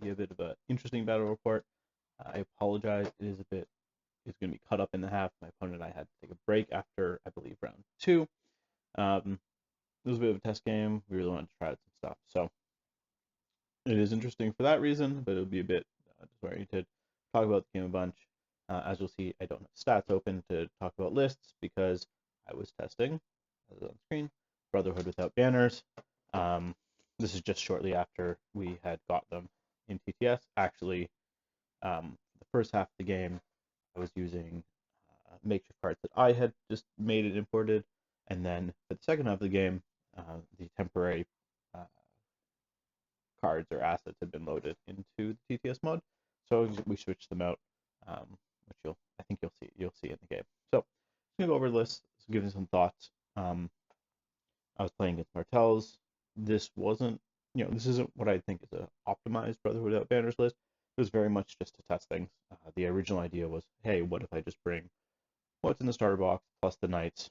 be a bit of an interesting battle report. I apologize. It's going to be cut up into half. My opponent and I had to take a break after, I believe, round 2. It was a bit of a test game. We really wanted to try out some stuff. So it is interesting for that reason, but it'll be a bit disoriented. Talk about the game a bunch. As you'll see, I don't have stats open to talk about lists because I was testing, as on screen, Brotherhood without banners. This is just shortly after we had got them in TTS. Actually, the first half of the game, I was using makeshift cards that I had just made and imported, and then for the second half of the game, the temporary cards or assets had been loaded into the TTS mod, so we switched them out, which I think you'll see in the game. So I'm gonna go over the list, give you some thoughts. I was playing against Martells. This isn't what I think is an optimized Brotherhood without banners list. It was very much just to test things. The original idea was, hey, what if I just bring what's in the starter box plus the knights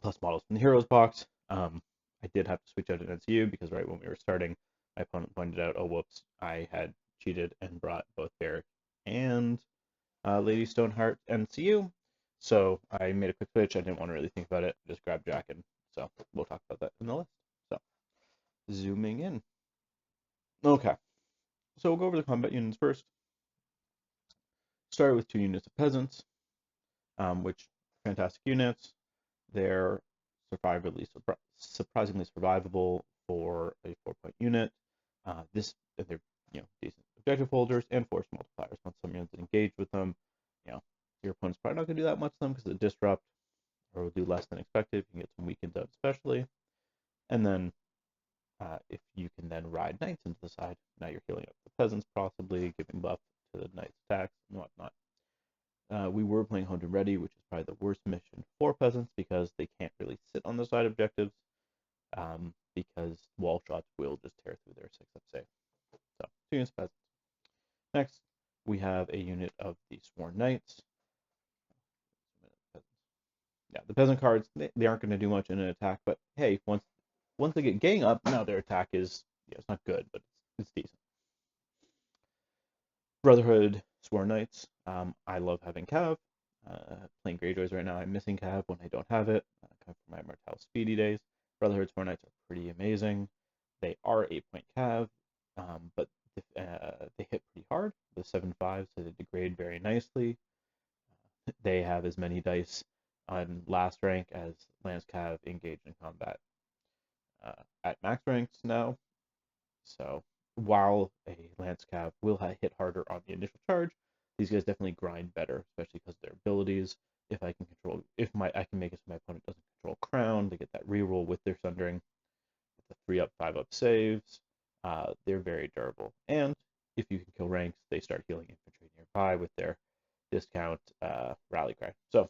plus models from the heroes box. I did have to switch out an NCU because right when we were starting, my opponent pointed out, oh, whoops, I had cheated and brought both Beric and Lady Stoneheart NCU. So I made a quick switch. I didn't want to really think about it. Just grabbed Jack, and so we'll talk about that in the list. So zooming in. Okay, so we'll go over the combat units first. Started with 2 units of peasants, which fantastic units. They're surprisingly survivable for a 4-point unit. They're decent objective holders and force multipliers. Once some units engage with them, your opponent's probably not going to do that much to them because of the disrupt, or will do less than expected. You can get some weakens out especially, and then if you can then ride knights into the side, now you're healing up the peasants, possibly giving buff to the knights' attacks and whatnot. We were playing Honed and Ready, which is probably the worst mission for peasants because they can't really sit on the side objectives because wall shots will just tear through their 6-up save. So, 2 units of peasants. Next, we have a unit of the Sworn Knights. Yeah, the peasant cards, they aren't going to do much in an attack, but hey, once they get gang up, now their attack is, it's not good, but it's decent. Brotherhood Sworn Knights. I love having Cav. Playing Greyjoys right now, I'm missing Cav when I don't have it. Coming from my Martell Speedy days. Brotherhood Sworn Knights are pretty amazing. They are 8-point Cav, but they hit pretty hard with 7/5, so they degrade very nicely. They have as many dice on last rank as Lance Cav engaged in combat at max ranks now. So while a Lance Cav will hit harder on the initial charge, these guys definitely grind better, especially because of their abilities. If I can make it so my opponent doesn't control Crown, they get that reroll with their Sundering, with the 3-up, 5-up saves. They're very durable, and if you can kill ranks, they start healing infantry nearby with their discount rally cry. So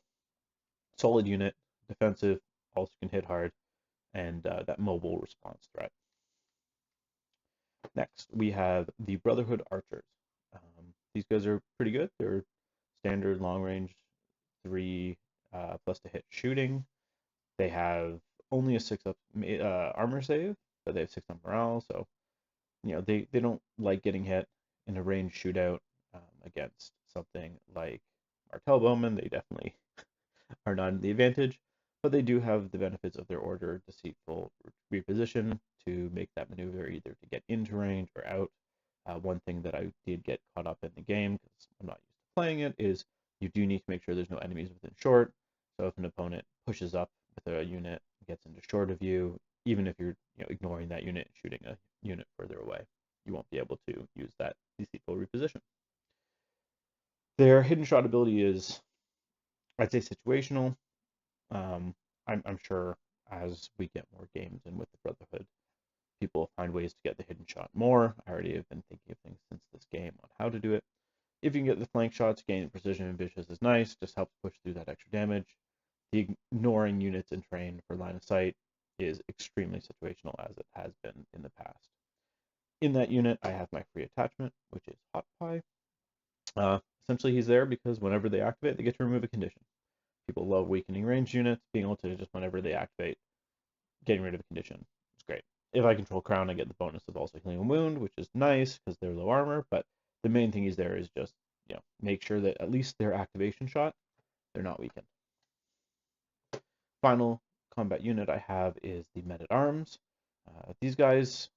solid unit, defensive, also can hit hard, and that mobile response threat. Next, we have the Brotherhood Archers. These guys are pretty good. They're standard long range 3 plus to hit shooting. They have only a 6-up armor save, but they have 6-up morale, so they don't like getting hit in a ranged shootout against something like Martell Bowman. They definitely are not in the advantage, but they do have the benefits of their order deceitful reposition to make that maneuver either to get into range or out. One thing that I did get caught up in the game, because I'm not used to playing it, is you do need to make sure there's no enemies within short. So if an opponent pushes up with a unit, gets into short of you, even if you're ignoring that unit and shooting a unit further away, you won't be able to use that deceitful reposition. Their hidden shot ability is, I'd say, situational. I'm sure as we get more games in with the Brotherhood, people will find ways to get the hidden shot more. I already have been thinking of things since this game on how to do it. If you can get the flank shots, gaining precision and vicious is nice, just helps push through that extra damage. The ignoring units in train for line of sight is extremely situational, as it has been in the past. In that unit, I have my free attachment, which is Hot Pie. Essentially, he's there because whenever they activate, they get to remove a condition. People love weakening range units. Being able to just, whenever they activate, getting rid of a condition is great. if I control Crown, I get the bonus of also healing a wound, which is nice because they're low armor. But the main thing is just make sure that at least their activation shot, they're not weakened. Final combat unit I have is the Men-at-Arms. These guys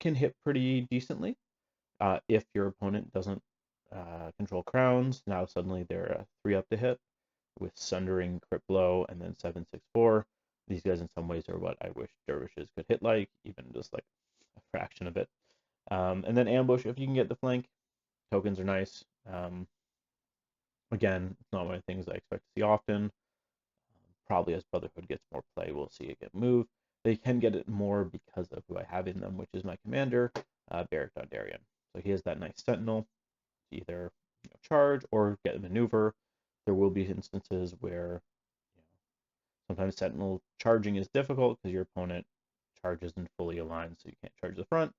can hit pretty decently. If your opponent doesn't control crowns, now suddenly they're a 3-up to hit with Sundering, Crit Blow, and then 764. These guys in some ways are what I wish dervishes could hit like, even just like a fraction of it. And then Ambush, if you can get the flank, tokens are nice. Again, it's not one of the things I expect to see often. Probably as Brotherhood gets more play, we'll see it get moved. They can get it more because of who I have in them, which is my commander, Beric Dondarrion. So he has that nice Sentinel to either charge or get a maneuver. There will be instances where sometimes Sentinel charging is difficult because your opponent charges and fully aligned, so you can't charge the front.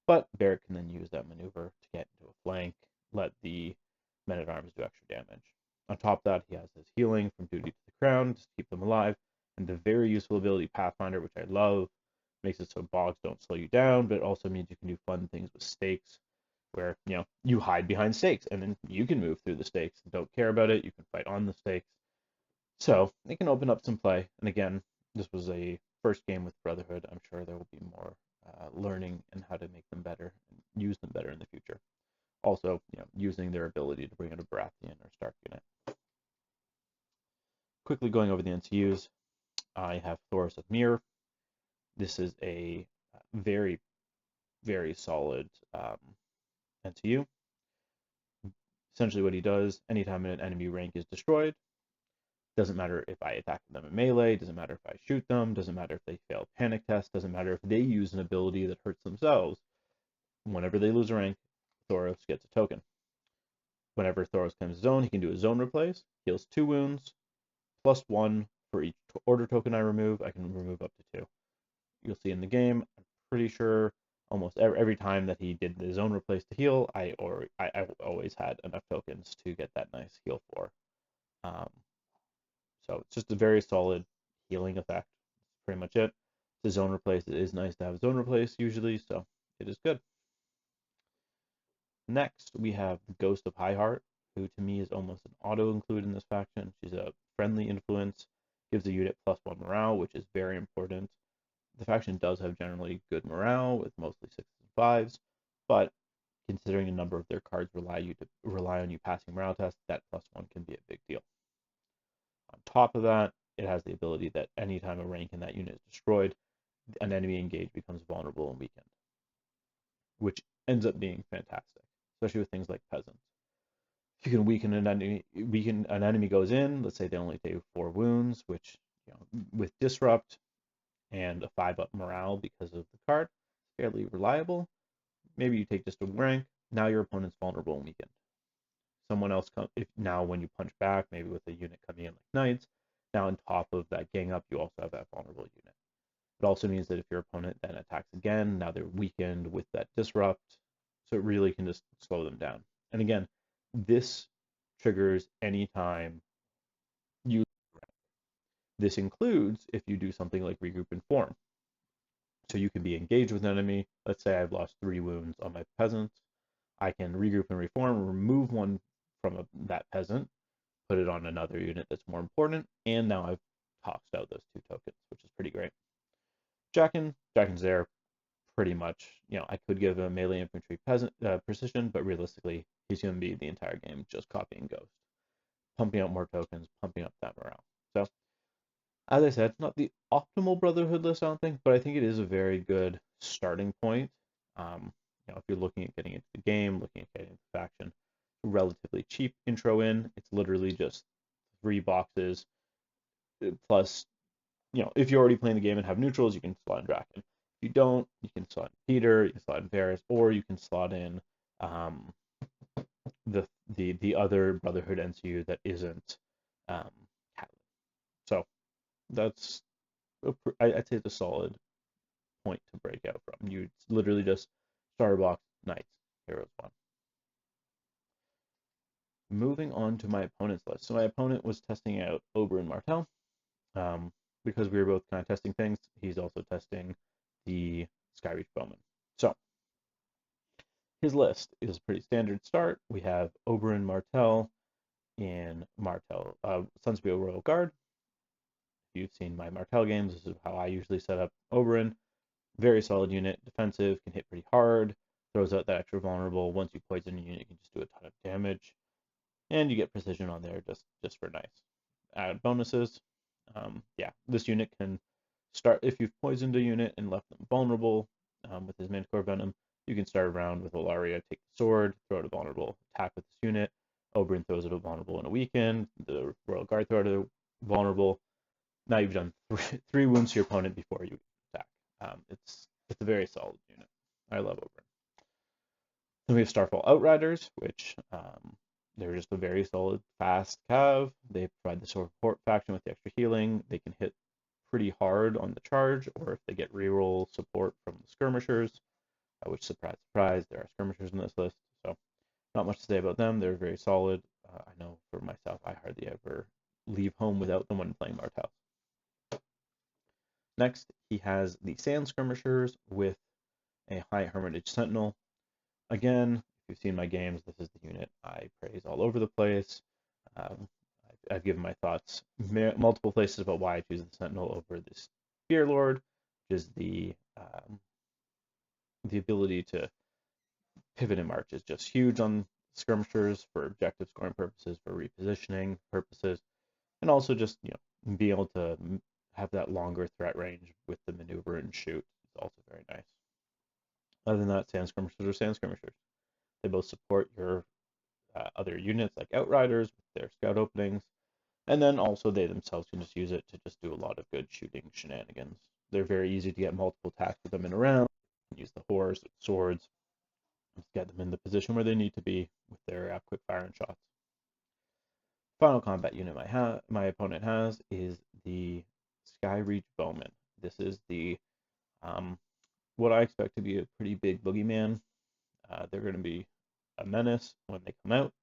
But Beric can then use that maneuver to get into a flank, let the Men-at-Arms do extra damage. On top of that, he has his healing from duty to the crown to keep them alive, and the very useful ability Pathfinder, which I love, makes it so bogs don't slow you down, but it also means you can do fun things with stakes, where you hide behind stakes, and then you can move through the stakes and don't care about it. You can fight on the stakes, so it can open up some play. And again, this was a first game with Brotherhood. I'm sure there will be more learning and how to make them better and use them better in the future. Also, using their ability to bring in a Baratheon or Stark unit. Quickly going over the NCUs, I have Thoros of Myr. This is a very, very solid NCU. Essentially what he does, anytime an enemy rank is destroyed, doesn't matter if I attack them in melee, doesn't matter if I shoot them, doesn't matter if they fail panic test, doesn't matter if they use an ability that hurts themselves, whenever they lose a rank, Thoros gets a token. Whenever Thoros claims zone, he can do a zone replace, heals 2 wounds, +1 for each order token I remove. I can remove up to 2. You'll see in the game, I'm pretty sure almost every time that he did the zone replace to heal, I always had enough tokens to get that nice heal for. So it's just a very solid healing effect. That's pretty much it. The zone replace, it is nice to have zone replace usually, so it is good. Next, we have the Ghost of Highheart, who to me is almost an auto-include in this faction. She's a friendly influence, gives the unit +1 morale, which is very important. The faction does have generally good morale, with mostly 6s and 5s, but considering a number of their cards rely on you passing morale tests, that +1 can be a big deal. On top of that, it has the ability that anytime a rank in that unit is destroyed, an enemy engaged becomes vulnerable and weakened, which ends up being fantastic, especially with things like peasants. If you can weaken an enemy goes in, let's say they only take 4 wounds, which with disrupt and a 5-up morale because of the card, fairly reliable. Maybe you take just a rank, now your opponent's vulnerable and weakened. Someone else now when you punch back, maybe with a unit coming in like knights, now on top of that gang up, you also have that vulnerable unit. It also means that if your opponent then attacks again, now they're weakened with that disrupt, so it really can just slow them down. And again, this triggers anytime you. This includes if you do something like regroup and form. So you can be engaged with an enemy. Let's say I've lost 3 wounds on my peasant. I can regroup and reform, remove one from that peasant, put it on another unit that's more important, and now I've tossed out those 2 tokens, which is pretty great. Jaqen's there pretty much. I could give a melee infantry precision, but realistically, he's going to be the entire game just copying Ghost, pumping out more tokens, pumping up that morale. So, as I said, it's not the optimal Brotherhood list, I don't think, but I think it is a very good starting point. If you're looking at getting into the game, looking at getting into the faction, relatively cheap intro in. It's literally just 3 boxes plus, if you're already playing the game and have neutrals, you can slot in Draken. If you don't, you can slot in Peter, you can slot in Varys, or you can slot in the other Brotherhood NCU that isn't Catelyn. So that's I'd say it's a solid point to break out from. You literally just starter box, knights, heroes 1. Moving on to my opponent's list. So my opponent was testing out Oberyn Martell. Because we were both kind of testing things, he's also testing the Skyreach Bowman. So his list is a pretty standard start. We have Oberyn Martell in Martell, Sunspear Royal Guard. If you've seen my Martell games, this is how I usually set up Oberyn. Very solid unit, defensive, can hit pretty hard, throws out that extra vulnerable. Once you poison a unit, you can just do a ton of damage. And you get precision on there just for nice. Add bonuses. Yeah, this unit can start, if you've poisoned a unit and left them vulnerable with his Manticore Venom, you can start around with Olaria, take the sword, throw it a vulnerable, attack with this unit. Oberyn throws it a vulnerable in a weekend. The Royal Guard throw it a vulnerable. Now you've done three wounds to your opponent before you attack. It's a very solid unit. I love Oberyn. Then we have Starfall Outriders, which they're just a very solid, fast cav. They provide the support faction with the extra healing. They can hit pretty hard on the charge, or if they get reroll support from the skirmishers, which, surprise, surprise, there are skirmishers in this list. So not much to say about them. They're very solid. I know for myself, I hardly ever leave home without them when playing Martells. Next, he has the Sand Skirmishers with a High Hermitage Sentinel. Again, if you've seen my games, this is the unit I praise all over the place. I've given my thoughts multiple places about why I choose the Sentinel over the Spear Lord, which is the ability to pivot and march is just huge on skirmishers for objective scoring purposes, for repositioning purposes, and also just be able to have that longer threat range with the maneuver and shoot is also very nice. Other than that, Sand Skirmishers are Sand Skirmishers. They both support your other units like Outriders with their scout openings, and then also they themselves can just use it to just do a lot of good shooting shenanigans. They're very easy to get multiple attacks with them in a round. You can use the horse, swords, just get them in the position where they need to be with their quick firing shots. Final combat unit my opponent has is the Skyreach Bowman. This is the what I expect to be a pretty big boogeyman. They're going to be a menace when they come out.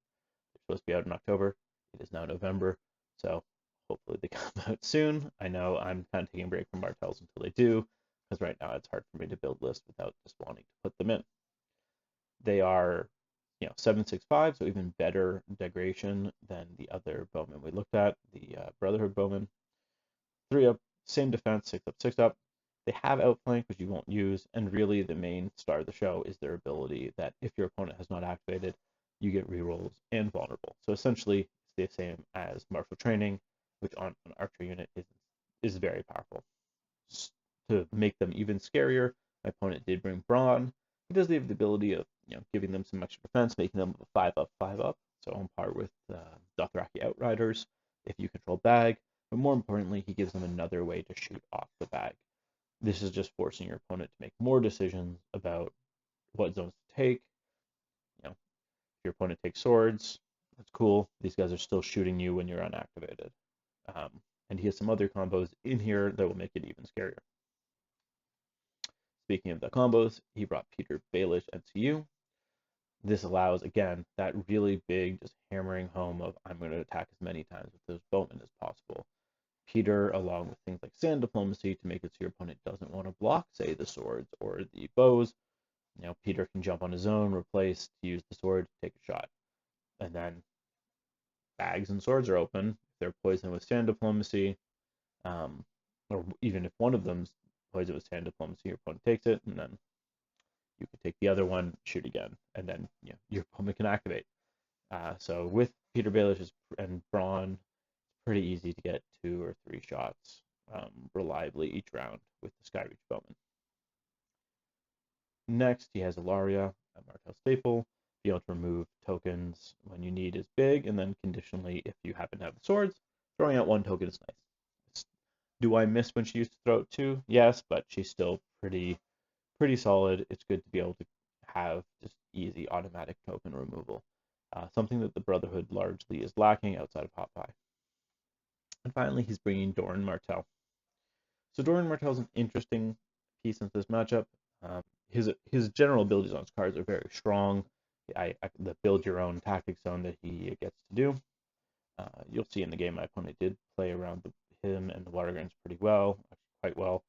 They're supposed to be out in October. It is now November, so hopefully they come out soon. I know I'm kind of taking a break from Martells until they do, because right now it's hard for me to build lists without just wanting to put them in. They are 7/6/5, so even better degradation than the other bowmen we looked at, the Brotherhood Bowman. 3-up, same defense, 6-up, 6-up. They have outflank, which you won't use, and really the main star of the show is their ability that if your opponent has not activated, you get rerolls and vulnerable. So essentially, it's the same as martial training, which on an archer unit is very powerful. To make them even scarier, my opponent did bring Brawn. He does have the ability of giving them some extra defense, making them a 5-up, 5-up, so on par with Dothraki Outriders if you control bag. But more importantly, he gives them another way to shoot off the bag. This is just forcing your opponent to make more decisions about what zones to take. If your opponent takes swords, that's cool. These guys are still shooting you when you're unactivated. And he has some other combos in here that will make it even scarier. Speaking of the combos, he brought Peter Baelish NCU. This allows, again, that really big, just hammering home of I'm going to attack as many times with those bowmen as possible. Peter, along with things like sand diplomacy, to make it so your opponent doesn't want to block, say, the swords or the bows. Peter can jump on his own, replace, to use the sword, take a shot. And then bags and swords are open. If they're poisoned with sand diplomacy, or even if one of them's poisoned with sand diplomacy, your opponent takes it, and then you can take the other one, shoot again, and then your opponent can activate. So with Peter Baelish and Brawn, pretty easy to get 2 or 3 shots reliably each round with the Skyreach Bowman. Next, he has Olaria, a Martell staple. Be able to remove tokens when you need is big, and then conditionally, if you happen to have the swords, throwing out 1 token is nice. Do I miss when she used to throw out 2? Yes, but she's still pretty solid. It's good to be able to have just easy automatic token removal. Something that the Brotherhood largely is lacking outside of Hot Pie. And finally, he's bringing Oberyn Martell. So Oberyn Martell is an interesting piece into this matchup. His general abilities on his cards are very strong. The build your own tactic zone that he gets to do. You'll see in the game my opponent did play around him and the Watergrens pretty well, quite well.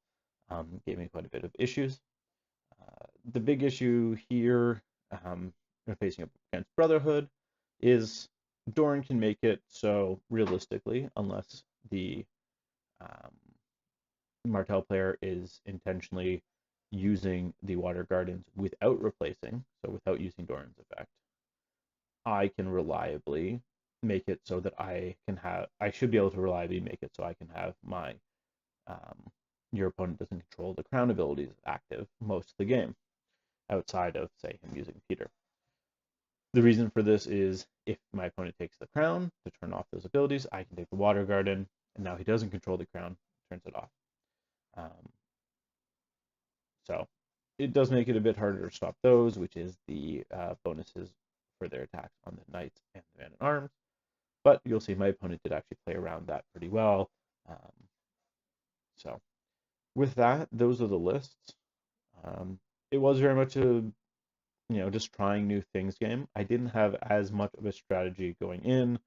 Gave me quite a bit of issues. The big issue here, facing up against Brotherhood, is Doran can make it so realistically, unless the um, Martell player is intentionally using the Water Gardens without replacing, so without using Doran's effect, I can reliably make it so that I should be able to reliably make it so I can have your opponent doesn't control the crown abilities active most of the game, outside of, say, him using Peter. The reason for this is if my opponent takes the crown to turn off those abilities, I can take the Water Garden, and now he doesn't control the crown, turns it off. So it does make it a bit harder to stop those, which is the bonuses for their attacks on the knights and the man-at-arms. But you'll see my opponent did actually play around that pretty well. So with that, those are the lists. It was very much a just trying new things game. I didn't have as much of a strategy going in.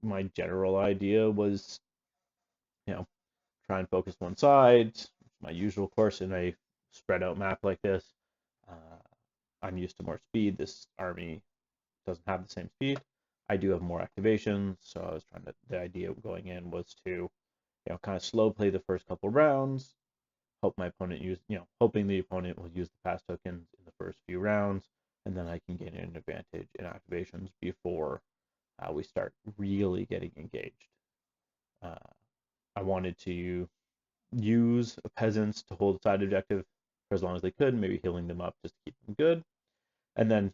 My general idea was, try and focus one side. My usual course in a spread out map like this. I'm used to more speed. This army doesn't have the same speed. I do have more activations, so I was the idea going in was to, kind of slow play the first couple rounds, hope my opponent hoping the opponent will use the pass tokens in the first few rounds, and then I can gain an advantage in activations before we start really getting engaged. I wanted to use peasants to hold side objective for as long as they could, maybe healing them up just to keep them good. And then,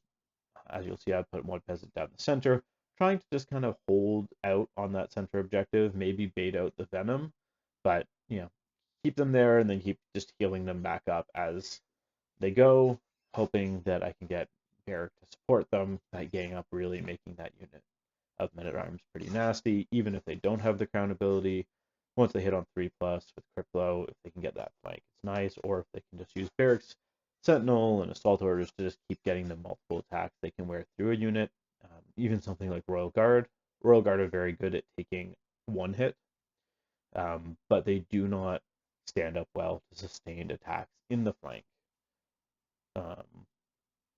as you'll see, I put one peasant down the center, trying to just kind of hold out on that center objective, maybe bait out the venom, but, keep them there and then keep just healing them back up as they go, hoping that I can get Beric to support them by getting up, really making that unit of men-at-arms pretty nasty, even if they don't have the crown ability. Once they hit on 3+ with crit blow, if they can get that flank, it's nice, or if they can just use Beric's Sentinel and Assault Orders to just keep getting them multiple attacks they can wear through a unit. Even something like Royal Guard. Royal Guard are very good at taking one hit, but they do not stand up well to sustained attacks in the flank,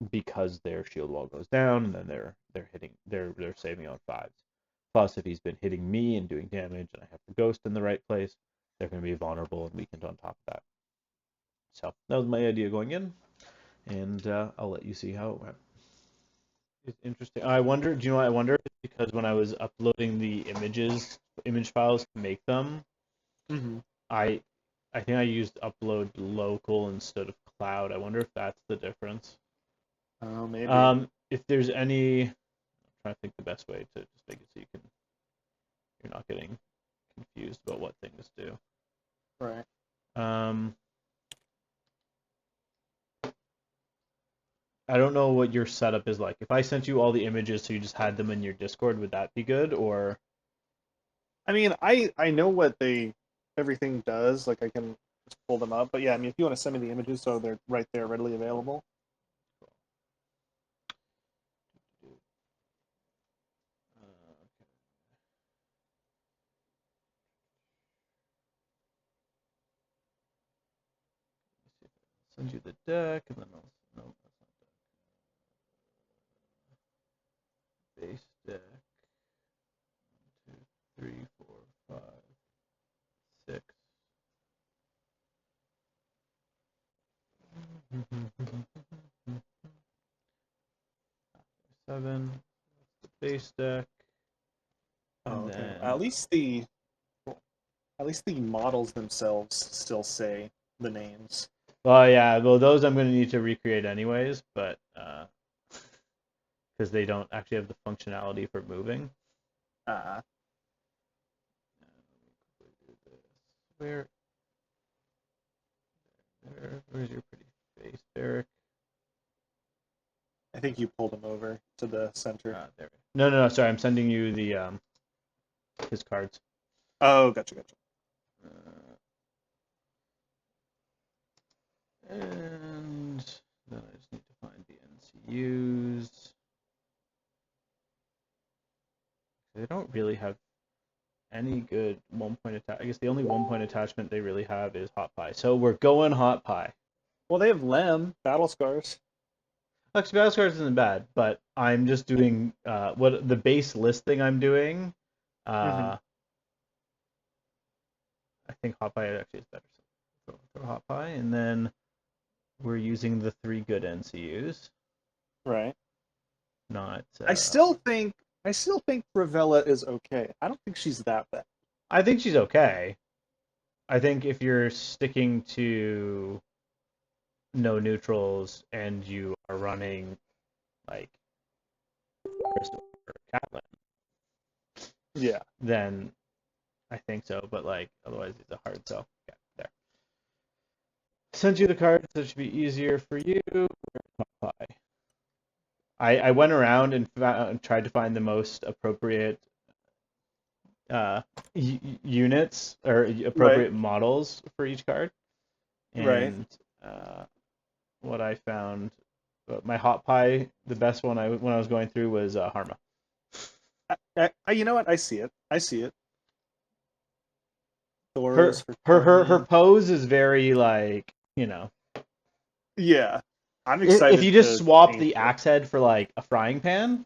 because their shield wall goes down and then they're saving on 5s. Plus, if he's been hitting me and doing damage and I have the ghost in the right place, they're going to be vulnerable and weakened on top of that. So that was my idea going in, and I'll let you see how it went. It's interesting. I wonder if it's because when I was uploading the image files to make them, I think I used upload local instead of cloud. I wonder if that's the difference. Oh, maybe. If there's any, I'm trying to think the best way to just make it so you're not getting confused about what things do. Right. I don't know what your setup is like. If I sent you all the images so you just had them in your Discord, would that be good? Or I mean, I know what everything does. Like, I can just pull them up. But yeah, I mean, if you want to send me the images so they're right there, readily available. send you the deck, and then no, that's not deck. Base deck. 1, 2, 3, 4, 5, 6. 7. That's the base deck. Oh, okay. Then At least the models themselves still say the names. well, yeah, those I'm going to need to recreate anyways, but because they don't actually have the functionality for moving. Where's your pretty face, Beric? I think you pulled them over to the center. There. No. Sorry, I'm sending you the his cards. Oh, gotcha. And then I just need to find the NCUs. They don't really have any good 1-point attack. I guess the only 1-point attachment they really have is Hot Pie. So we're going Hot Pie. Well, they have Lem, Battle Scars. Actually, Battle Scars isn't bad, but I'm just doing what the base listing I'm doing. Mm-hmm. I think Hot Pie actually is better. So throw Hot Pie, and then we're using the 3 good NCUs. Right. Not. I still think Ravella is okay. I don't think she's that bad. I think she's okay. I think if you're sticking to no neutrals and you are running like Crystal or Catelyn, Yeah. then I think so. But like otherwise, it's a hard sell. Yeah, there. Sent you the cards. So it should be easier for you. I went around and tried to find the most appropriate units or appropriate models for each card. And what I found, my Hot Pie, the best one when I was going through was Harma. You know what? I see it. Her pose is very like, Yeah, I'm excited. If you just swap the axe head for like a frying pan,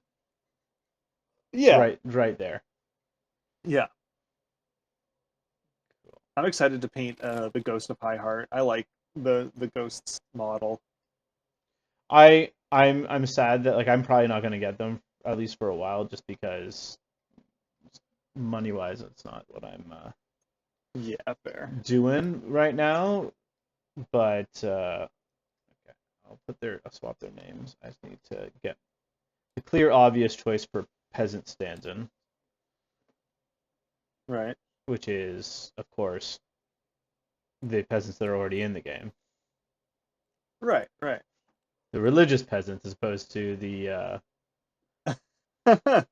yeah, right there. Yeah, I'm excited to paint the Ghost of Pie Heart. I like the Ghosts model. I'm sad that like I'm probably not gonna get them at least for a while, just because money wise it's not what I'm fair doing right now. But okay, I'll swap their names. I just need to get the clear obvious choice for Peasant Stanzin. Right. Which is, of course, the peasants that are already in the game. Right. The religious peasants as opposed to the Okay.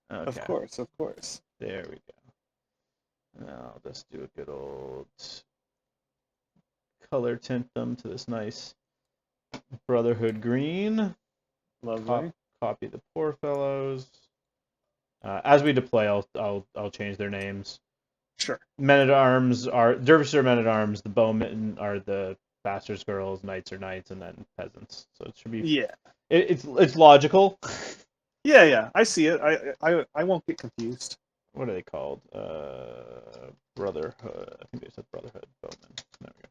Of course. There we go. Now I'll just do a good old color tint them to this nice Brotherhood green. Lovely. Copy the poor fellows. As we deploy, I'll change their names. Sure. Men-at-arms are dervishes are men-at-arms. The bowmen are the bastards girls. Knights are knights, and then peasants. So it should be. It's logical. Yeah. I see it. I won't get confused. What are they called? Brotherhood. I think they said Brotherhood bowmen. There we go.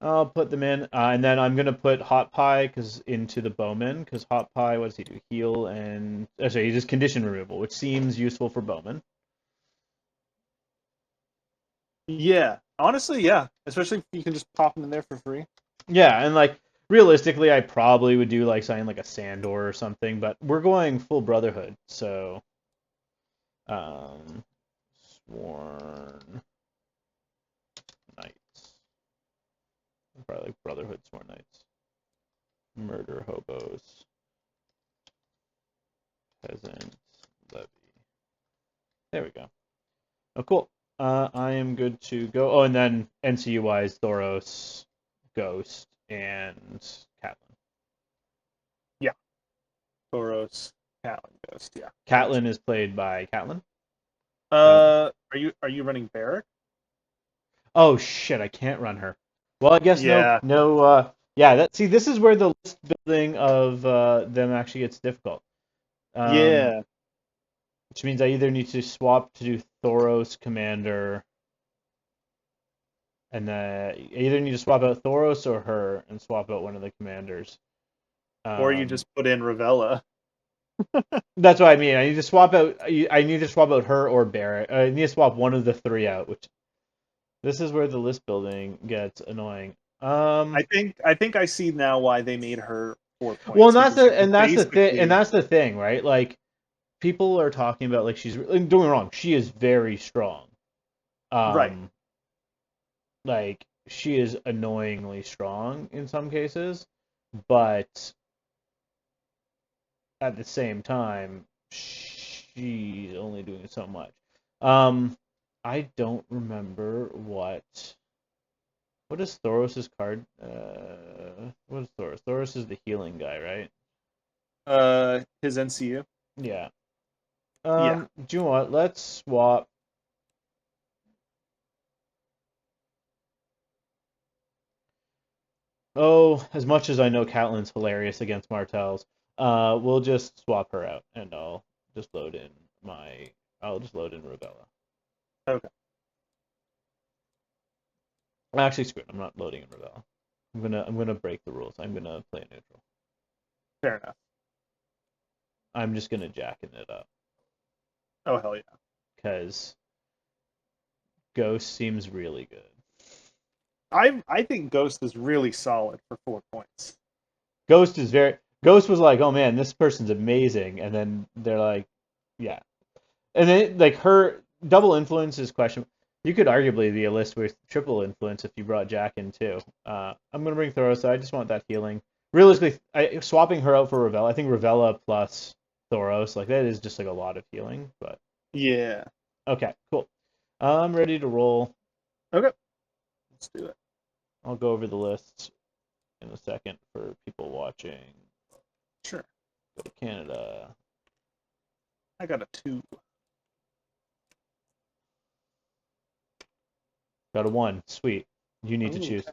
I'll put them in, and then I'm gonna put Hot Pie into the bowman, because Hot Pie, what does he do? Heal and sorry, he does condition removal, which seems useful for bowman. Yeah, honestly, yeah. Especially if you can just pop them in there for free. Yeah, and like realistically, I probably would do like something like a Sandor or something, but we're going full Brotherhood, so Sworn Knights. Probably like Brotherhood Sworn Knights. Murder Hobos. Peasant Levy. There we go. Oh, cool. I am good to go. Oh, and then NCUs, Thoros, Ghost, and Catelyn. Yeah. Thoros, Catelyn, Ghost. Yeah. Catelyn is played by Catelyn. Are you running Beric? Oh shit! I can't run her. Well, I guess no. Yeah. This is where the list building of them actually gets difficult. Yeah. Which means I either need to swap to do Thoros Commander, and I either need to swap out Thoros or her and swap out one of the commanders. Or you just put in Ravella. That's what I mean. I need to swap out her or Barrett. I need to swap one of the 3 out. Which this is where the list building gets annoying. I think I see now why they made her 4 points. Well, that's the thing, right? Like, people are talking about like she's don't get me wrong, she is very strong. Right. Like she is annoyingly strong in some cases, but at the same time, she's only doing so much. I don't remember what is Thoros' card. What is Thoros? Thoros is the healing guy, right? His NCU. Yeah. Yeah. Do you know what? Let's swap. Oh, as much as I know Catelyn's hilarious against Martells, we'll just swap her out, and just load in I'll just load in Ravella. Okay. Actually, screw it. I'm not loading in Ravella. I'm gonna break the rules. I'm gonna play neutral. Fair enough. I'm just gonna jacken it up Oh hell yeah. because Ghost seems really good. I think Ghost is really solid for 4 points. Ghost was like, oh man, this person's amazing, and then they're like, yeah, and then like her double influence is questionable. You could arguably be a list with triple influence if you brought Jack in too. I'm gonna bring Thoros. I just want that healing. Realistically, swapping her out for Ravella, I think Ravella plus Thoros, like that is just like a lot of healing. But Yeah. okay, cool. I'm ready to roll. Okay. Let's do it. I'll go over the lists in a second for people watching. Sure. Go to Canada. I got a 2. Got a 1. Sweet. You need to Ooh, choose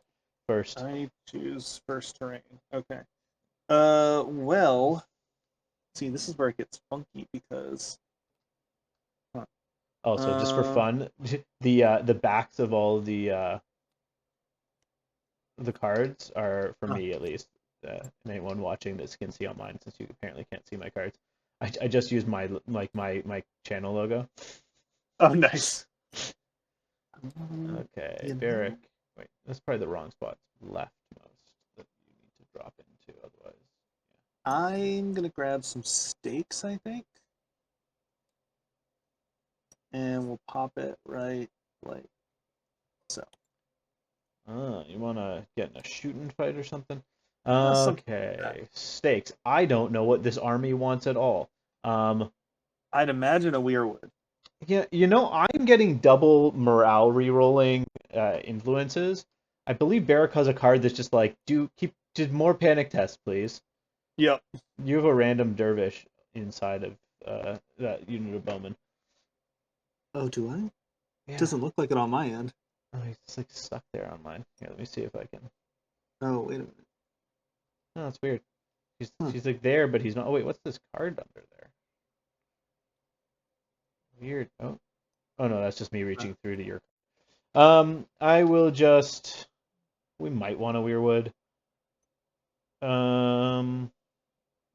first. I choose first terrain. Okay. Well, see, this is where it gets funky because. Also, just for fun, the backs of all the cards are for me at least. Anyone watching this can see on mine since you apparently can't see my cards. I just use my channel logo. Oh, nice. Okay, Beric. Wait, that's probably the wrong spot. Leftmost that you need to drop into. Otherwise, I'm gonna grab some stakes, I think, and we'll pop it right like so. you want to get in a shooting fight or something? Something Okay, like stakes. I don't know what this army wants at all. I'd imagine a Weirwood. Yeah, I'm getting double morale rerolling influences. I believe Beric has a card that's just like, did more panic tests, please. Yep. You have a random dervish inside of that unit of bowmen. Oh, do I? Yeah. Doesn't look like it on my end. Oh, he's like stuck there on mine. Here, let me see if I can. Oh, wait a minute. No, that's weird. She's like there, but he's not. Oh wait, what's this card under there? Weird. Oh no, that's just me reaching through to your. I will just. We might want a Weirwood.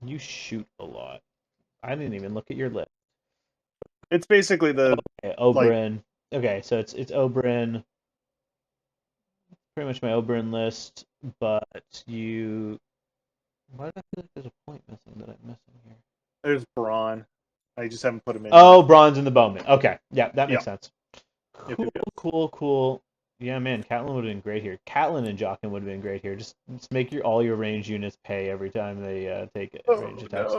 You shoot a lot. I didn't even look at your list. It's basically the Okay, Oberyn. Okay, so it's Oberyn. Pretty much my Oberyn list, but you. Why do I feel like there's a point missing that I'm missing here? there's Braun. I just haven't put him in. Oh, bronze in the bowman. Okay, yeah, that makes sense. Yep. Cool. Yeah, man, Catelyn would have been great here. Catelyn and Jockin would have been great here. Just make all your range units pay every time they take range attacks.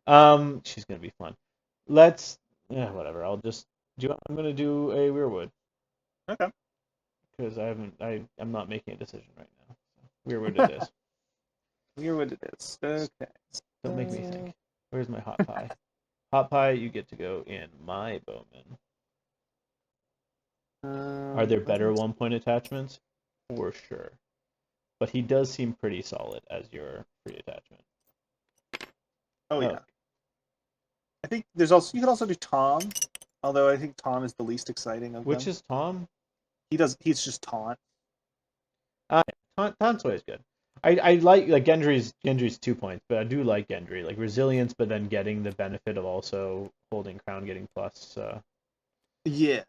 No. She's gonna be fun. Whatever. I'm gonna do a Weirwood. Okay. Because I'm not making a decision right now. So Weirwood it is. Weirwood it is. Okay. Don't make me think. Where's my hot pie? Hot pie, you get to go in my bowman. Are there better 1-point attachments? For sure. But he does seem pretty solid as your free attachment. Oh yeah. I think you could also do Tom, although I think Tom is the least exciting of them. Which is Tom? He's just taunt. Taunt's always good. I like Gendry's 2 points, but I do like Gendry. Like resilience, but then getting the benefit of also holding crown, getting plus. Yeah.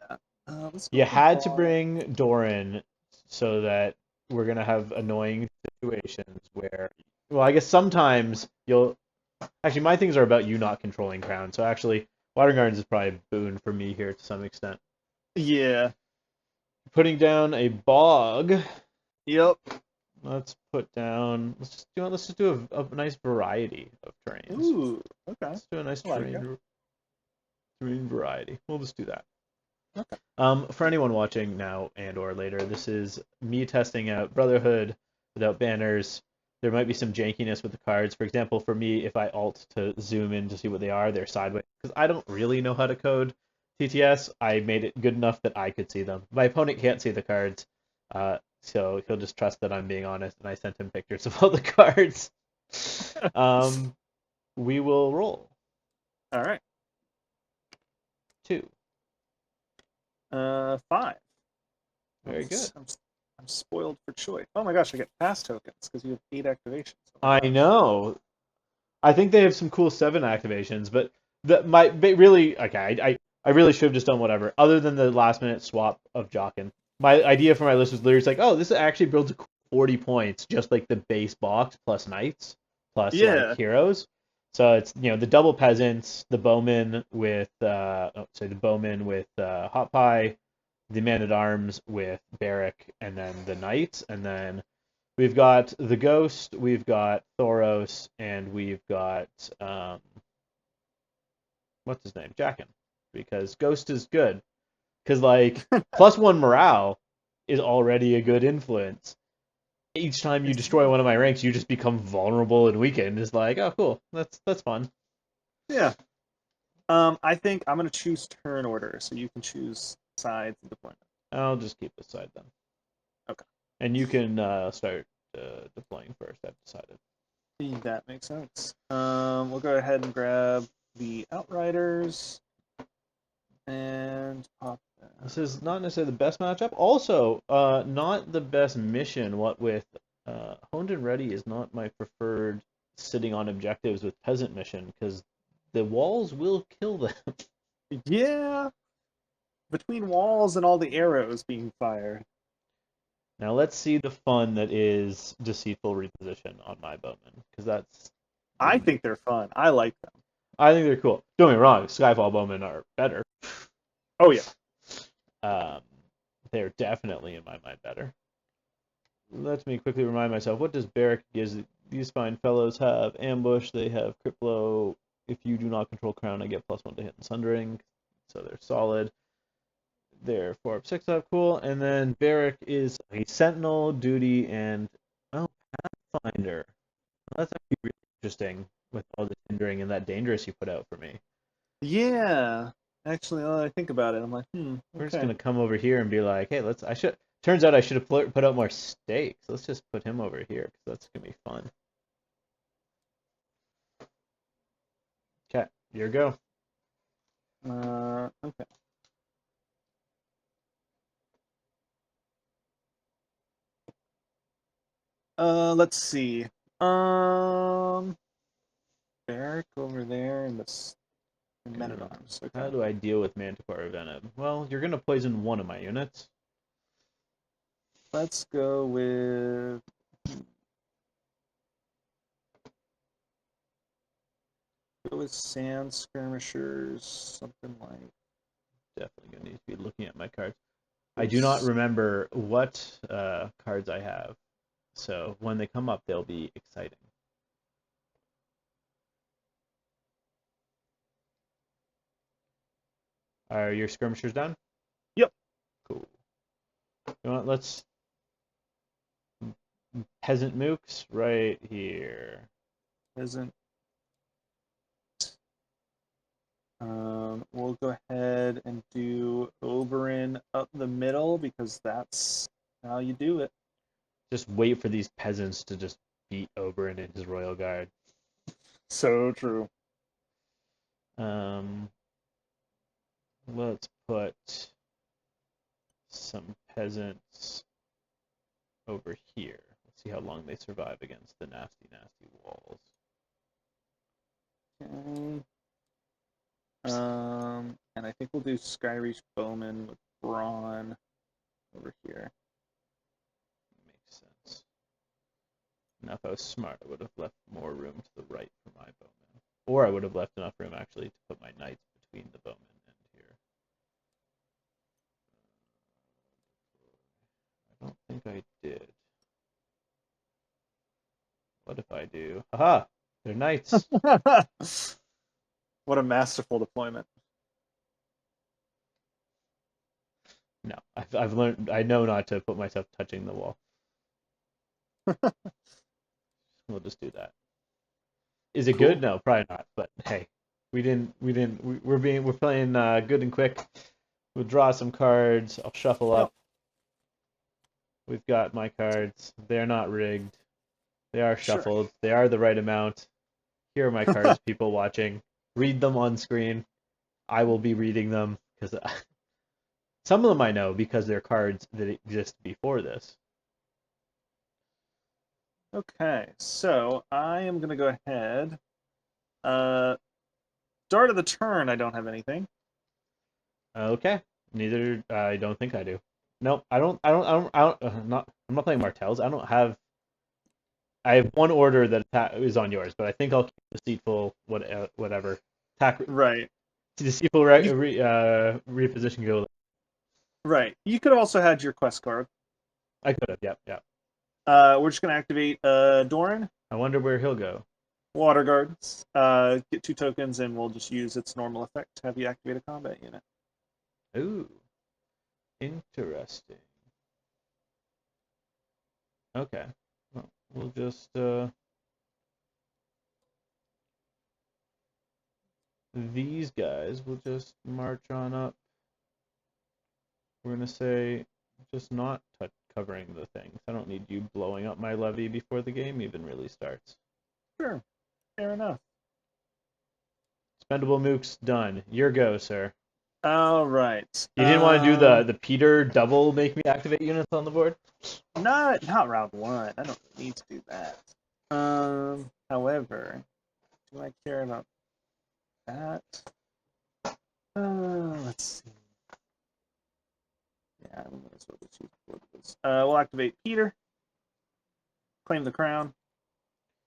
You had to bring Doran so that we're gonna have annoying situations where, well, I guess sometimes you'll. Actually, my things are about you not controlling crown. So actually, Water Gardens is probably a boon for me here to some extent. Yeah. Putting down a bog. Yep. Let's just do a nice variety of terrains. Ooh. Okay. Let's do a nice terrain variety. We'll just do that. Okay. For anyone watching now and or later, this is me testing out Brotherhood without banners. There might be some jankiness with the cards. For example, for me, if I alt to zoom in to see what they are, they're sideways. Because I don't really know how to code TTS, I made it good enough that I could see them. My opponent can't see the cards, so he'll just trust that I'm being honest, and I sent him pictures of all the cards. We will roll. All right. 2. 5. Very good. I'm spoiled for choice. Oh my gosh, I get fast tokens because you have 8 activations. I know. I think they have some cool 7 activations, but really okay. I really should have just done whatever. Other than the last minute swap of Jockin, my idea for my list was literally like, oh, this actually builds 40 points, just like the base box plus knights plus like heroes. So it's the double peasants, the bowman with hot pie, the man at arms with Beric, and then the knights, and then we've got the Ghost, we've got Thoros, and we've got what's his name, Jackin, because Ghost is good, because like +1 morale is already a good influence. Each time you destroy one of my ranks, you just become vulnerable and weakened. It's like, oh, cool, that's fun. Yeah. I think I'm gonna choose turn order, so you can choose sides and deployment. I'll just keep this side then. Okay. And you can start deploying first. I've decided. That makes sense. We'll go ahead and grab the Outriders and pop that. This is not necessarily the best matchup. Also, not the best mission. What with Honed and Ready is not my preferred sitting on objectives with Peasant mission, because the walls will kill them. Yeah. Between walls and all the arrows being fired. Now let's see the fun that is Deceitful Reposition on my bowman, because that's... I think they're fun. I like them. I think they're cool. Don't get me wrong, Skyfall bowmen are better. Oh, yeah. They're definitely, in my mind, better. Let me quickly remind myself, what does Beric give? These fine fellows have ambush, they have crit blow. If you do not control crown, I get +1 to hit and sundering, so they're solid. They're 4 up, 6 up, cool. And then Beric is a sentinel, duty, and Pathfinder. That's actually really interesting with all the hindering and that dangerous you put out for me. Yeah. Actually, now that I think about it, I'm like, We're just gonna come over here and be like, hey, turns out I should have put out more stakes. Let's just put him over here, because that's gonna be fun. Okay, your go. Okay. Let's see. Beric over there in the Men at Arms. Okay. How do I deal with Manticore Venom? Well, you're gonna poison one of my units. Let's go with Sand Skirmishers, something like. Definitely gonna need to be looking at my cards. I do not remember what cards I have, so when they come up, they'll be exciting. Are your skirmishers done? Yep. Cool. You know what? Let's Peasant Mooks right here. Peasant. We'll go ahead and do Oberyn up the middle, because that's how you do it. Just wait for these peasants to just beat Oberyn and his royal guard. So true. Let's put some peasants over here. Let's see how long they survive against the nasty, nasty walls. Okay. And I think we'll do Skyreach Bowman with Brawn over here. Makes sense. Now, if I was smart, I would have left more room to the right for my bowman. Or I would have left enough room, actually, to put my knights between the bowman and here. I don't think I did. What if I do? Haha! They're knights! What a masterful deployment. No, I've learned. I know not to put myself touching the wall. We'll just do that. Is it Cool. good? No, probably not. But hey, we're playing good and quick. We'll draw some cards. I'll shuffle up. We've got my cards. They're not rigged. They are Sure. shuffled. They are the right amount. Here are my cards, people watching. Read them on screen. I will be reading them because some of them I know because they're cards that exist before this. Okay, so I am going to go ahead. Start of the turn, I don't have anything. Okay. Neither I don't think I do. No, I don't. I'm not playing Martells. I don't have. I have one order that is on yours, but I think I'll keep deceitful. Whatever. Attack. Right. Deceitful reposition go. Right. You could have also had your quest card. I could have. Yep. Yep. We're just going to activate Doran. I wonder where he'll go. Water Guards. Get 2 tokens, and we'll just use its normal effect to have you activate a combat unit. Ooh. Interesting. Okay. Well, we'll just these guys will just march on up. We're gonna say just not covering the things. I don't need you blowing up my levy before the game even really starts. Sure. Fair enough. Spendable mooks done. Your go, sir. All right. You didn't want to do the Peter double make me activate units on the board? Not round 1. I don't need to do that. However, do I care about that? Let's see. Yeah, I'm gonna sort of choose both of those. We'll activate Peter, claim the crown,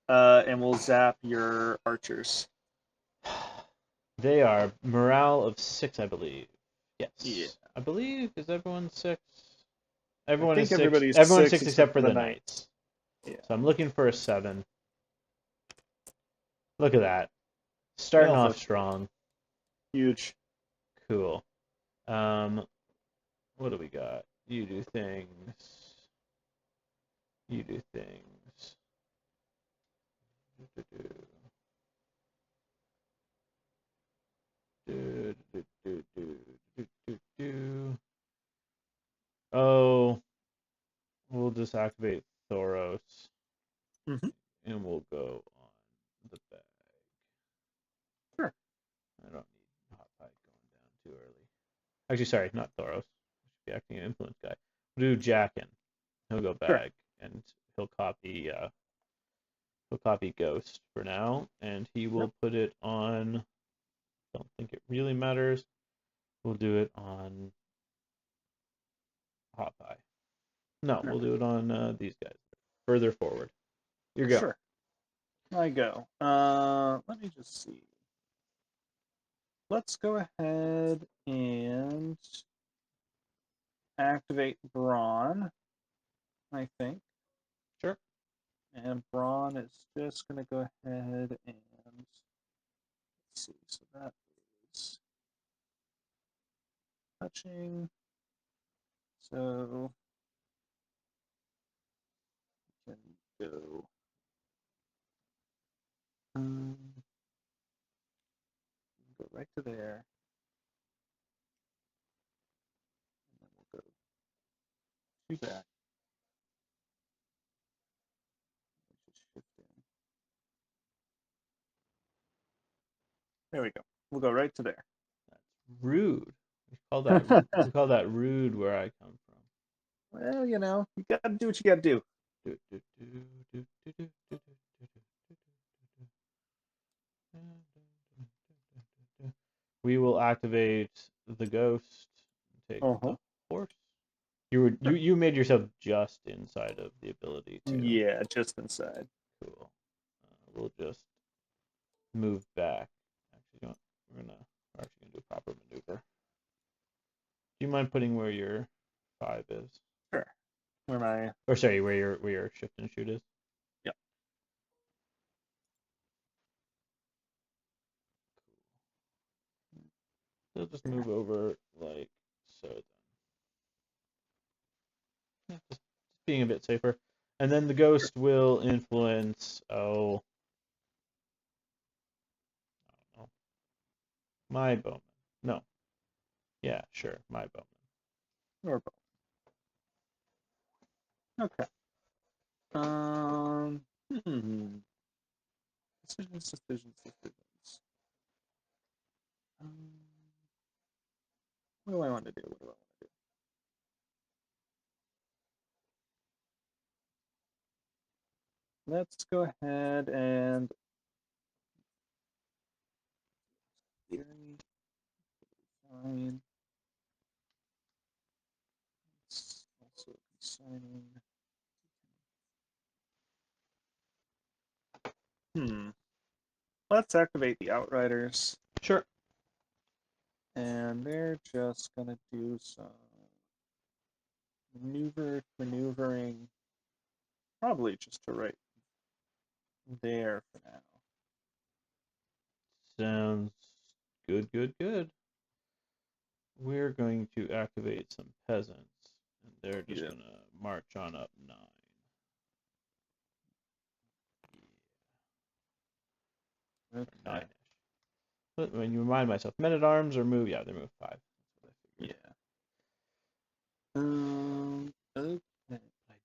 and we'll zap your archers. They are morale of 6, I believe. Yes. Yeah. I believe is everyone 6. Everyone I is think 6. everybody's Everyone's 6 6 except for the knights. Yeah. So I'm looking for a 7. Look at that. Starting off strong. Huge. Cool. What do we got? You do things. You do things. Oh, we'll just activate Thoros. Mm-hmm. And we'll go on the bag. Sure. I don't need Hot Pie going down too early. Actually, sorry, not Thoros. Should be acting an influence guy. We'll do Jackin. He'll go bag, and he'll copy Ghost for now, and he will put it on. Don't think it really matters. We'll do it on Hot Pie. No, we'll do it on these guys. Further forward. Your go. Sure. I go. Let me just see. Let's go ahead and activate Brawn, I think. Sure. And Brawn is just going to go ahead and let's see. So that is touching. So we can go. Go right to there. And then we'll go to that. Just shift in. There we go. We'll go right to there. That's rude. We call that rude where I come from. Well, you gotta do what you gotta do. We will activate the ghost. Take the horse. You made yourself just inside of the ability to. Yeah, just inside. Cool. We'll just move back. Actually, we're actually gonna do a proper maneuver. Do you mind putting where your 5 is? Sure. Where your shift and shoot is? Yep. Cool. So just move over like so then. Yeah, just being a bit safer. And then the ghost will influence, I don't know, my bowman. No. Yeah, sure, my bowman. Or both. Okay. Decisions. What do I want to do? Let's go ahead and theory. Fine. It's also consigning. Let's activate the Outriders. Sure. And they're just gonna do some maneuvering. Probably just to right there for now. Sounds good. We're going to activate some peasants, and they're just going to march on up 9. Okay. 9-ish. But when you remind myself, men at arms or move? Yeah, they move 5. That's what I figured. Okay. I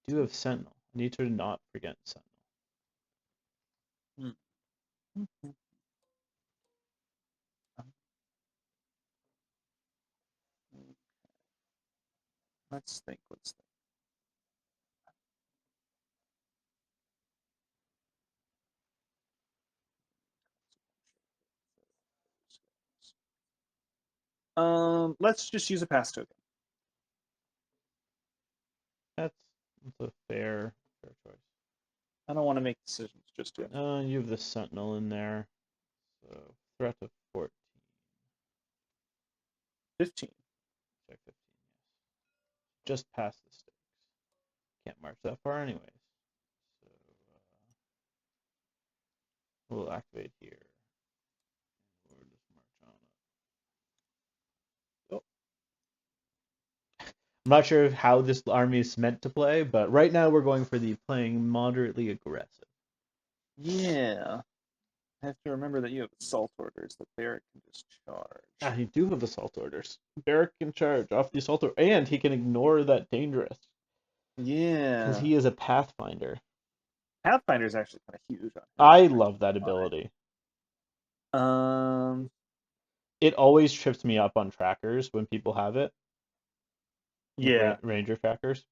do have Sentinel. I need to not forget Sentinel. Let's think. Let's just use a pass token. That's a fair choice. I don't want to make decisions just yet. You have the Sentinel in there. So threat of 14. 15. Check 15, yes. Just past the stakes. Can't march that far anyways. So we'll activate here. We'll just march on up. Oh. I'm not sure how this army is meant to play, but right now we're going for the playing moderately aggressive. Yeah. I have to remember that you have assault orders that Beric can just charge. You do have assault orders. Beric can charge off the assault order, and he can ignore that dangerous. Yeah. Because he is a Pathfinder. Pathfinder is actually kind of huge on him. I love that ability. It always trips me up on trackers when people have it. Yeah. Ranger trackers.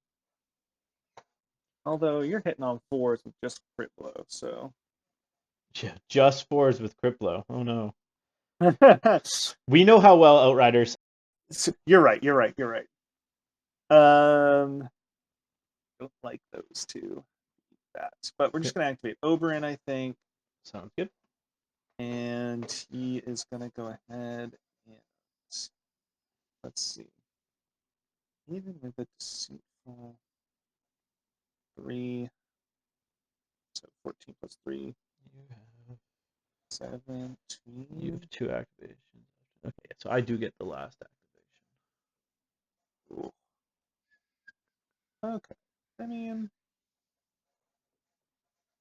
Although you're hitting on 4s with just crit blow, so. Yeah, just 4s with crit blow. Oh no. We know how well Outriders. You're right. Don't like those two. But we're just gonna activate Oberyn, I think. Sounds good. And he is gonna go ahead and let's see. Even with a deceitful 3, so 14 plus 3. You have 17. You have 2 activations. Okay, so I do get the last activation. Cool. Okay. I mean,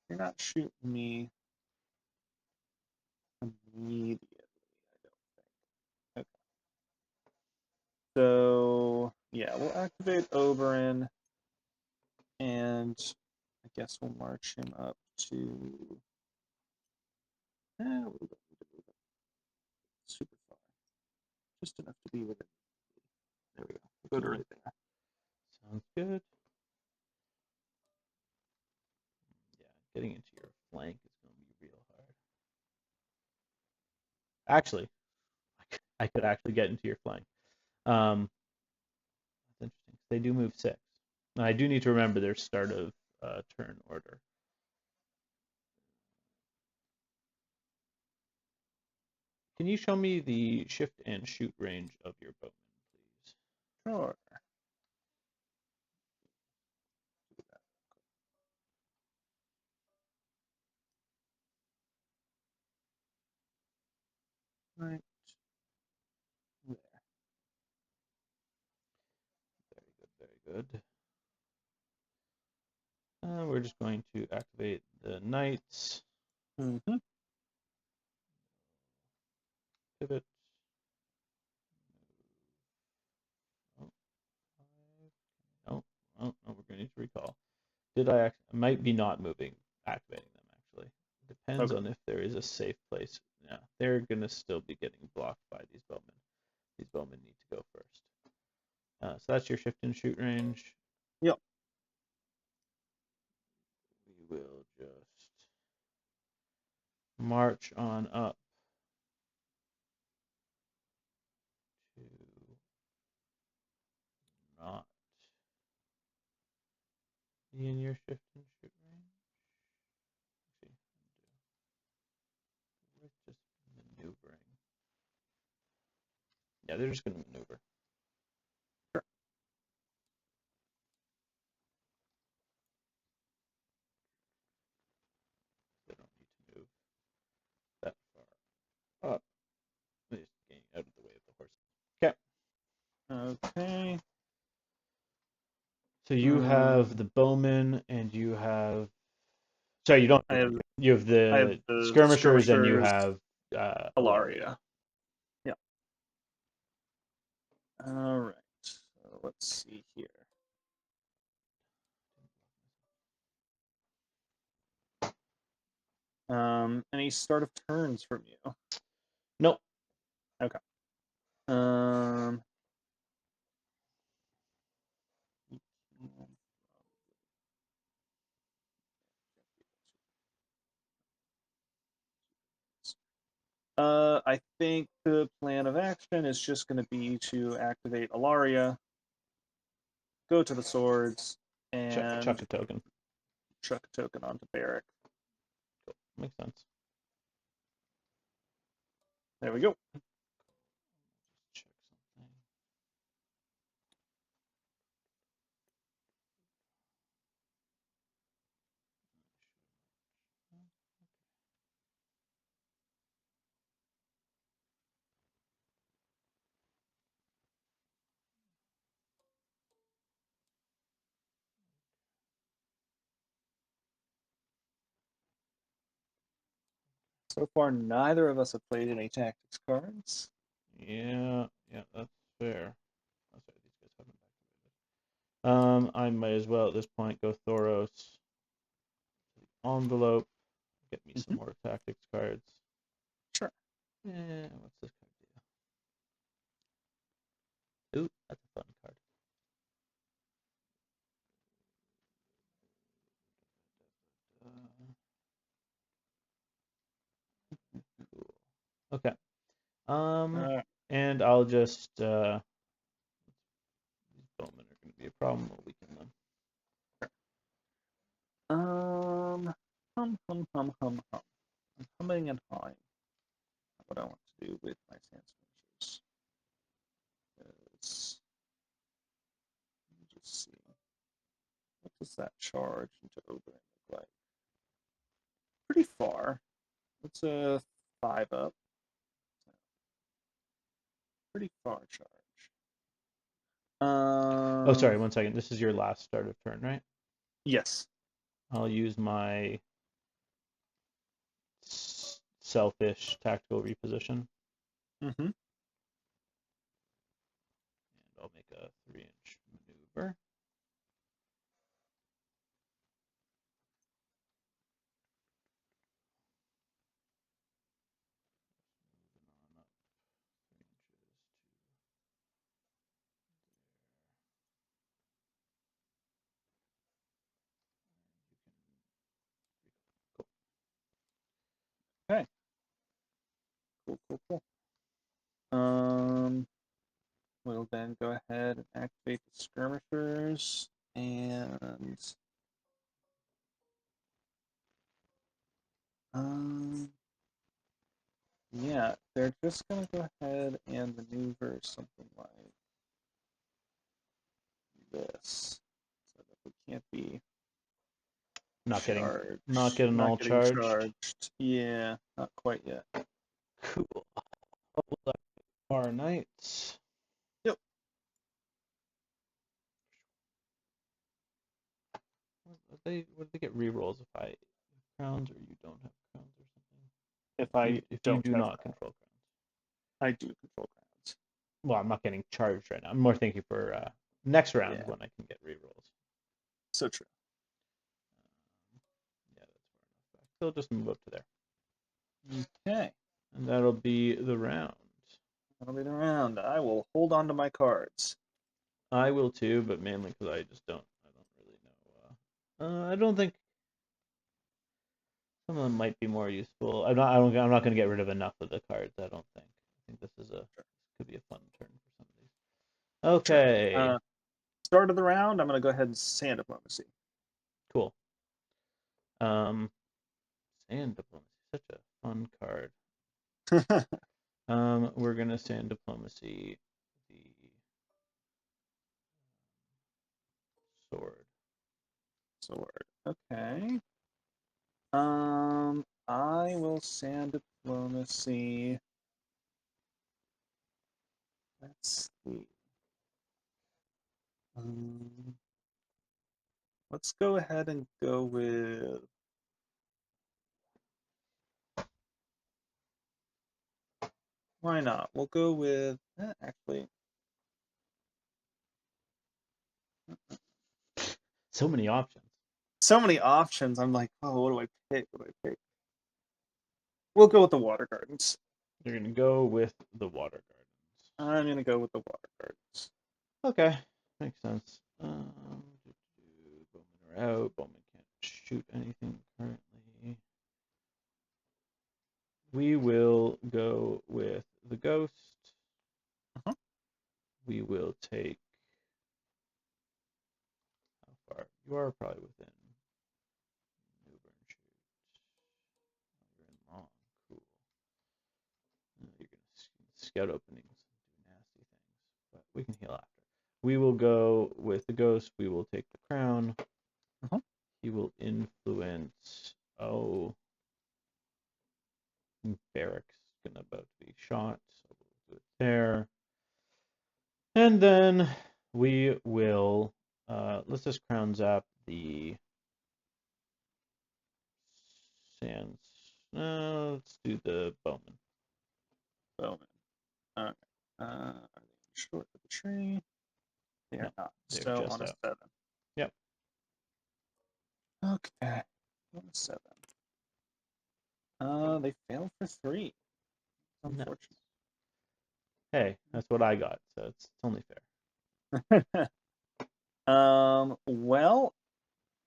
you're not shooting me immediately, I don't think. Okay. So, yeah, we'll activate Oberyn, and I guess we'll march him up to. We'll go super far. Just enough to be within. There we go. We'll go to right there. Sounds good. Yeah, getting into your flank is going to be real hard. Actually, I could actually get into your flank. That's interesting. They do move 6. And I do need to remember their start of turn order. Can you show me the shift and shoot range of your bowman, please? Sure. Right there. Very good. We're just going to activate the knights. Mm-hmm. Pivot. Oh, oh, we're going to need to recall. I might be not moving, activating them actually. Depends Okay. on if there is a safe place. Yeah, they're going to still be getting blocked by these bowmen. These bowmen need to go first. So that's your shift and shoot range. Yep. We will just march on up to not be in your shift and shoot range. Let's see. We're just maneuvering. Yeah, they're just going to maneuver. Sure. They don't need to move that far up. They're just getting out of the way of the horse. Okay. Okay. So you have the bowmen, and you have. Sorry, you don't. I have You have the skirmishers, and you have Alaria. Yeah. All right. So let's see here. Any start of turns from you? Nope. Okay. I think the plan of action is just going to be to activate Alaria, go to the swords, and Chuck a token. chuck a token onto Beric. Cool. Makes sense. There we go. Check something. So far, neither of us have played any tactics cards. Yeah, that's fair. Oh, sorry, these guys haven't activated. I might as well at this point go Thoros to the envelope, get me some more tactics cards. Sure. What's this card do? Ooh, that's a fun card. Cool. Okay. And I'll just these bowmen are going to be a problem. We'll weaken them. I'm humming and hawing. What I want to do with my sand skirmishers. Let me just see. What does that charge into Oberyn look like? Pretty far. It's a 5 up. Pretty far charge. Oh, sorry, 1 second. This is your last start of turn, right? Yes. I'll use my selfish tactical reposition. Mm-hmm. And I'll make a 3-inch maneuver. Moving on up 3 inches to there. Okay. Cool. We'll then go ahead and activate the skirmishers and yeah, they're just gonna go ahead and maneuver something like this, so that we can't be Not getting not all getting charged. charged. Yeah, not quite yet. Cool. Our knights. Yep. Let's What do they get rerolls if I have crowns or you don't have crowns or something? If I If you don't do have not crowns. control crowns. I do control crowns. Well, I'm not getting charged right now. I'm more thinking for next round Yeah. when I can get rerolls. So true. Yeah, that's far enough back. So I'll just move up to there. Okay. And that'll be the round. That'll be the round. I will hold on to my cards. I will too, but mainly because I don't really know. I don't think some of them might be more useful. I'm not going to get rid of enough of the cards. I don't think. I think this could be a fun turn for some of these. Okay. Sure. Start of the round. I'm going to go ahead and sand diplomacy. Cool. Sand diplomacy, such a fun card. We're gonna sand diplomacy the sword. Okay. I will sand diplomacy. Let's see. Let's go ahead and go with. Why not? We'll go with actually. So many options. So many options. I'm like, oh, what do I pick? What do I pick? We'll go with the water gardens. You're gonna go with the water gardens. I'm gonna go with the water gardens. Okay, makes sense. Bowmen are out. Bowman can't shoot anything currently. We will go with the ghost. We will take. How far? You are probably within. You're in long. Cool. You're gonna scout openings and do nasty things, but we can heal after. We will go with the ghost. We will take the crown. He will influence. Oh, Beric's gonna about to be shot, so we'll do it there. And then we will let's just crown zap the sands. Let's do the bowman. Bowman. Okay. Are they short of the tree? They are not. They're So just on a out. 7. Yep. Okay. On a 7. They failed for 3. Unfortunate. Hey, that's what I got, so it's only fair. Well,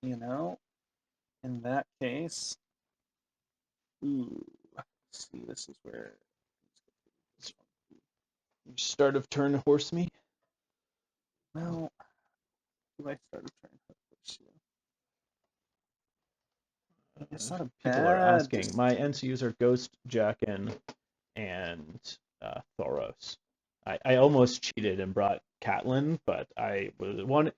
in that case, let's see, this is where start of turn horse me. Well, do I start a turn horse you? It's not a People bad. are asking. My NCUs are Ghost, Jaqen, and Thoros. I almost cheated and brought Catelyn, but I was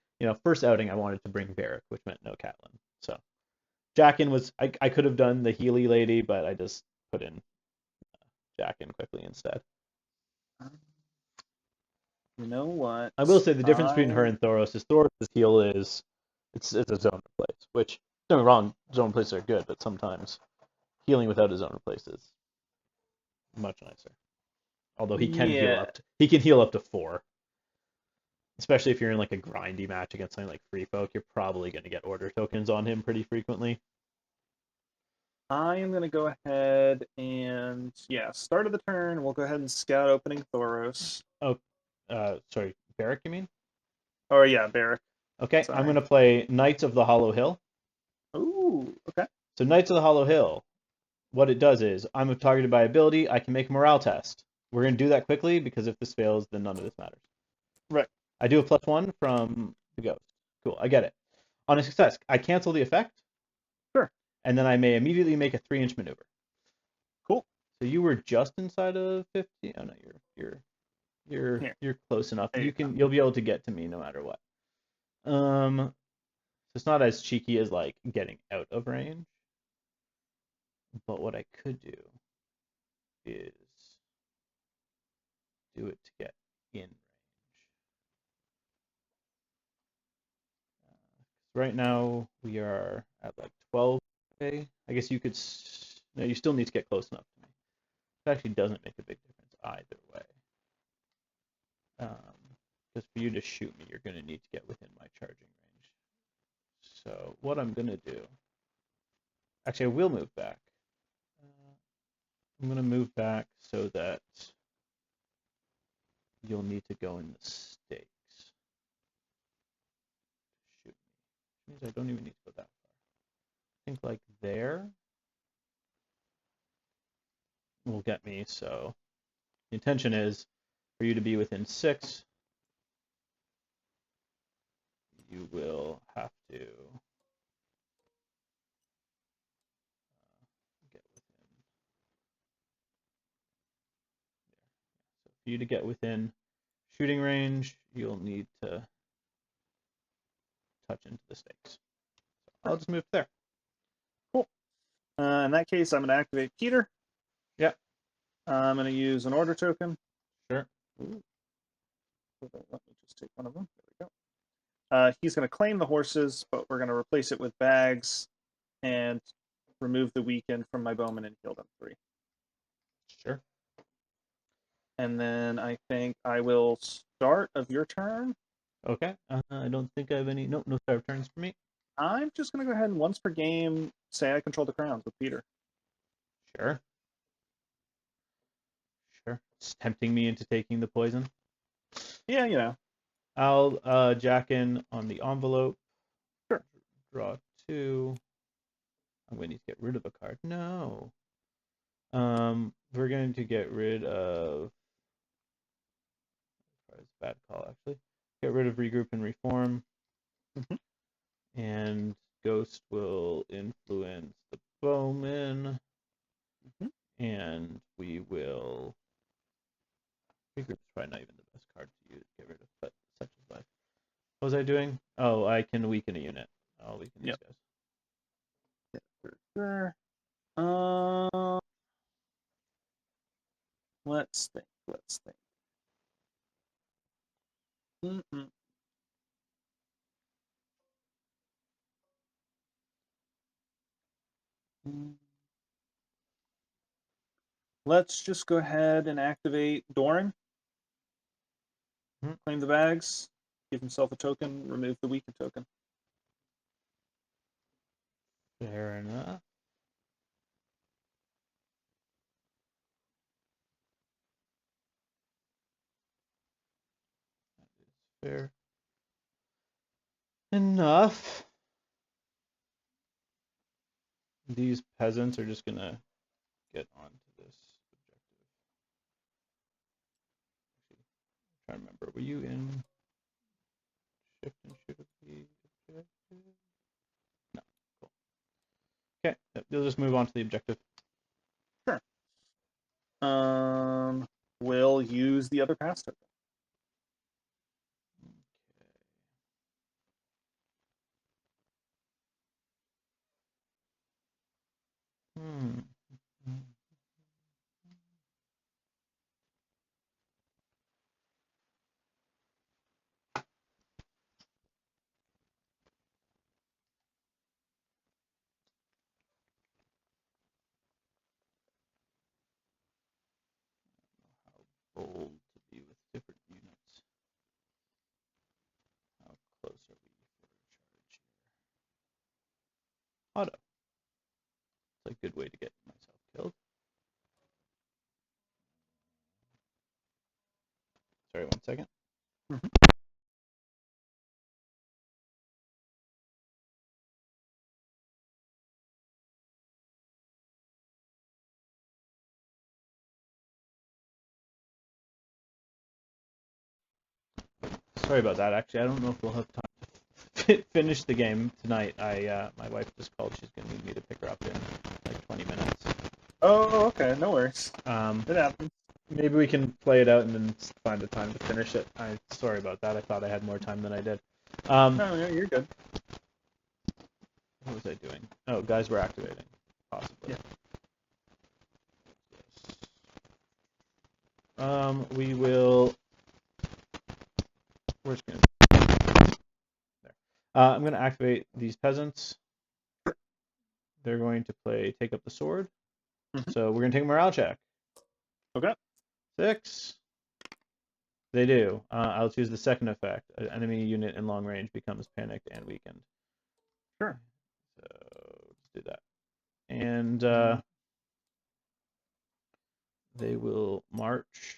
first outing I wanted to bring Beric, which meant no Catelyn. So Jaqen was I could have done the Healy lady, but I just put in Jaqen quickly instead. You know what? I will say the difference between her and Thoros is Thoros' heal is it's a zone replace, which don't get me wrong, zone replaces are good, but sometimes healing without a zone replace is much nicer. Although he can heal up to 4. Especially if you're in like a grindy match against something like Free Folk, you're probably going to get order tokens on him pretty frequently. I am going to go ahead and start of the turn. We'll go ahead and scout opening Thoros. Oh, sorry, Beric, you mean? Oh yeah, Beric. Okay, sorry. I'm going to play Knights of the Hollow Hill. Ooh, okay. So Knights of the Hollow Hill, what it does is I'm targeted by ability. I can make a morale test. We're going to do that quickly because if this fails, then none of this matters. Right. I do a +1 from the ghost. Cool, I get it. On a success, I cancel the effect. Sure. And then I may immediately make a 3-inch maneuver. Cool. So you were just inside of 50. Oh no, you're close enough. You'll be able to get to me no matter what. So it's not as cheeky as like getting out of range. But what I could do is do it to get in range. Right now we are are at like 12. Okay, I guess you could. No, you still need to get close enough to me. It actually doesn't make a big difference either way. Because for you to shoot me, you're going to need to get within my charging range. So what I'm going to do. Actually, I will move back. I'm going to move back so that you'll need to go in the stakes. Shoot me. Which means I don't even need to go that far. I think like there will get me. So the intention is for you to be within 6. You will have to get within there. So for you to get within shooting range, you'll need to touch into the stakes. So I'll just move there. Cool. In that case, I'm going to activate Peter. Yeah. I'm going to use an order token. Sure. Ooh. Let me just take one of them. There we go. He's going to claim the horses, but we're going to replace it with bags and remove the weaken from my bowman and heal them 3. Sure. And then I think I will start of your turn. Okay. I don't think I have any. No start turns for me. I'm just going to go ahead and once per game say I control the crowns with Peter. Sure. Sure. It's tempting me into taking the poison. Yeah, you know. I'll jack in on the envelope. Sure. Draw 2. I'm going to need to get rid of a card. No. We're going to get rid of. It's a bad call, actually. Get rid of regroup and reform. Mm-hmm. And Ghost will influence the bowman. Mm-hmm. And we will. Regroup is probably not even the best card to use, get rid of, but such is life. What was I doing? Oh, I can weaken a unit. I'll weaken these guys. Yeah, sure. Let's think. Mm-hmm. Let's just go ahead and activate Doran. Claim the bags. Give himself a token. Remove the weakened token. Fair enough. That is fair enough. These peasants are just gonna get onto this objective. Actually, I'm trying to remember. Were you in shift and shoot the objective? No. Cool. Okay, you'll just move on to the objective. Sure. We'll use the other pass token. Okay. How bold to be with different units. How close are we for a charge here? Auto. It's a good way to get myself killed. Sorry, 1 second. Mm-hmm. Sorry about that. Actually, I don't know if we'll have time to finish the game tonight. My wife just called. She's gonna need me to pick her up in like 20 minutes. Oh, okay. No worries. It happens. Maybe we can play it out and then find a time to finish it. Sorry about that. I thought I had more time than I did. No, you're good. What was I doing? Oh, guys, we're activating. Possibly. Yeah. We will. We're just gonna. There. I'm gonna activate these peasants. they're going to play take up the sword. Mhm. So we're going to take a morale check. Okay. 6. They do. I'll choose the second effect. An enemy unit in long range becomes panicked and weakened. Sure. So let's do that. And they will march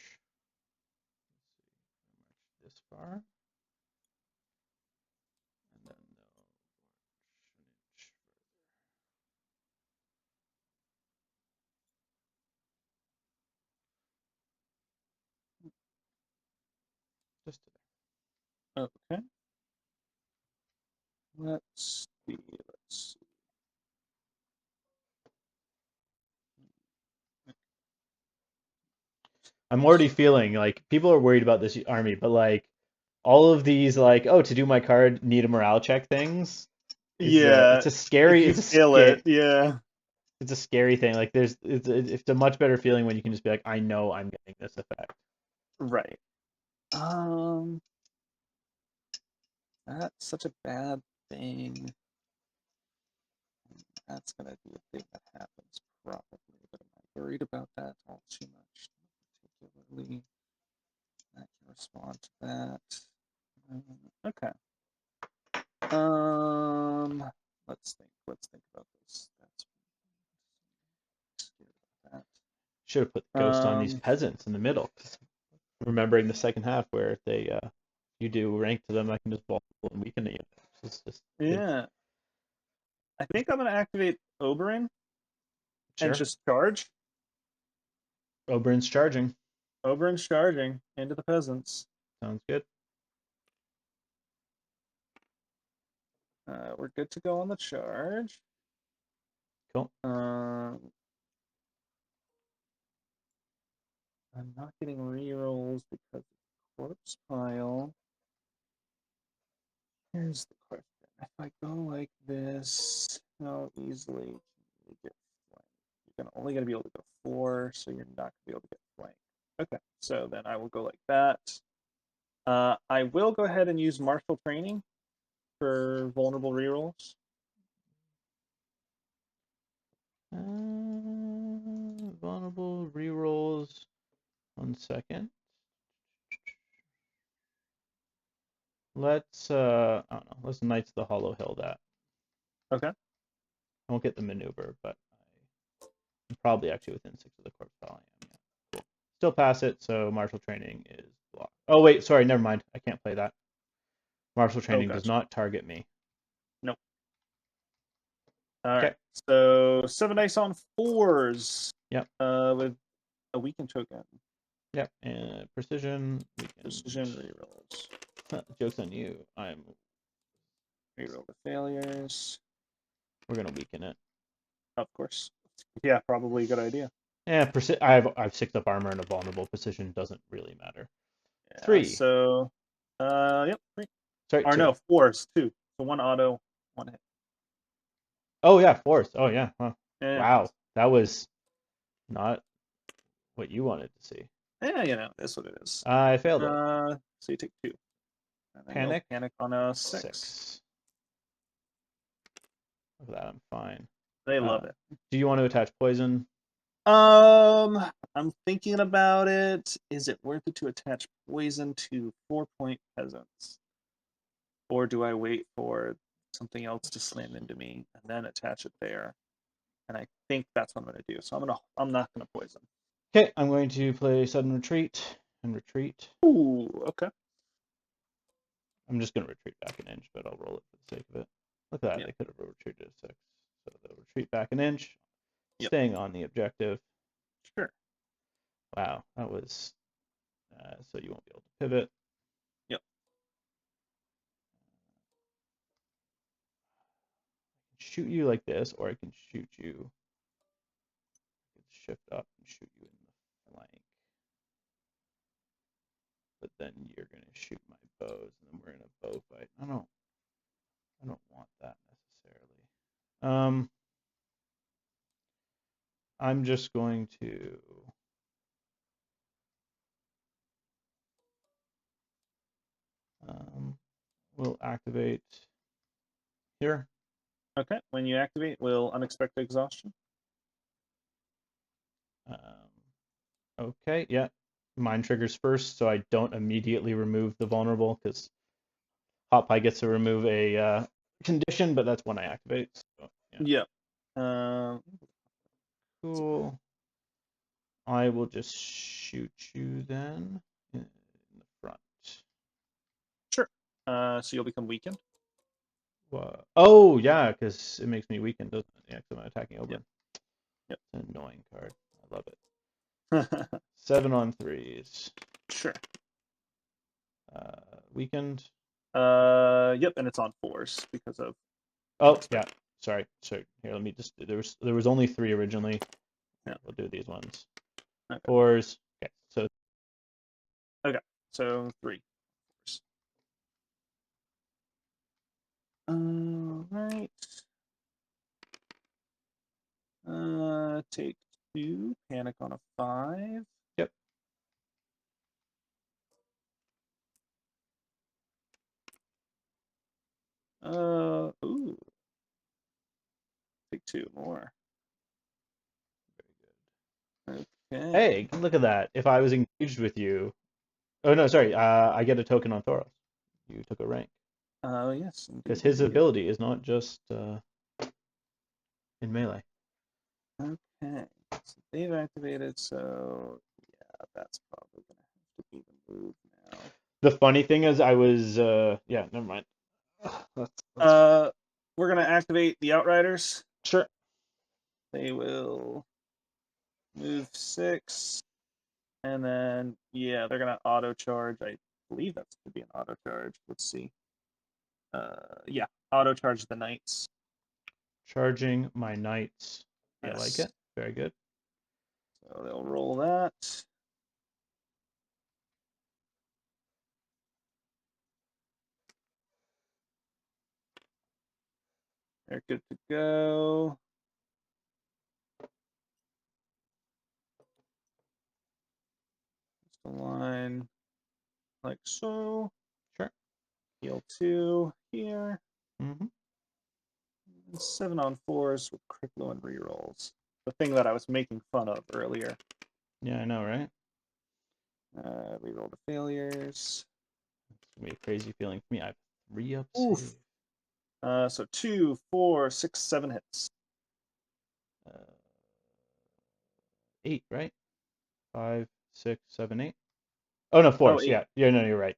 this far. And then they'll march an inch further. Just to there. Okay. Let's see. I'm already feeling like people are worried about this army, but like all of these like, oh, to do my card, need a morale check things is Yeah. it's a scary If you feel it, yeah. it's a scary thing. Like it's a much better feeling when you can just be like, I know I'm getting this effect. Right. That's such a bad thing. That's gonna be a thing that happens probably, but am I worried about that all too much? Not particularly. I can respond to that. Okay. Let's think about this. That's scared about Should have put the that. ghost on these peasants in the middle. Remembering the second half where if they you do rank to them, I can just ball and weaken the unit. It's just yeah. I think I'm gonna activate Oberyn and sure. just charge. Oberyn's charging. Oberyn's charging into the peasants. Sounds good. We're good to go on the charge. Cool. I'm not getting rerolls because of the corpse pile. Here's the question. If I go like this, how easily can you get flanked? You're only going to be able to go 4, so you're not going to be able to get flanked. Okay, so then I will go like that. I will go ahead and use martial training for vulnerable rerolls. Vulnerable rerolls. 1 second. Let's I don't know. Let's Knights of the Hollow Hill that. Okay. I won't get the maneuver, but I'm probably actually within 6 of the corpse pile. I am. Yeah. Cool. Still pass it, so martial training is blocked. Oh wait, sorry, never mind. I can't play that. Martial Oh, training does gotcha. not target me. Nope. All right. So 7 dice on 4s. Yep. With a weakened token. Yep. And precision. Precision rerolls. Joke's on you. Reroll the failures. We're gonna weaken it. Of course. Yeah, probably a good idea. Yeah, I've 6 up armor and a vulnerable precision doesn't really matter. Yeah, 3. So, yep, 3. Sorry, Or 2. no, 4s, 2. So 1 auto, 1 hit. Oh yeah, force. Oh yeah. Huh. Yeah. Wow, that was not what you wanted to see. Yeah, that's what it is. I failed it. So you take 2. And then Panic. Panic on a 6. 6. Look at that, I'm fine. They love it. Do you want to attach poison? I'm thinking about it. Is it worth it to attach poison to 4-point peasants? Or do I wait for something else to slam into me and then attach it there? And I think that's what I'm going to do. So I'm not going to poison. Okay, I'm going to play sudden retreat and retreat. Ooh, okay. I'm just going to retreat back an inch, but I'll roll it for the sake of it. Look at that, they could have retreated a 6. So they'll retreat back an inch, staying on the objective. Sure. Wow, that was so you won't be able to pivot. Yep. I can shoot you like this, or I can shoot you. I can shift up and shoot you in the flank. But then you're gonna shoot my bows, and then we're in a bow fight. I don't want that necessarily. I'm just going to we'll activate here. Okay. When you activate, will unexpected exhaustion. Okay, yeah. Mine triggers first, so I don't immediately remove the vulnerable because Hot Pie gets to remove a condition, but that's when I activate. So, yeah. Yeah. Cool. I will just shoot you then in the front. Sure. So you'll become weakened. What? Oh, yeah, because it makes me weakened, doesn't it? Yeah, because I'm attacking Oberyn. Yep. It's an annoying card. I love it. Yep. 7 on 3s. Sure. Weakened. Yep, and it's on 4s because of. Oh, yeah. Sorry. Here, let me just. There was only 3 originally. Yeah. We'll do these ones. Okay. 4s. Okay. So. Okay. So 3. All right. Take 2. Panic on a 5. Yep. Ooh. Take 2 more. Very good. Okay. Hey, look at that. If I was engaged with you. Oh, no, sorry. I get a token on Thoros. You took a rank. Yes. Because his ability is not just in melee. Okay. So they've activated, so yeah, that's probably gonna have to be the move now. The funny thing is, I was yeah, never mind. We're gonna activate the Outriders. Sure. They will move 6, and then yeah, they're gonna auto charge. I believe that's to be an auto charge. Let's see. Yeah, auto charge the knights. Charging my knights. Yes. I like it. Very good. So they'll roll that. They're good to go. Just a line like so. Sure. Heal 2 here. Mm-hmm. 7 on 4s with cripplo and rerolls. The thing that I was making fun of earlier. Yeah, I know, right? Reroll the failures. It's gonna be a crazy feeling for me. I have 3 up Oof. save. So 2, 4, 6, 7 hits. 8, right? 5, 6, 7, 8. Oh no, 4. Oh, 8. Yeah. Yeah, no, you're right.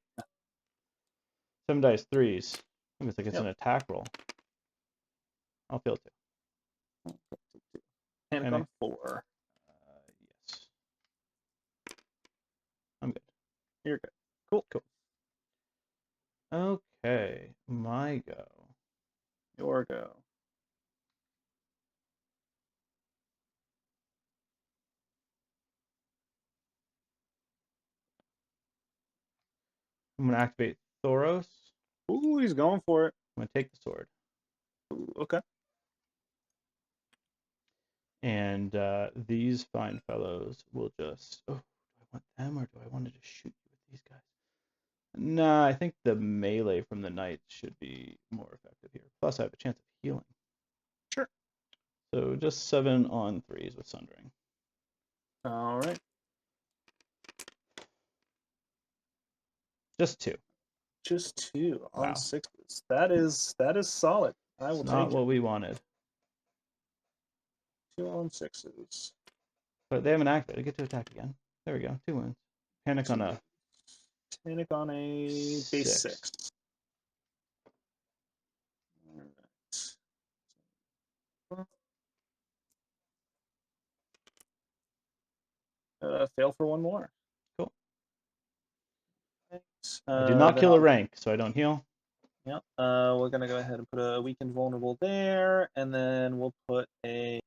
7 dice 3s. I think it's Yep. an attack roll. I'll feel it too. Panic on 4. Yes. I'm good. You're good. Cool. Okay, my go. Your go. I'm gonna activate Thoros. Ooh, he's going for it. I'm gonna take the sword. Ooh, okay. And these fine fellows will just. Oh, do I want them or do I want to just shoot you with these guys? Nah, I think the melee from the knights should be more effective here. Plus, I have a chance of healing. Sure. So just 7 on 3s with Sundering. All right. Just 2. Just 2 on Wow. 6s. That is solid. I will It's take not it. what we wanted. 2 on 6s. But they haven't acted. I get to attack again. There we go. 2 wins. Panic on a. Panic on a base 6. Fail for 1 more. Cool. I do not kill a rank, so I don't heal. Yeah. We're gonna go ahead and put a weakened vulnerable there, and then we'll put a.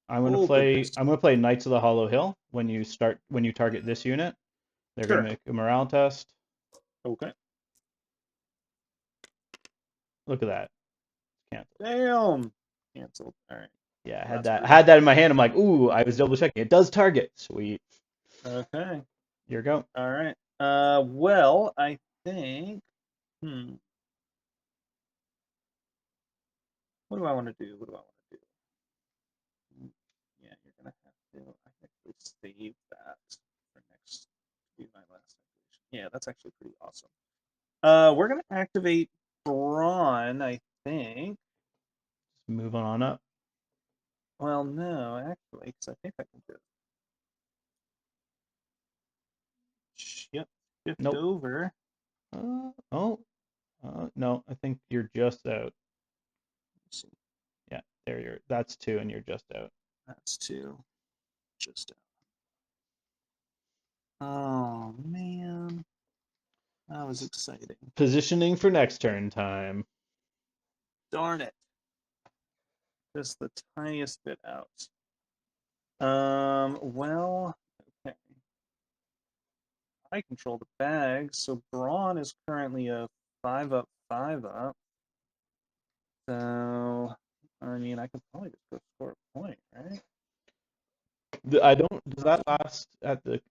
I'm gonna play Knights of the Hollow Hill when you target this unit. They're gonna make a morale test. Okay. Look at that. Cancel. Damn. Canceled. All right. Yeah, I had that in my hand. I'm like, ooh, I was double checking. It does target. Sweet. Okay. Your go. All right. Well, I think. What do I want to do? What do I want to do? Yeah, you're gonna have to. I actually save that for next. Be my last activation. Yeah, that's actually pretty awesome. We're gonna activate Brawn, I think. Just move on up. Well, no, actually, because I think I can do it. Yep, shift Nope. over. No, I think you're just out. Let's see, Yeah, there you're. That's 2, and you're just out. that's 2. Just out. Oh man, that was exciting. Positioning for next turn time. Darn it. Just the tiniest bit out. Well, okay. I control the bag, so Brawn is currently a 5-up, 5-up. So, I mean, I could probably just go score a point, right? I don't. Does that last at the?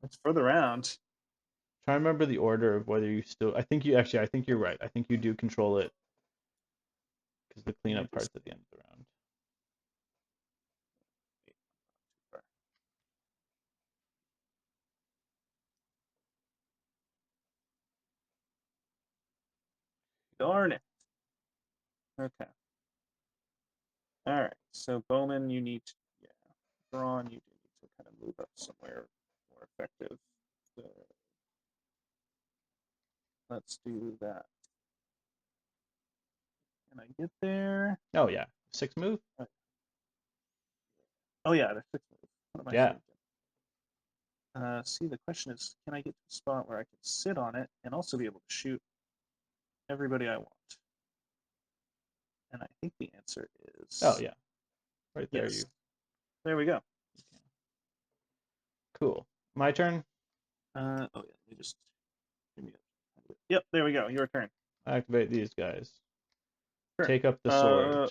It's for the round. Try to remember the order of whether you still. I think you actually. I think you're right. I think you do control it because the cleanup part's at the end of the round. Darn it. Okay. All right. So Bowman, you need to, yeah. Braun, you do need to kind of move up somewhere more effective. So let's do that. Can I get there? Oh yeah, 6 move. Oh yeah, there's 6 moves. What am I Yeah. saying? See, the question is, can I get to a spot where I can sit on it and also be able to shoot everybody I want? And I think the answer is. Oh yeah, right there. Yes. You. There we go. Cool. My turn. Oh yeah, let me just. Yep, there we go. Your turn. Activate these guys. Sure. Take up the sword.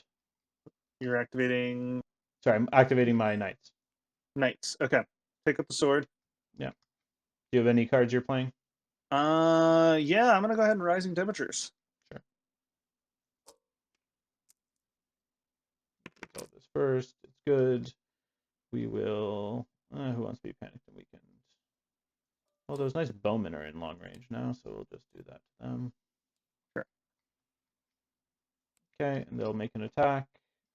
You're activating. Sorry, I'm activating my knights. Knights. Okay. Take up the sword. Yeah. Do you have any cards you're playing? Yeah, I'm gonna go ahead and Rising Temperatures. Sure. Resolve this first. It's good. We will. Who wants to be panicked and weakened? Well, those nice bowmen are in long range now, so we'll just do that to them. Sure. Okay, and they'll make an attack.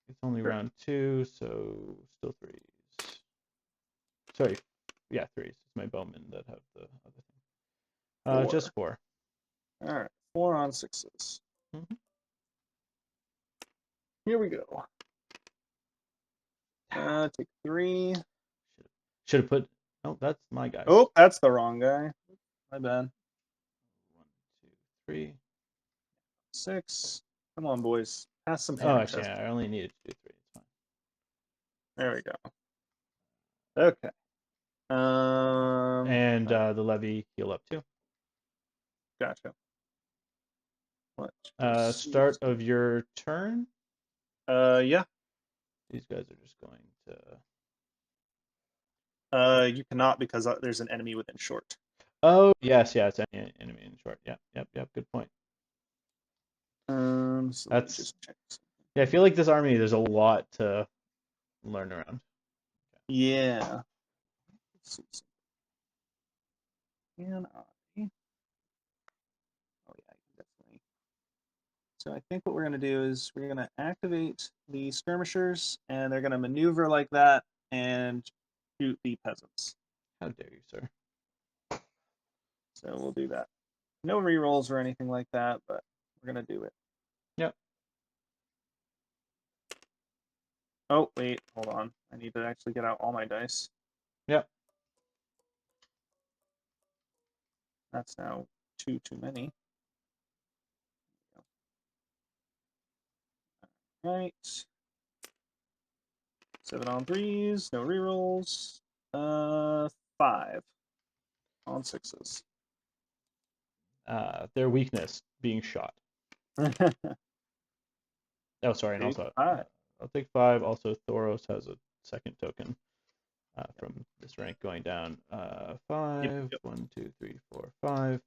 It's only Sure. round 2, so still 3s. Sorry, yeah, 3s. It's my bowmen that have the other thing. Just 4. All right, 4 on 6s. Mm-hmm. Here we go. Take 3. Should have put. Oh, that's my guy. Oh, that's the wrong guy. My bad. 1, 2, 3. 6. Come on, boys. Pass some Oh, panic actually, tests. I only needed to do 3. It's fine. There we go. Okay. And the levy heal up too. Gotcha. What? Start of your turn. Yeah. These guys are just going to. You cannot because there's an enemy within short. Oh yes, it's enemy in short. Yep. Good point. So That's just check. Yeah. I feel like this army, there's a lot to learn around. Yeah. Let's see. Can I? Oh yeah, definitely. So I think what we're going to do is we're going to activate the skirmishers, and they're going to maneuver like that and shoot the peasants. How dare you, sir? So we'll do that. No rerolls or anything like that, but we're going to do it. Yep. Oh, wait, hold on. I need to actually get out all my dice. Yep. That's now 2 too many. All right. 7 on 3s, no rerolls. 5 on 6s. Their weakness being shot. Oh, sorry, and also I'll take 5. Also, Thoros has a second token from this rank going down. 5. Yep. 1, 2, 3, 4, 5.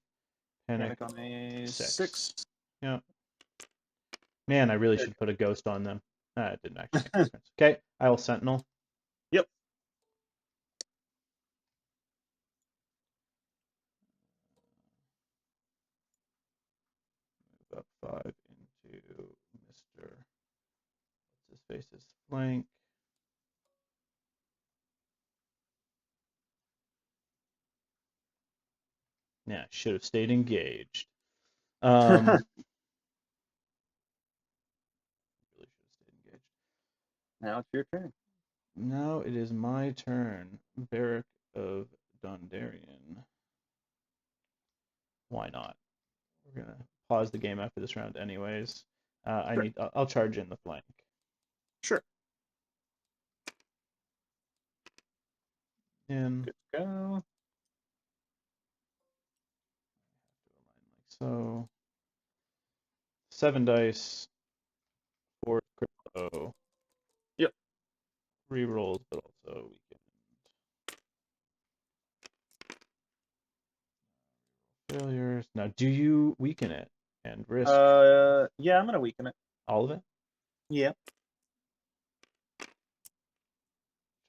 Panic on a 6. Yeah. Man, I really should put a ghost on them. It didn't actually make a difference. Okay, I will sentinel. Yep. Move up 5 into Mr. What's his face's flank. Yeah, should have stayed engaged. Really should have stayed engaged. Now it's your turn. Now it is my turn. Beric of Dondarrion. Why not? We're gonna pause the game after this round, anyways. Sure. I'll charge in the flank. Sure. In. Good to go. So 7 dice, 4 crypto. Yep. Rerolls, but also weekend. Failures. Now, do you weaken it and risk Yeah, I'm gonna weaken it. all of it? Yeah.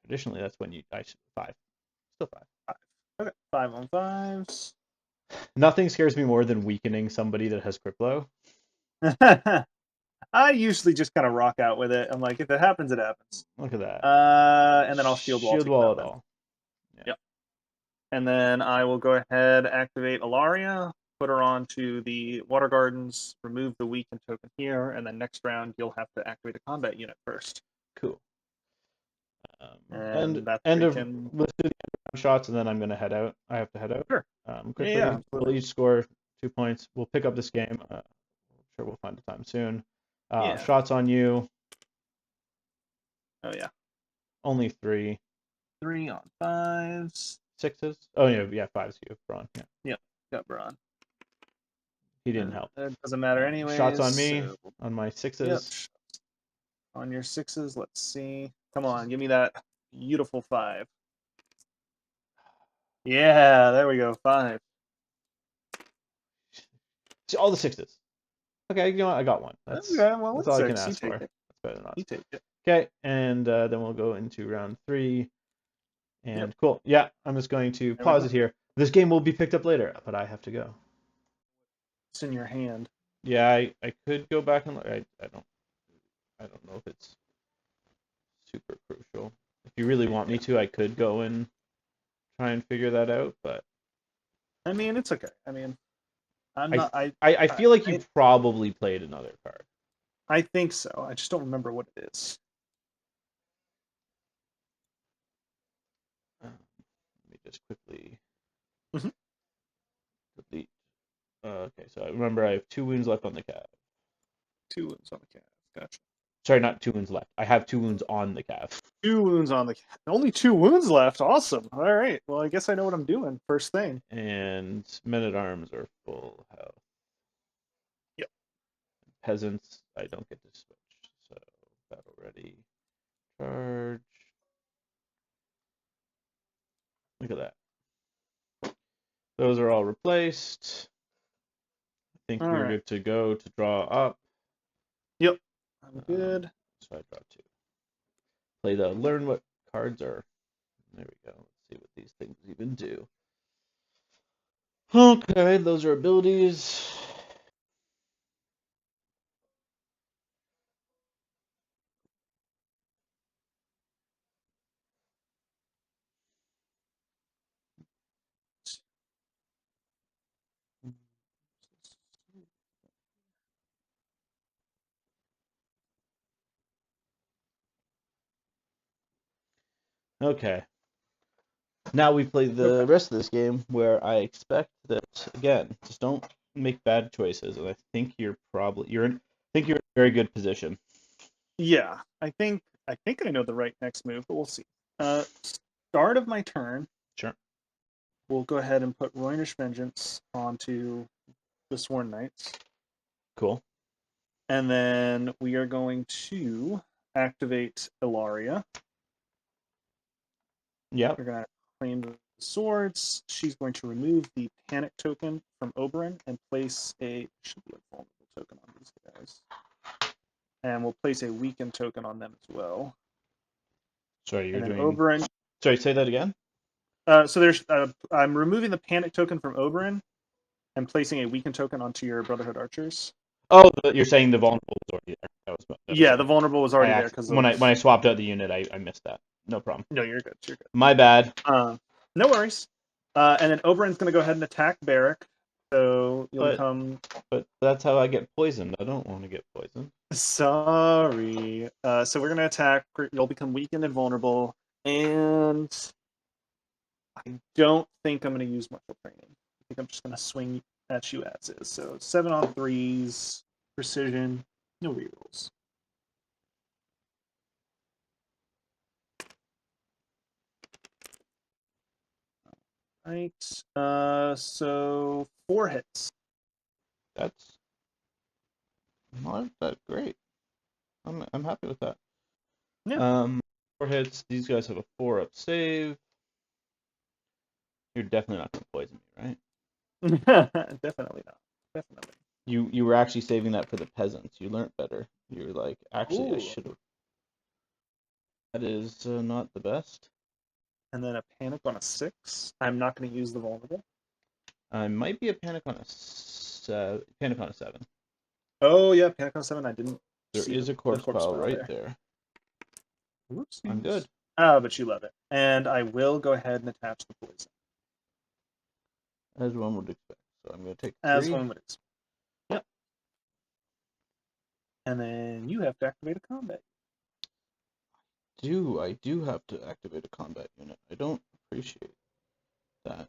Traditionally, that's when you dice 5. Still 5. Okay. 5 on 5s. Nothing scares me more than weakening somebody that has Criplo. I usually just kind of rock out with it. I'm like, if it happens, it happens. Look at that. And then I'll shield wall. Shield wall it all. Yeah. Yep. And then I will go ahead, activate Ilaria, put her onto the Water Gardens, remove the weakened token here, and then next round you'll have to activate a combat unit first. Cool. And that's end of can... let's do the end of shots, and then I'm gonna head out. I have to head out. Sure. Quickly, Yeah. we'll each score 2 points. We'll pick up this game. I'm sure we'll find a time soon. Yeah. Shots on you. Oh yeah. Only 3. 3 on 5s. 6s. Oh yeah, 5s. You have Braun. Yeah. Yep. Got Braun. He didn't help. It doesn't matter anyway. Shots on me. On my 6s. Yep. On your 6s. Let's see. Come on, give me that beautiful 5. Yeah, there we go. 5. All the 6s. Okay, you know what? I got one. That's all I can ask for. That's better than us. You take it. Okay, and then we'll go into round 3. And cool. Yeah, I'm just going to pause it here. This game will be picked up later, but I have to go. It's in your hand. Yeah, I could go back and I don't know if it's super crucial. If you really want me to, I could go and try and figure that out, but I mean, it's okay. I mean, I feel like you probably played another card. I think so. I just don't remember what it is. Let me just quickly delete. Okay, so I remember I have 2 wounds left on the calf. 2 wounds on the calf. Gotcha. Sorry, not 2 wounds left. I have 2 wounds on the calf. 2 wounds on the calf. Only 2 wounds left. Awesome. All right. Well, I guess I know what I'm doing. First thing. And men-at-arms are full health. Yep. Peasants, I don't get to switch. So battle ready. Charge. Look at that. Those are all replaced. I think we're good to go to draw up. Yep. I'm good. So I draw 2. Play the learn what cards are. There we go. Let's see what these things even do. Okay, those are abilities. Okay. Now we play the rest of this game where I expect that, again, just don't make bad choices, and I think you're in a very good position. Yeah, I think I know the right next move, but we'll see. Start of my turn. Sure. We'll go ahead and put Roynish Vengeance onto the Sworn Knights. Cool. And then we are going to activate Ilaria. Yeah. We're going to claim the swords. She's going to remove the panic token from Oberyn and place a should be a vulnerable token on these guys. and we'll place a weaken token on them as well. Sorry, you're And then doing. Oberyn. Sorry, say that again. So there's. I'm removing the panic token from Oberyn and placing a weaken token onto your Brotherhood Archers. Oh, you're saying the vulnerable was already there. Yeah, the vulnerable was already there because when I swapped out the unit, I missed that. No problem. No, you're good. You're good. My bad. No worries. And then Oberyn's going to go ahead and attack Beric. So you'll become. But that's how I get poisoned. I don't want to get poisoned. Sorry. So we're going to attack. You'll become weakened and vulnerable. And I don't think I'm going to use martial training. I think I'm just going to swing at you as is. So 7 on 3s, precision, no rerolls. Right. So 4 hits. That's not that great. I'm happy with that. Yeah. 4 hits. These guys have a 4-up save. You're definitely not going to poison me, right? Definitely not. Definitely. You were actually saving that for the peasants. You learned better. You're like, actually, Ooh. I should have. That is not the best. And then a panic on a 6. I'm not going to use the vulnerable. I might be a panic on a 7. Oh yeah, panic on 7. I didn't. There is a corpse pile right there. Whoops. I'm good. Oh, but you love it. And I will go ahead and attach the poison. As one would expect. So I'm going to take 3. As one would expect. Yep. And then you have to activate a combat. I do have to activate a combat unit. I don't appreciate that.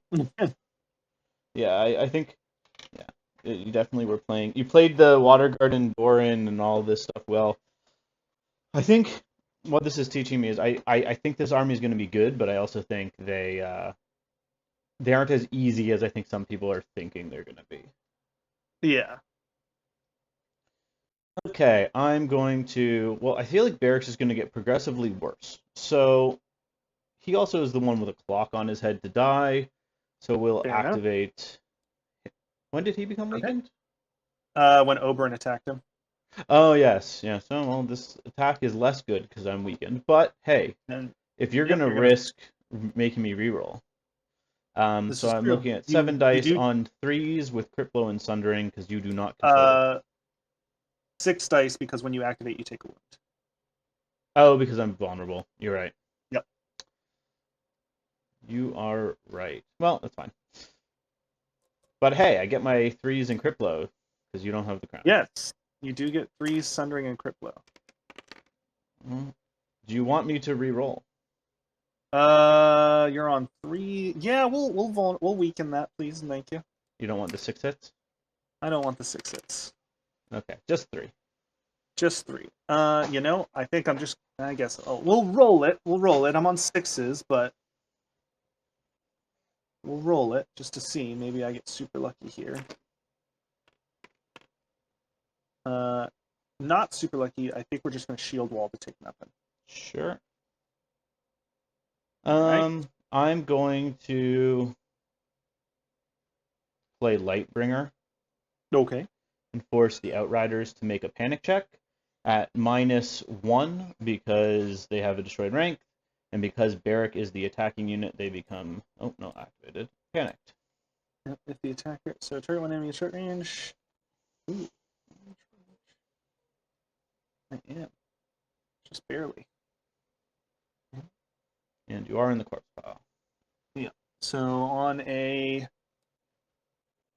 Yeah, I think, yeah, you definitely were playing. You played the Water Garden, Doran, and all this stuff well. I think what this is teaching me is I think this army is going to be good, but I also think they aren't as easy as I think some people are thinking they're going to be. Yeah. Okay, I'm going to. Well, I feel like Beric's is going to get progressively worse. So he also is the one with a clock on his head to die. So we'll activate. When did he become weakened? When Oberyn attacked him. Oh yes, yeah. So well, this attack is less good because I'm weakened. But hey, if you're gonna risk making me reroll, so I'm looking at 7 dice on 3s with crit blow and sundering because you do not control it. 6 dice because when you activate, you take a wound. Oh, because I'm vulnerable. You're right. Yep. You are right. Well, that's fine. But hey, I get my 3s and crit blow because you don't have the crown. Yes, you do get 3s, sundering, and crit blow. Do you want me to re-roll? You're on 3. Yeah, we'll weaken that, please, and thank you. You don't want the 6 hits? I don't want the 6 hits. Okay, just 3. Just 3. I think I guess. Oh, we'll roll it. I'm on 6s, but we'll roll it just to see. Maybe I get super lucky here. Not super lucky. I think we're just going to shield wall to take nothing. Sure. Right. I'm going to play Lightbringer. Okay. And force the Outriders to make a panic check at -1 because they have a destroyed rank, and because Beric is the attacking unit, they become activated. Panicked. Yep, if the attacker target one enemy at short range. Ooh. I am. Just barely. And you are in the corpse pile. Yeah. So on a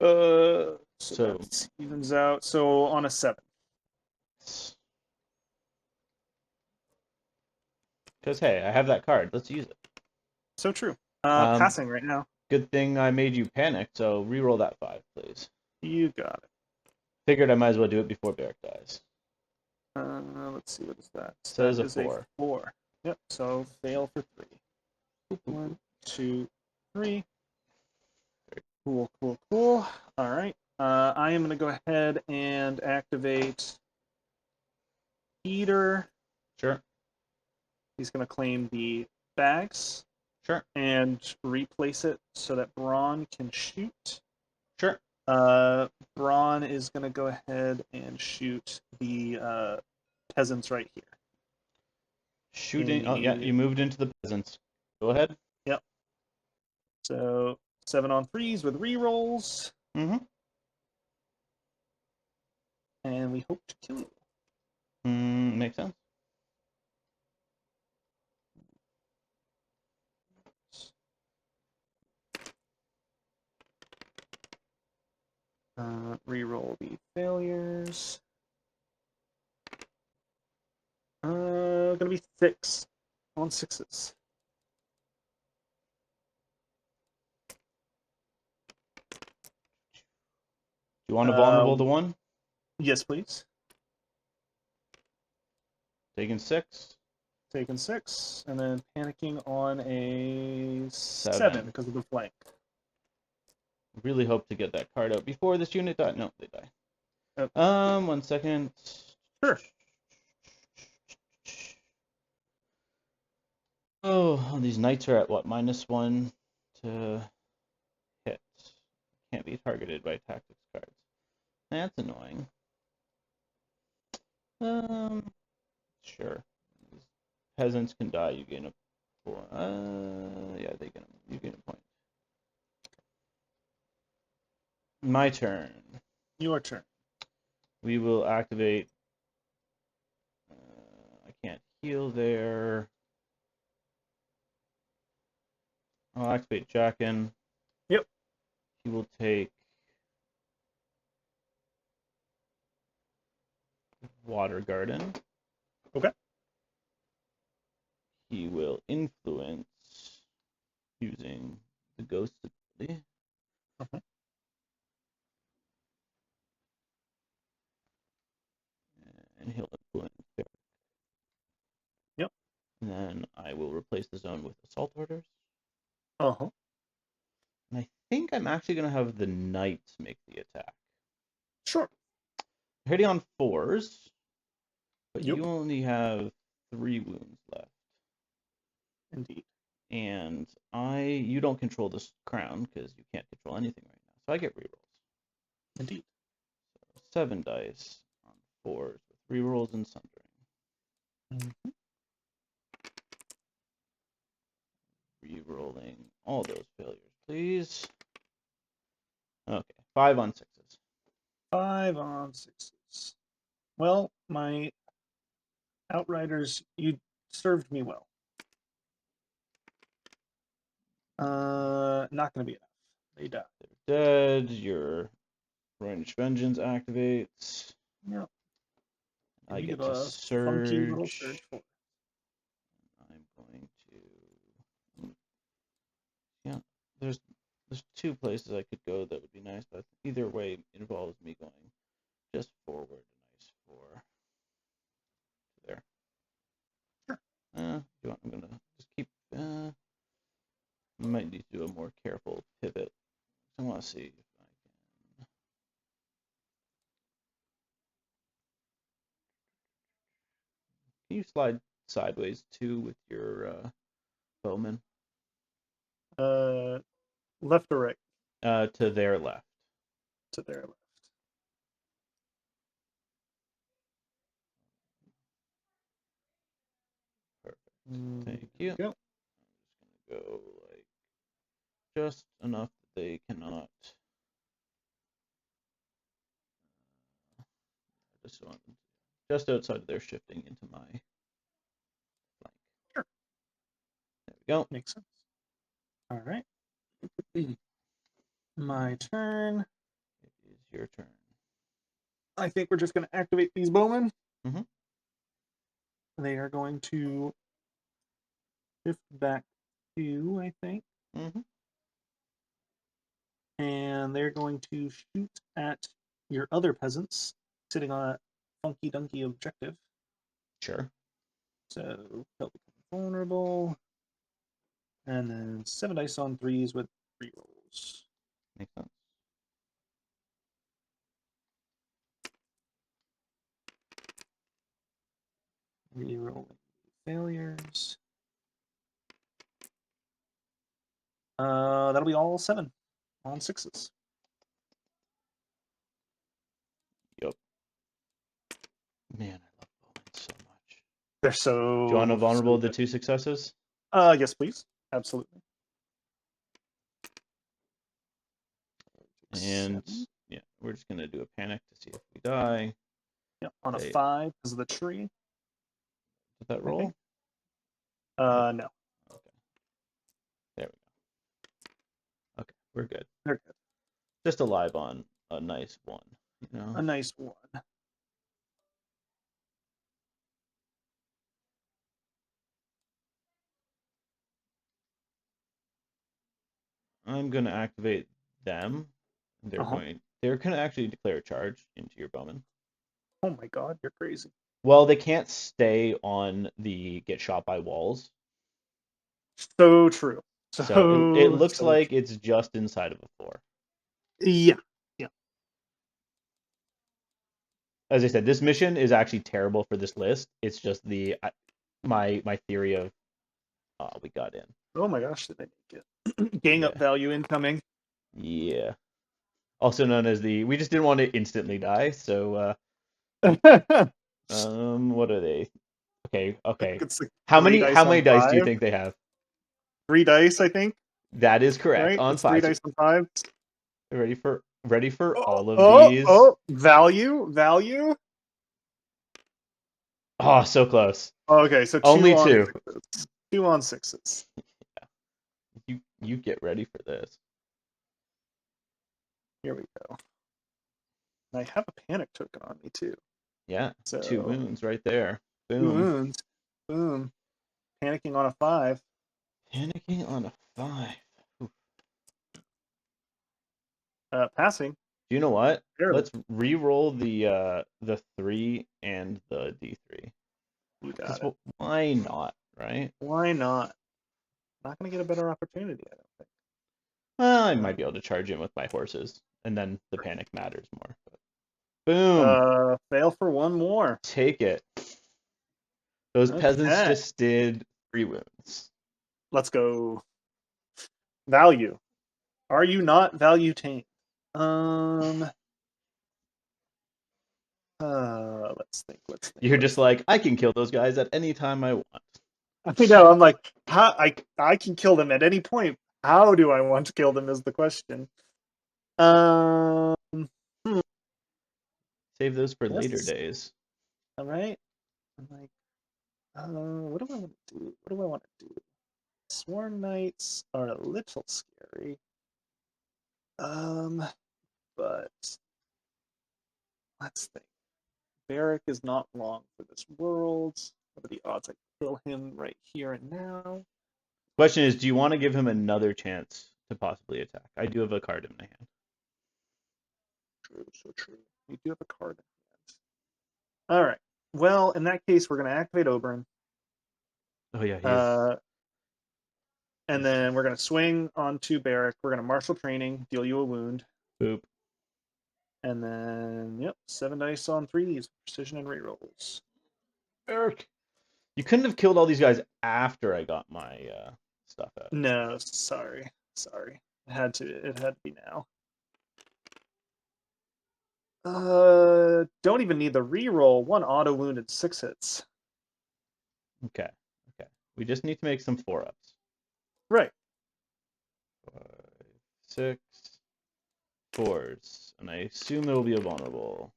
so that evens out. So on a 7. Because hey, I have that card. Let's use it. So true. Passing right now. Good thing I made you panic, so reroll that 5, please. You got it. Figured I might as well do it before Beric dies. Let's see, what is that? Says that is a 4. 4. Yep, so fail for 3. 1, 2, 3. Cool. Alright. I am going to go ahead and activate Peter. Sure. He's going to claim the bags. Sure. And replace it so that Braun can shoot. Sure. Braun is going to go ahead and shoot the peasants right here. Shooting. Oh, yeah, you moved into the peasants. Go ahead. Yep. So 7 on 3s with rerolls. Mm-hmm. And we hope to kill you. Makes sense. Reroll the failures. Gonna be 6 on 6s. Do you want a vulnerable to 1? Yes, please. Taking 6. Taking 6, and then panicking on a 7 7. because of the flank. Really hope to get that card out before this unit dies. No, they die. Okay. 1 second. Sure. Oh, these knights are at what? -1 to hit. Can't be targeted by tactics cards. That's annoying. Sure. These peasants can die. You gain a point. Yeah, you gain a point. My turn. Your turn. We will activate. I can't heal there. I'll activate Jackin. Yep. He will take Water Garden. Okay. He will influence using the ghost ability. Okay. And he'll influence Beric. Yep. And then I will replace the zone with assault orders. Uh-huh. And I think I'm actually going to have the knights make the attack. Sure. Hitting on 4s, but Yep. you only have 3 wounds left. Indeed. And you don't control this crown because you can't control anything right now. So I get rerolls. Indeed. So 7 dice on 4s with rerolls and sundering. Mm-hmm. Rerolling all those failures, please. Okay, 5 on 6s. 5 on 6s. Well, my outriders, you served me well. Not going to be enough. They die. They're dead. Your Runish Vengeance activates. Yep. I you get get to a surge. funky little surge for it. I'm going to. Yeah, there's 2 places I could go that would be nice, but either way involves me going just forward a nice 4 there. Sure. I'm gonna just keep. I might need to do a more careful pivot. I want to see if I can. Can you slide sideways too with your bowman? Left or right? To their left. To their left. Perfect. Thank you. Go. I'm just gonna go like just enough that they cannot. Just outside of their shifting into my flank. Sure. There we go. Makes sense. All right. My turn. It is your turn. I think we're just going to activate these bowmen. Mm-hmm. They are going to shift back 2, I think. Mm-hmm. And they're going to shoot at your other peasants sitting on a funky dunky objective. Sure. So they'll become vulnerable. And then 7 dice on 3s with rerolls. Makes sense. Rerolling failures. That'll be all 7 on 6s. Yep. Man, I love bowmen They're so. Do you want to vulnerable so the good. 2 successes? Yes, please. Absolutely. And 7. yeah, we're just gonna do a panic to see if we die. Yeah, on a Say, 5 because of the tree. did that I roll? think. Oh, No. okay. There we go. Okay, we're good. They're good. Just alive on a nice 1, you know. A nice 1. I'm gonna activate them. They're gonna actually declare a charge into your bowman. Oh my god, you're crazy. Well, they can't stay on the get shot by walls. So true. So it looks So like true. it's just inside of a 4. Yeah. As I said, this mission is actually terrible for this list. It's just my theory of we got in. Oh my gosh, did they make it? Gang up Yeah. value incoming. Yeah. Also known as we just didn't want to instantly die, so what are they? Okay. It's like How 3 many dice on dice do you 5. think they have? 3 dice, I think. That is correct. Right? On It's 3 5. So dice on 5. ready for all of Oh, these. value. Oh, so close. Okay, so 2 Only on 2. 6s. 2 on 6s. You get ready for this. Here we go. And I have a panic token on me too. Yeah. So 2 wounds right there. 2 Boom. wounds. Boom. Panicking on a 5. Panicking on a 5. Passing. Do you know what? Barely. Let's re-roll the 3 and the D3. You got it. Why not, right? Why not? Not going to get a better opportunity, I don't think. Well, I might be able to charge in with my horses, and then the panic matters more. But boom! Fail for 1 more. Take it. Those peasants Okay. just did 3 wounds. Let's go. Value. Are you not value tamed? Let's think. You're just like, I can kill those guys at any time I want. I know. I'm like, how I can kill them at any point. How do I want to kill them is the question. Hmm. Save those for Yes. later days. All right. I'm like, what do I want to do? What do I want to do? Sworn Knights are a little scary. But let's think. Beric is not long for this world. What are the odds I kill him right here and now? Question is, do you want to give him another chance to possibly attack? I do have a card in my hand. True, so true. You do have a card in hand. All right. Well, in that case, we're going to activate Oberyn. Oh yeah, he is. And then we're going to swing onto Beric. We're going to martial training, deal you a wound. Boop. And then, yep, 7 dice on 3s, precision and rerolls. Eric, you couldn't have killed all these guys after I got my stuff out. No, sorry. It had to be now. Don't even need the reroll. 1 auto wounded, 6 hits. Okay. We just need to make some 4-ups. Right. 5, 6, 4s, and I assume there will be a vulnerable.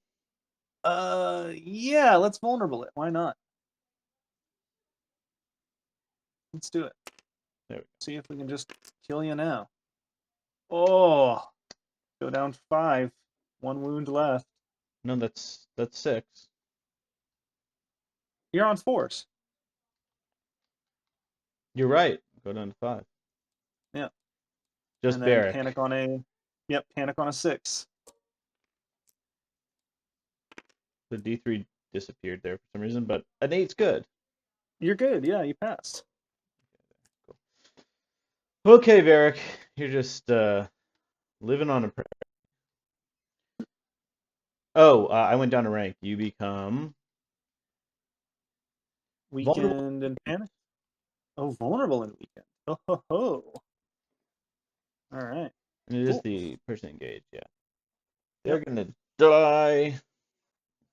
Yeah, let's vulnerable it. Why not? Let's do it. There we go. See if we can just kill you now. Oh, go down 5. 1 wound left. No, that's 6. You're on 4s. You're right. Go down to 5. Yeah. Just and then Beric. panic on a 6. The D3 disappeared there for some reason, but an 8's good. You're good. Yeah, you passed. Cool. Okay, Beric. You're just living on a prayer. Oh, I went down a rank. You become Weekend vulnerable. and panic. Oh, vulnerable in weekend. Oh ho ho. All right. And it is Cool. the person engaged. Yeah. Yep. They're gonna die.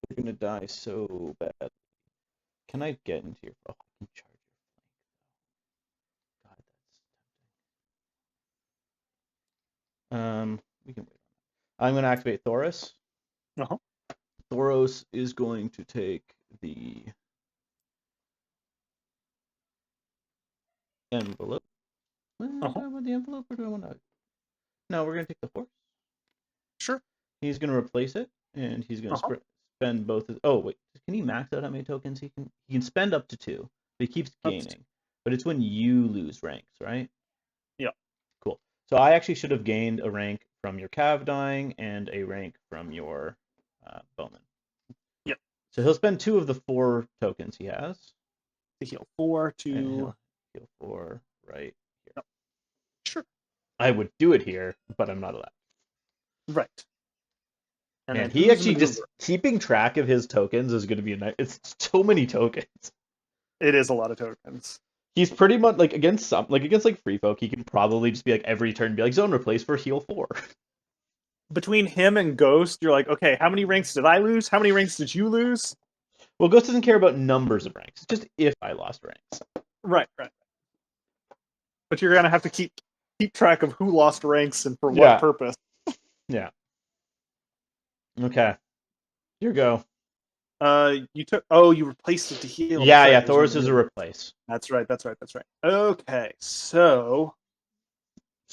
They're gonna die so bad. Can I get into your? Oh, I can charge your flank. God, that's tempting. We can wait. I'm going to activate Thoros. Uh-huh. Thoros is going to take the envelope. Do I want the envelope or do I want to? No, we're going to take the horse. Sure. He's going to replace it, and he's going to spend both. Oh wait, can he max out how many tokens he can? He can spend up to 2, but he keeps gaining. But it's when you lose ranks, right? Yeah. Cool. So I actually should have gained a rank from your Cav dying and a rank from your Bowman. Yep. So he'll spend 2 of the 4 tokens he has. To heal 4 to... And he'll heal 4 right here. Yep. Sure. I would do it here, but I'm not allowed. Right. And man, he actually just keeping track of his tokens is going to be a nice. It's so many tokens. It is a lot of tokens. He's pretty much like against free folk, he can probably just be like every turn be like zone replace for heal 4. Between him and Ghost, you're like, okay, how many ranks did I lose? How many ranks did you lose? Well, Ghost doesn't care about numbers of ranks, just if I lost ranks. Right. But you're gonna have to keep track of who lost ranks and for what purpose. Yeah. Okay. Here go. You replaced it to heal. Yeah, Thoros is a replace. That's right. Okay, so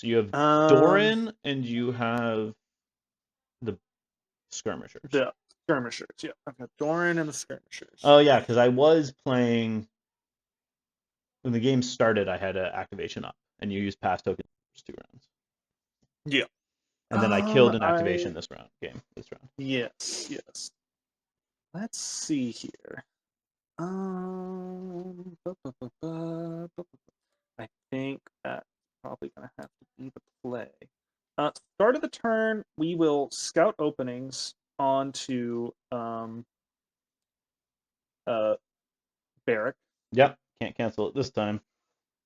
you have Doran and you have the skirmishers. The skirmishers, yeah. I've got Doran and the skirmishers. Oh yeah, because I was playing when the game started. I had an activation up, and you used pass tokens for 2 rounds. Yeah. And then I killed an activation this round. Yes. Let's see here. I think that's probably going to have to be the play. Start of the turn, we will scout openings onto Beric. Yep, can't cancel it this time.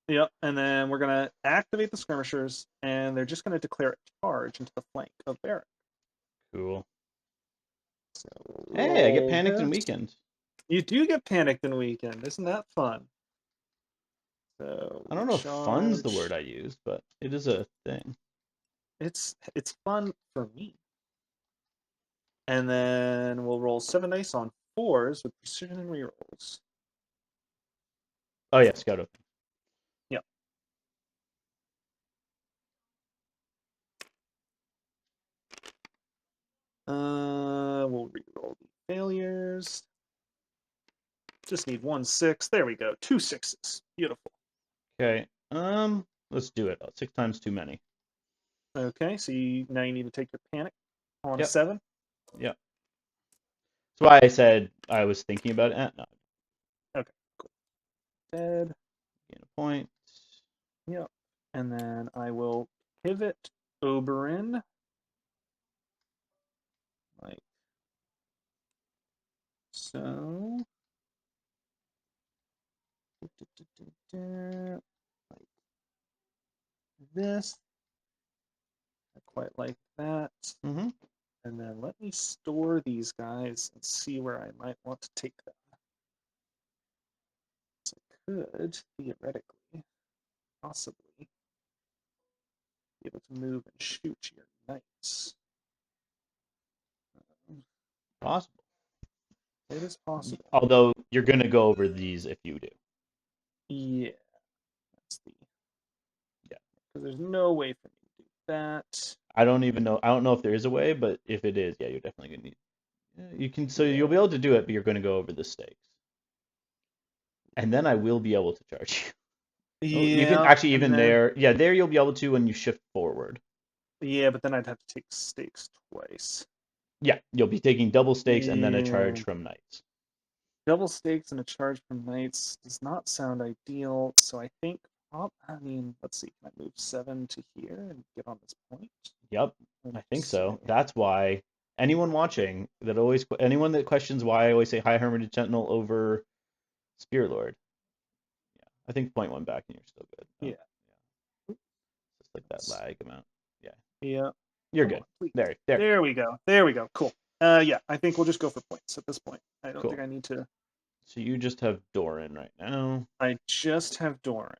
Yep, and then we're going to activate the skirmishers, and they're just going to declare a charge into the flank of Beric. Cool. So hey, I get panicked in weekend. You do get panicked in weekend. Isn't that fun? So I don't know if fun's the word I use, but it is a thing. It's fun for me. And then we'll roll 7 dice on 4s with precision and rerolls. Oh yeah, scout open. Yep. We'll reroll the failures. Just need 1 6. There we go. 2 6s. Beautiful. Okay. Let's do it. 6 times too many. Okay, so now you need to take your panic on a 7. Yep. That's why I said I was thinking about it. No. Okay, cool. Dead. Gain a point. Yep. And then I will pivot Oberyn. Like so. Like this. I quite like that. Mm-hmm. And then let me store these guys and see where I might want to take them. So I could, theoretically, possibly, be able to move and shoot your knights. Possible. It is possible. Although you're going to go over these if you do. Yeah. That's the... Yeah. Because there's no way for me to do that. I don't even know. I don't know if there is a way, but if it is, yeah, you're definitely going to need... You can, so you'll be able to do it, but you're going to go over the stakes. And then I will be able to charge you. Yeah. You can actually even there. Yeah, there you'll be able to when you shift forward. Yeah, but then I'd have to take stakes twice. Yeah, you'll be taking double stakes and then a charge from knights. Double stakes and a charge from knights does not sound ideal, so I think, let's see, can I move 7 to here and get on this point? Yep, I think so. That's why anyone watching anyone that questions why I always say High Hermitage Sentinel over Spear Lord. Yeah, I think point 1 back and you're still good. Oh, yeah. Just like that lag amount. Yeah. Yeah. You're good. There we go. There we go. Cool. Yeah, I think we'll just go for points at this point. I don't think I need to So you just have Doran right now. I just have Doran.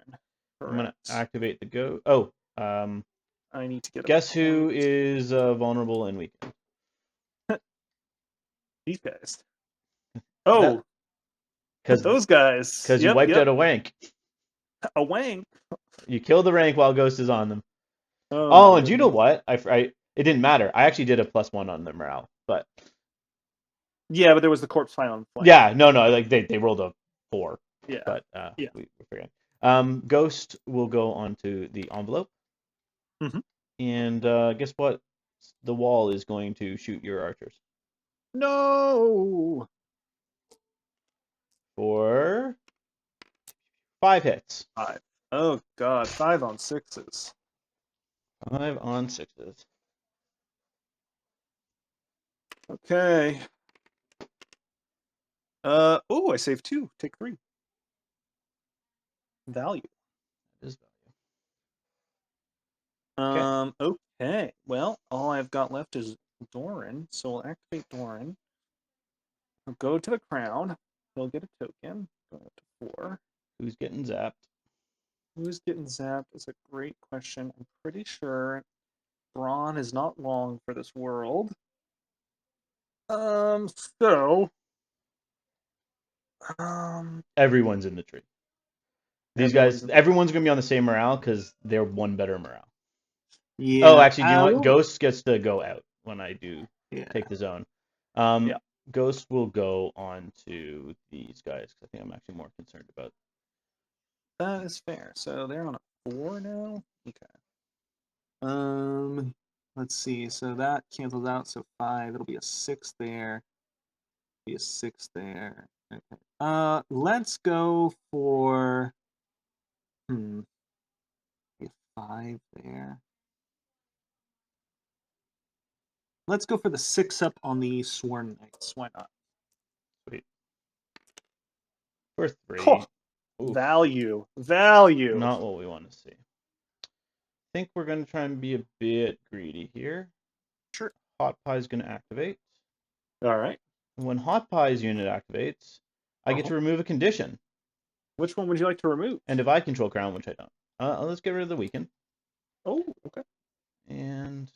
I'm gonna Correct. activate the go. Oh, I need to get a guess who point. is vulnerable in weekend? These guys. That Oh, because those guys. you Yep, wiped yep. out a wank. A wank. You killed the rank while Ghost is on them. Oh my Oh, and do you know goodness. what? It didn't matter. I actually did a +1 on the morale, but Yeah, but there was the corpse find on flank. yeah, no, like they rolled a 4, Yeah. but Yeah. we forget. Ghost will go onto the envelope, and guess what? The wall is going to shoot your archers No. for 5 hits. 5. Oh god, 5 on 6s. 5 on 6s. Okay. Oh, I saved 2. Take 3. Value. That is value. Okay. Okay. Well, all I've got left is Doran, so we'll activate Doran. I'll go to the crown. He'll get a token. Go up to 4. Who's getting zapped? Who's getting zapped is a great question. I'm pretty sure Braun is not long for this world. So Everyone's in the tree. These guys, everyone's gonna be on the same morale because they're one better morale. Yeah. Oh, actually, do you know what? Ghost gets to go out when I do take the zone. Yeah. Ghost will go on to these guys because I think I'm actually more concerned about. That is fair. So they're on a 4 now. Okay. Let's see. So that cancels out. So 5. It'll be a 6 there. Be a 6 there. Okay. Let's go for a 5 there. Let's go for the 6 up on the Sworn Knights. Why not? Sweet. For 3. Oh, value. Value. Not what we want to see. I think we're going to try and be a bit greedy here. Sure. Hot Pie is going to activate. All right. When Hot Pie's unit activates, I get to remove a condition. Which one would you like to remove? And if I control Crown, which I don't. Let's get rid of the weaken. Oh, okay. And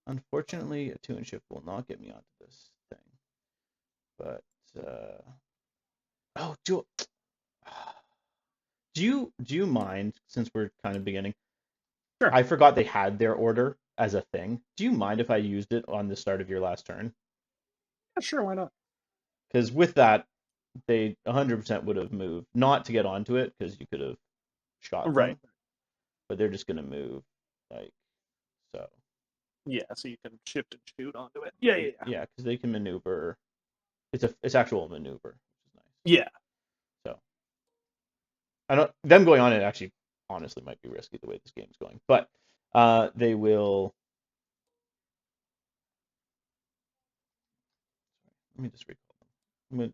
unfortunately, a 2 and shift will not get me onto this thing. But do you mind, since we're kind of beginning? Sure. I forgot they had their order as a thing. Do you mind if I used it on the start of your last turn? Yeah, sure. Why not? Because with that, they 100% would have moved, not to get onto it, because you could have shot them. Right. But they're just gonna move, like so. Yeah, so you can shift and shoot onto it. Yeah. Yeah, because they can maneuver. It's actual maneuver, which is nice. Yeah. So I don't. Them going on it actually, honestly, might be risky the way this game's going. But they will. Let me just recall them.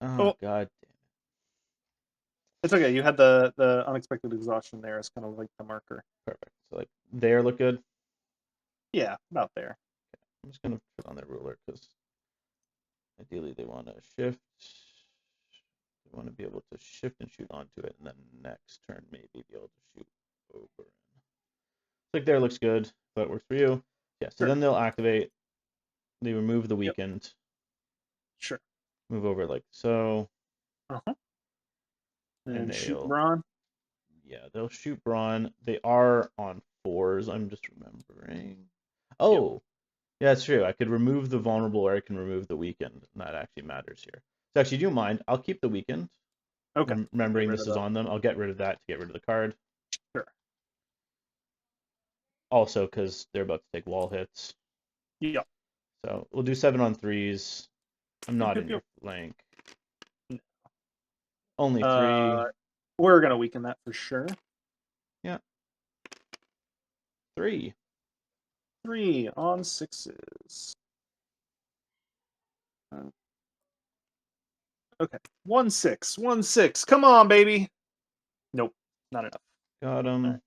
Oh god damn it! It's okay. You had the unexpected exhaustion there as kind of like the marker. Perfect. So like there look good. Yeah, about there. Okay. I'm just gonna put on their ruler because ideally they want to shift. They want to be able to shift and shoot onto it, and then next turn maybe be able to shoot over. Like there looks good, but it works for you. Yeah. So then they'll activate. They remove the weakened. Yep. Sure. Move over like so. And shoot Braun. Yeah, they'll shoot Braun. They are on 4s. I'm just remembering. Oh, yep. Yeah, that's true. I could remove the vulnerable, or I can remove the weakened, and that actually matters here. So actually, do you mind? I'll keep the weakened. Okay. Remembering this is on them, I'll get rid of that to get rid of the card. Sure. Also, because they're about to take wall hits. Yeah. So we'll do 7 on 3s. I'm not in your flank. No. Only 3. We're gonna weaken that for sure. Yeah. 3. 3 on 6s. Okay. 1-6. 1-6. Come on, baby. Nope. Not enough. Got him.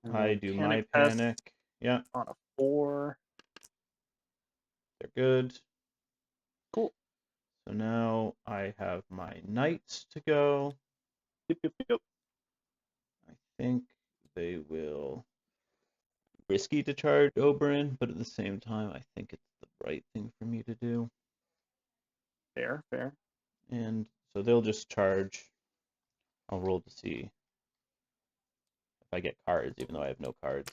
Right. I do my panic. Yeah. On a 4. They're good. Cool. So now I have my knights to go. Yep. I think they will risky to charge Oberyn, but at the same time, I think it's the right thing for me to do. Fair. And so they'll just charge. I'll roll to see if I get cards, even though I have no cards.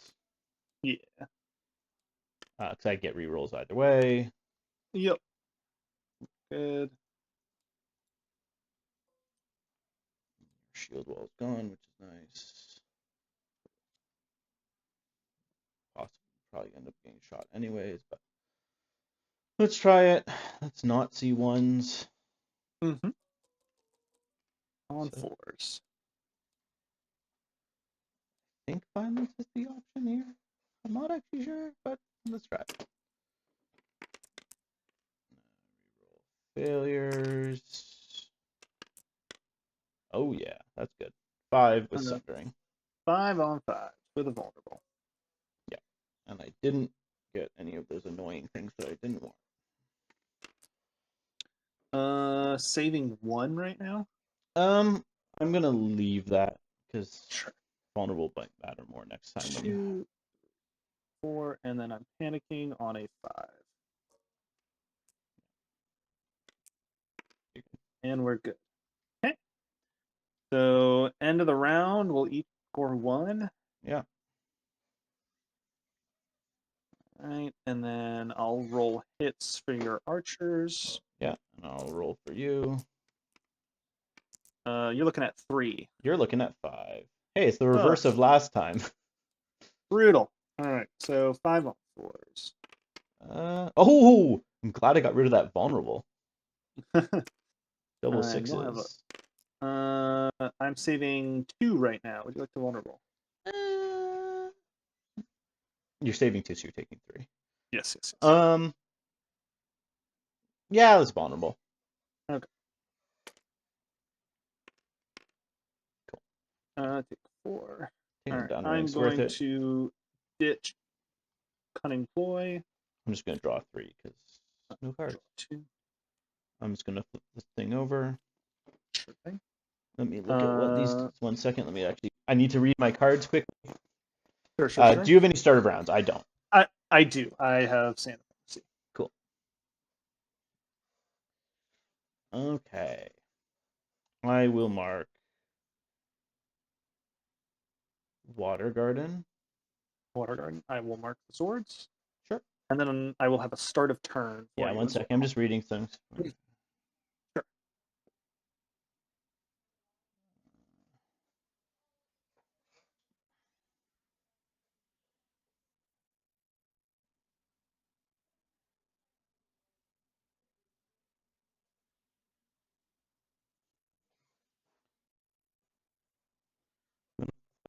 Yeah. Because I get rerolls either way. Yep. Good. Shield wall's gone, which is nice. Possibly probably end up getting shot anyways, but let's try it. Let's not see ones. Mm-hmm. On So, 4s. I think violence is the option here. I'm not actually sure, but let's try it. Reroll failures. Oh yeah, that's good. 5 with sundering. 5 on 5 with a vulnerable. Yeah, and I didn't get any of those annoying things that I didn't want. Saving 1 right now. I'm gonna leave that because Sure. vulnerable might matter more next time. 2, 4, and then I'm panicking on a 5. And we're good. Okay. So end of the round, we'll each score 1. Yeah. All right, and then I'll roll hits for your archers. Yeah, and I'll roll for you. You're looking at 3. You're looking at 5. Hey, it's the reverse of last time. Brutal. All right, so 5 on 4s. Oh, I'm glad I got rid of that vulnerable. Double 6s. I'm saving 2 right now. Would you like the vulnerable? You're saving 2, so you're taking 3. Yes. Yeah, that's vulnerable. Okay. Cool. Take 4. All right, I'm going to ditch Cunning Ploy. I'm just going to draw 3 because no cards. 2. I'm just going to flip this thing over. Sure thing. Let me look at what these. 1 second. Let me actually. I need to read my cards quickly. Sure. Do you have any start of rounds? I don't. I do. I have Sand Diplomacy. Cool. Okay. I will mark Water Garden. I will mark the swords. Sure. And then I will have a start of turn. Yeah, 1 second. I'm just reading things. Sure.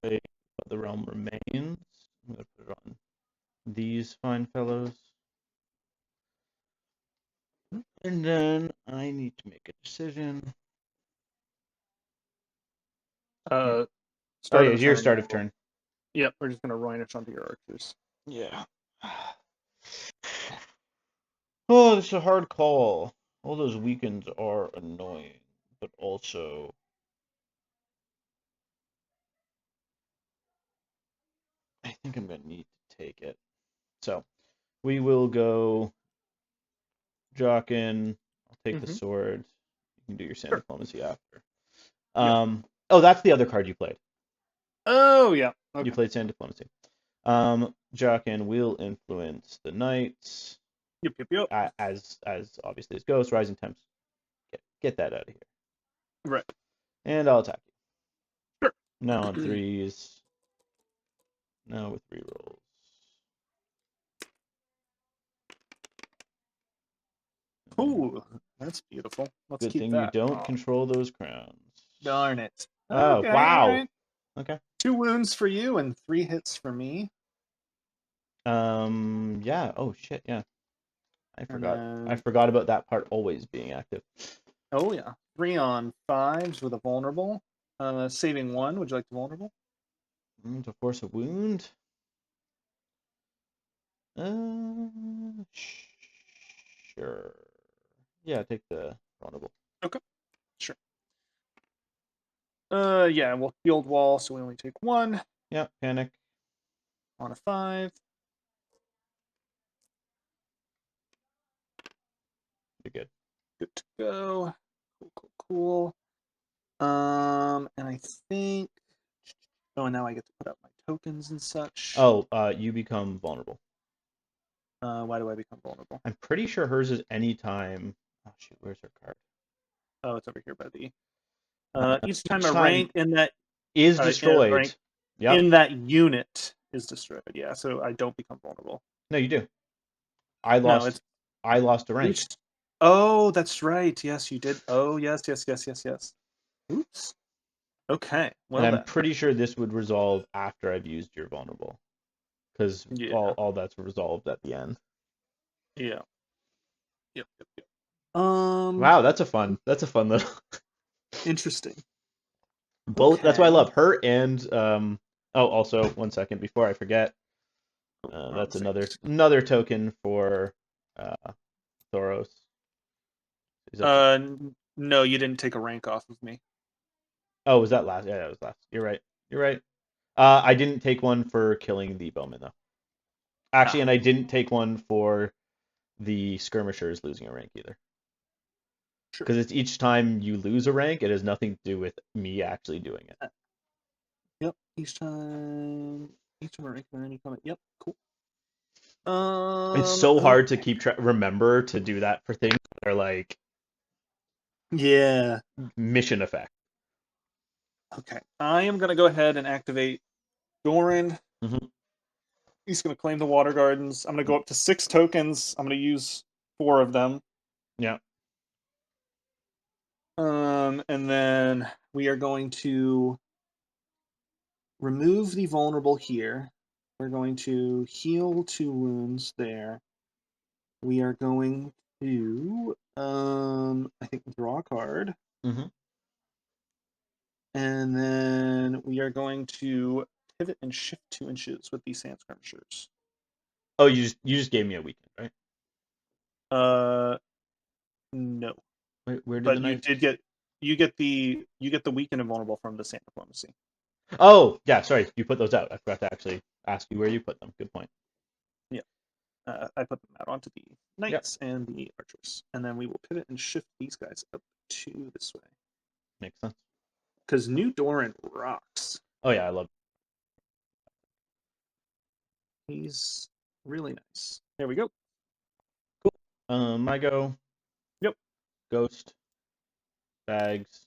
Play But the Realm Remains. I'm going to put it on these fine fellows. And then I need to make a decision. Your start of turn. Yep, we're just going to Roinish onto your archers. Yeah. Oh, this is a hard call. All those weekends are annoying, but also I think I'm going to need to take it. So we will go Jockin. I'll take the sword. You can do your Sand Diplomacy after. Oh, that's the other card you played. Oh, yeah. Okay. You played Sand Diplomacy. Jockin will influence the knights. Yep. As obviously as Ghost, Rising Temps. Get that out of here. Right. And I'll attack you. Sure. Now on 3s. Now with rerolls. Ooh, that's beautiful. Let's Good keep thing that. you don't control those crowns. Darn it. Oh, okay, wow. Right. Okay. 2 wounds for you and 3 hits for me. Yeah. Oh shit. Yeah. I forgot. I forgot about that part always being active. Oh yeah. 3 on 5s with a vulnerable. Saving 1. Would you like the vulnerable? To force a wound. Sure. Yeah. Take the vulnerable. Okay, sure. Yeah, we'll field wall, so we only take 1 Yeah, panic. on a 5. You're good. Good to go. Cool. And I think. Oh, and now I get to put up my tokens and such. Oh, you become vulnerable. Why do I become vulnerable? I'm pretty sure hers is anytime. Oh shoot, where's her card? Oh, it's over here by the. Each time Each a time rank in that is destroyed. rank Yep. in that unit is destroyed. Yeah, so I don't become vulnerable. No, you do. I No, lost. I lost a rank. each. Oh, that's right. Yes, you did. Oh, yes. Oops. Okay. Well, And I'm then. pretty sure this would resolve after I've used your vulnerable, because Yeah. all that's resolved at the end. Yeah. Yep. Wow, that's a fun little. Interesting. Both. That's why I Okay. love her and Oh, also 1 second before I forget. That's another token for Thoros. No, you didn't take a rank off of me. Oh, was that last? Yeah, that was last. You're right. I didn't take one for killing the bowman though. Actually, and I didn't take one for the skirmishers losing a rank either. Sure. Because it's each time you lose a rank, it has nothing to do with me actually doing it. Yep. Each time a rank or any comment. Yep. Cool. It's so hard to Okay. keep remember to do that for things that are like Yeah. mission effect. Okay. I am gonna go ahead and activate Doran. Mm-hmm. He's gonna claim the water gardens. I'm gonna go up to 6 tokens. I'm gonna use 4 of them. Yeah. And then we are going to remove the vulnerable here. We're going to heal 2 wounds there. We are going to, I think, draw a card. Mm-hmm. And then we are going to pivot and shift 2 inches with these sand skirmishers. Oh, you just gave me a weekend, right? No. Where did But the you knights? did get the weakened and vulnerable from the sand diplomacy. Oh, yeah. Sorry, you put those out. I forgot to actually ask you where you put them. Good point. Yeah. I put them out onto the knights and the archers, and then we will pivot and shift these guys up to this way. Makes sense. Because New Doran rocks. Oh yeah, I love. He's really nice. There we go. Cool. My go. Yep. Ghost. Bags.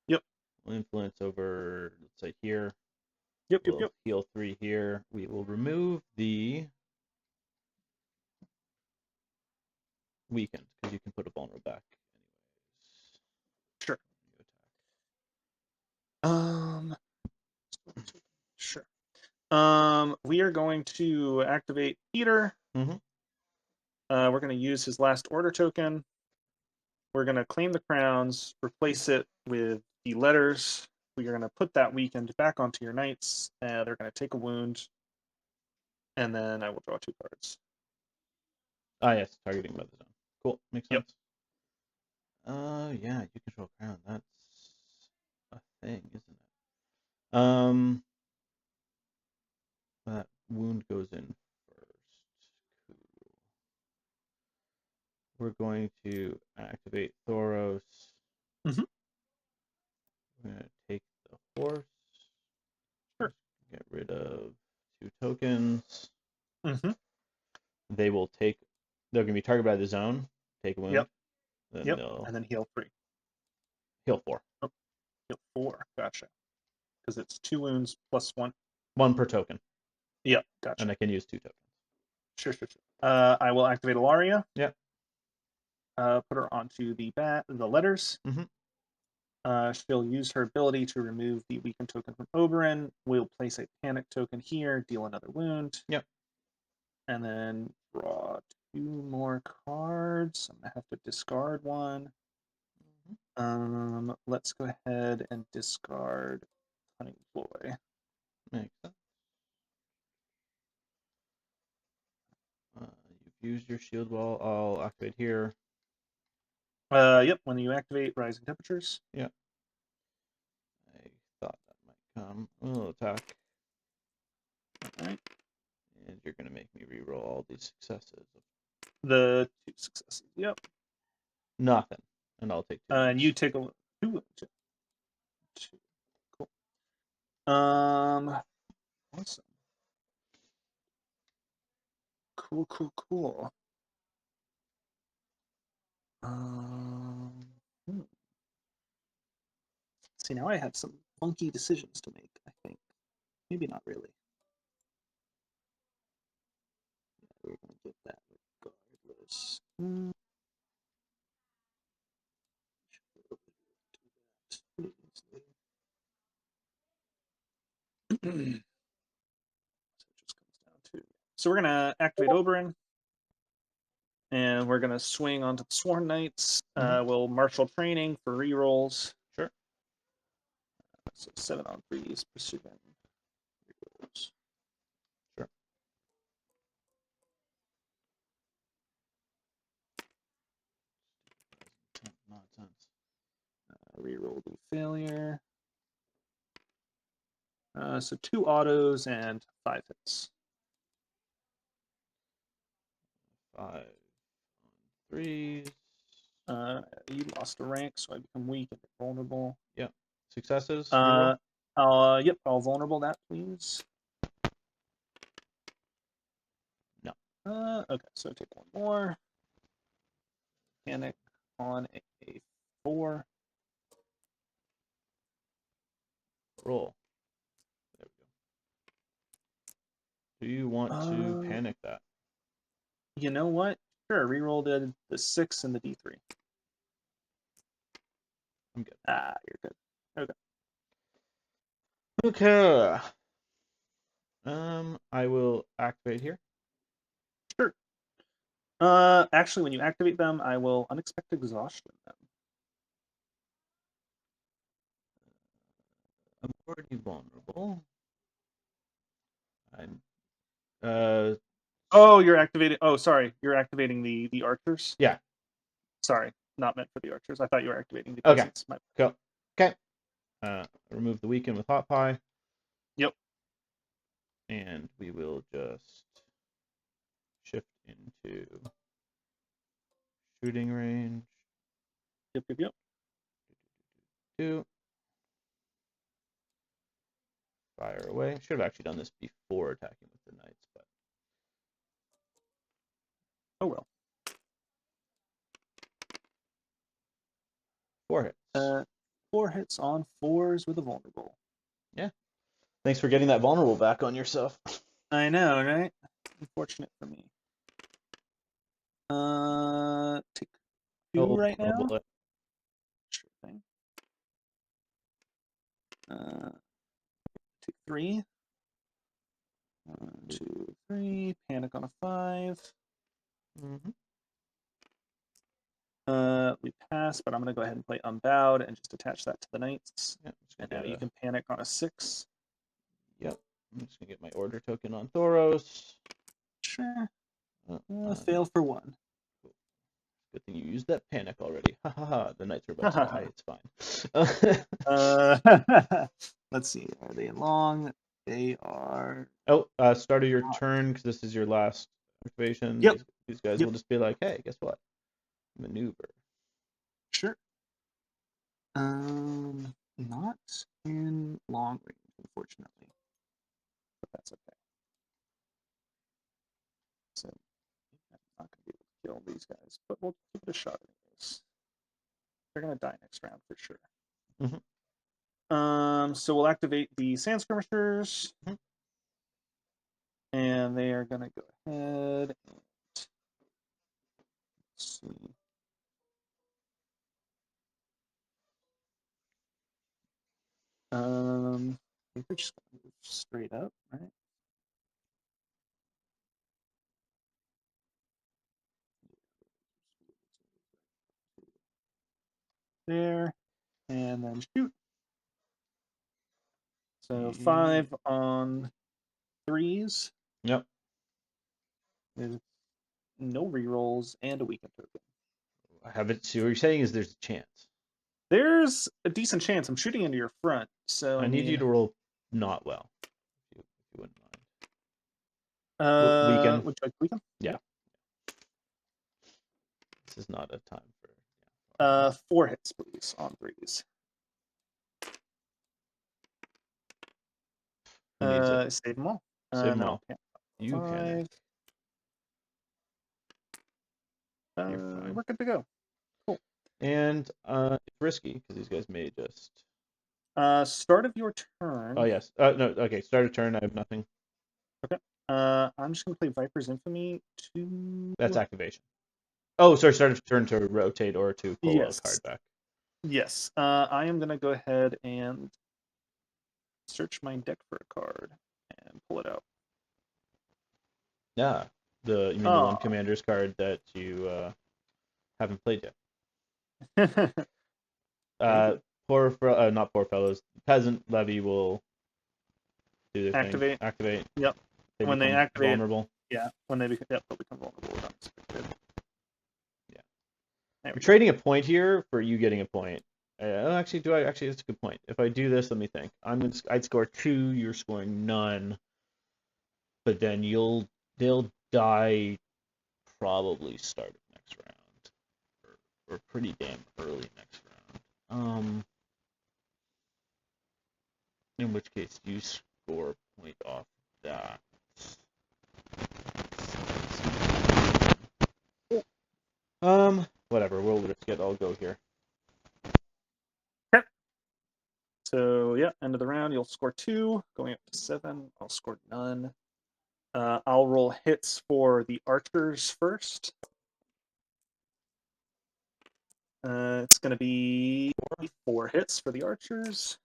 Yep. Influence over, let's say here. Yep. We'll heal 3 here. We will remove the weakened because you can put a vulnerable back. Sure. Sure. We are going to activate Peter. Mm-hmm. We're going to use his last order token. We're going to claim the crowns, replace it with the letters. We are going to put that weakened back onto your knights. They're going to take a wound. And then I will draw 2 cards. Ah, yes, targeting by the zone. Cool, makes Yep. sense. Yeah, you control crown. That's a thing, isn't it? That wound goes in first. Cool. We're going to activate Thoros. Mm-hmm. We're going to take the horse. Sure. Get rid of 2 tokens. Mm-hmm. They're going to be targeted by the zone. Take a wound. Yep. Then Yep. they'll And then heal 3. heal 4. Oh, heal 4. Gotcha. Because it's 2 wounds plus 1. 1 per token. Yep. Gotcha. And I can use 2 tokens. Sure. I will activate Ilaria. Yep. Put her onto the letters. Mm-hmm. She'll use her ability to remove the weakened token from Oberyn. We'll place a panic token here, deal another wound. Yep. And then draw 2 more cards. I'm going to have to discard 1. Let's go ahead and discard Honey Boy. Makes sense. You've used your shield wall. I'll activate here. Yep, when you activate rising temperatures. Yep. I thought that might come. We'll attack. Alright. And you're going to make me re-roll all these successes. The 2 successes. Yep. Nothing. And I'll take 2 and you wounds. take a 2 wounds. 2. Cool. Awesome. Cool. See, now I have some funky decisions to make, I think. Maybe not really. Yeah, we're going to get that regardless. So we're going to activate Oberyn. And we're going to swing onto the Sworn Knights. We'll martial training for rerolls. Sure. So 7 on 3s, pursuing rerolls. Sure. Nonsense. Reroll the failure. So 2 autos and 5 hits. 5 on 3s. You lost a rank, so I become weak and vulnerable. Yep. Successes? Yep, I'll vulnerable that, please. No. Okay, so take 1 more. Panic on a 4. Roll. There we go. Do you want to panic that? You know what? Sure, reroll the 6 and the D3. I'm good. You're good. Okay. I will activate here. Sure. Actually, when you activate them, I will unexpected exhaustion them. I'm already vulnerable. I'm. Oh, you're activating. Oh, sorry, you're activating the archers. Yeah. Sorry, not meant for the archers. I thought you were activating the Okay. peasants. Cool. Okay. Remove the weaken with hot pie. Yep. And we will just shift into shooting range. Yep. 2. Fire away. Should have actually done this before attacking with the knights, but. Oh well. 4 hits. 4 hits on 4s with a vulnerable. Yeah. Thanks for getting that vulnerable back on yourself. I know, right? Unfortunate for me. Take 2 right now. Sure thing. Take 3. 1, 2, 3. Panic on a 5. We pass, but I'm going to go ahead and play Unbowed and just attach that to the knights. Yeah, and now you can panic on a 6. Yep. I'm just going to get my order token on Thoros. Sure. Fail for 1. Cool. Good thing you used that panic already. Ha ha ha. The knights are about to die. It's fine. Let's see. Are they long? They are. Oh, start of your turn, because this is your last activation. Yep. These guys will just be like, hey, guess what? Maneuver. Sure. Not in long range, unfortunately. But that's okay. So I'm not going to be able to kill these guys, but we'll give it a shot anyways. They're going to die next round for sure. So we'll activate the Sand Skirmishers. And they are going to go ahead and let's see. I think they're just going to move straight up, right? There, and then shoot. So 5 on 3s. Yep. There's no rerolls and a weakened token. have it. So what you're saying is there's a chance. There's a decent chance. I'm shooting into your front, so I need you to roll not well, if you wouldn't mind. Weaken. Would you like weaken? Yeah. This is not a time for. 4 hits, please, on 3s. Who needs it? Save them all. Save them No, all. can't. You panic. 5. You're fine. We're good to go. Cool. And it's risky because these guys may just. Start of your turn. Oh yes. No. Okay. Start a turn. I have nothing. Okay. I'm just gonna play Viper's Infamy to. That's activation. Oh, sorry. Start a turn to rotate or to pull Yes. a card back. Yes. I am gonna go ahead and search my deck for a card and pull it out. Yeah. You mean the one commander's card that you haven't played yet? Not poor fellows. Peasant levy will do their Activate. thing. Activate. Yep. When they activate, vulnerable. Yeah. When they become they'll become vulnerable. Yeah. I'm trading a point here for you getting a point. Actually, that's a good point. If I do this, let me think. I'd score 2. You're scoring none. But then they'll die probably start of next round, or pretty damn early next round. In which case you score a point off that. Whatever. We'll risk it. I'll go here. Okay. So yeah, end of the round, you'll score 2, going up to 7. I'll score none. I'll roll hits for the archers first. It's going to be 4 hits for the archers.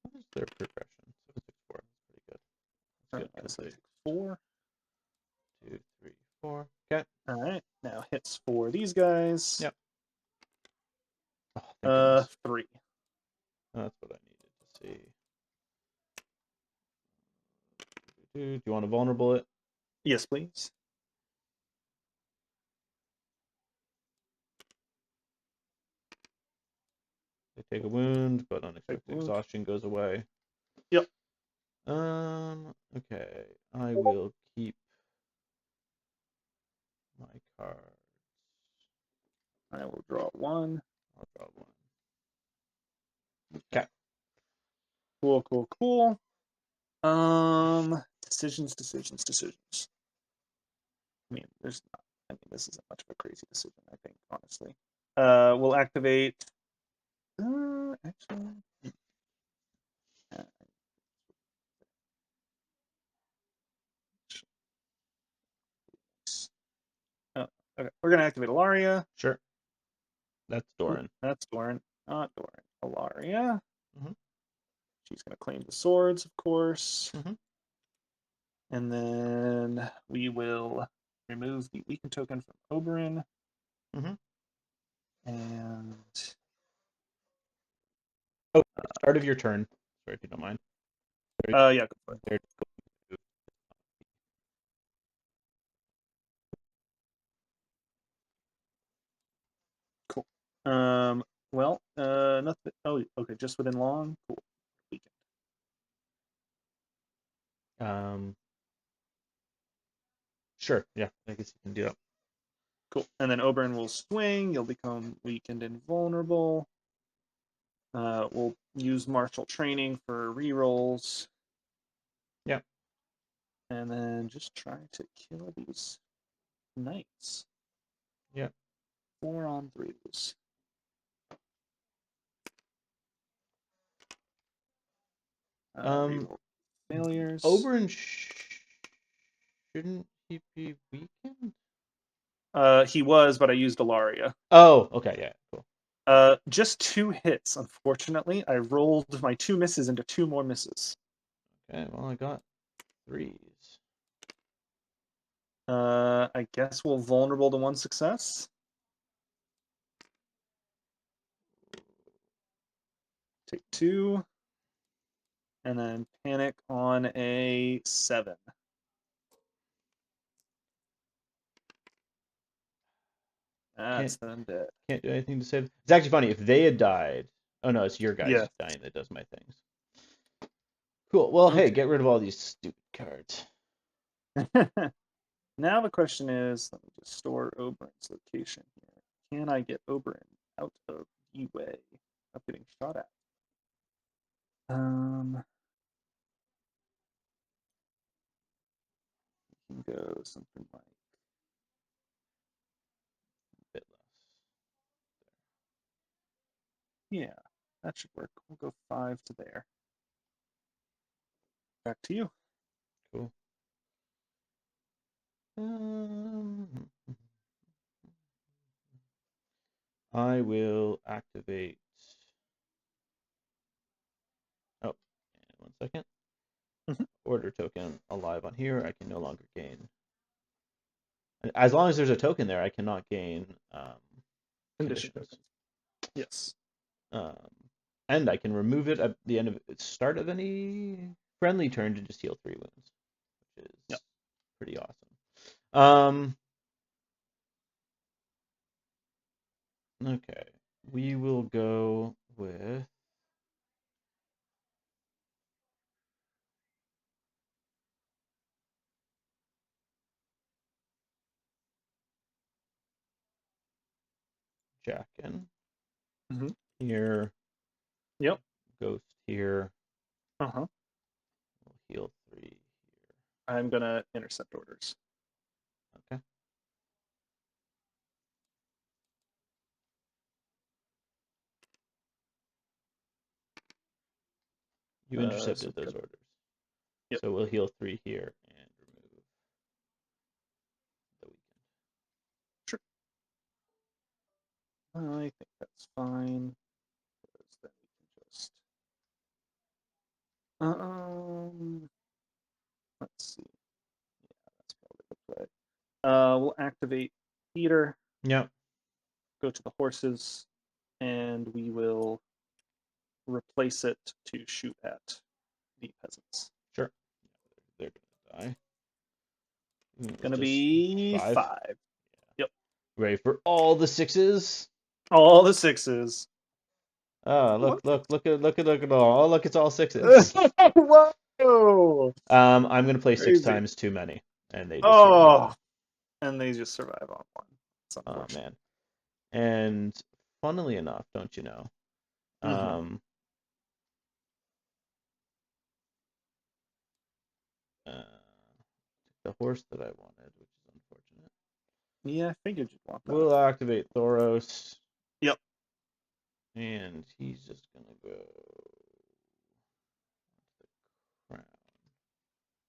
What is their progression? 7, 6, 4. That's pretty good. So 4. 2, 3, 4. Okay. All right. Now hits for these guys. Yep. Oh, 3. That's what I needed to see. Do you want to vulnerable it? Yes, please. They take a wound, but unexpected exhaustion goes away. Yep. Okay. I will keep my cards. I will draw 1. I'll draw 1. Okay. Cool. Decisions. I mean, this isn't much of a crazy decision, I think, honestly. We'll activate. Actually. Okay, we're gonna activate Alaria. Sure. That's Doran. That's Doran. Not Doran. Alaria. Mm-hmm. She's gonna claim the swords, of course. Mm-hmm. And then we will remove the weaken token from Oberyn. Mm-hmm. And start of your turn. Sorry if you don't mind. Yeah, go for it. Cool. Well, nothing. Oh, okay, just within long. Cool. Weakened. Sure. Yeah, I guess you can do that. Cool. And then Oberyn will swing. You'll become weakened and vulnerable. We'll use martial training for rerolls. Yeah. And then just try to kill these knights. Yeah. 4 on 3s. Failures. Oberyn shouldn't he be weakened? He was, but I used Alaria. Oh, okay, yeah, cool. Just 2 hits, unfortunately. I rolled my 2 misses into 2 more misses. Okay, well, I got 3s. I guess we'll vulnerable to 1 success. Take 2. And then panic on a 7. That's the undead. Can't do anything to save. It's actually funny if they had died. Oh no, it's your guys Yeah. dying that does my things. Cool. Well, hey, Okay. get rid of all these stupid cards. Now the question is, let me just store Oberyn's location here. Can I get Oberyn out of the way of getting shot at? We can go something like A bit less. yeah, that should work. We'll go 5 to there. Back to you. Cool. I will activate. Oh, and 1 second. Order token alive on here. I can no longer gain. As long as there's a token there, I cannot gain Condition conditions. tokens. Yes. And I can remove it at the end of start of any friendly turn to just heal 3 wounds, which is pretty awesome. Okay, we will go with Jackin here. Yep. Ghost here. Uh-huh. We'll heal 3 here. I'm gonna intercept orders. Okay. You intercepted those orders. Yep. So we'll heal 3 here and remove the weekend. Sure. I think that's fine. Because then we can just let's see. Yeah, that's probably the play. We'll activate Peter. Yep. Go to the horses, and we will replace it to shoot at the peasants. Sure. They're gonna die. Gonna be 5. Yeah. Yep. Ready for all the 6s? All the 6s. Oh, look at all. Oh, look, it's all 6s. Whoa! I'm gonna play Crazy. 6 times too many, and they just survive. And they just survive on 1. It's man. unfortunate. And funnily enough, don't you know? The horse that I wanted, which is unfortunate. Yeah, I figured you'd want that. We'll activate Thoros. Yep. And he's just gonna go the crown.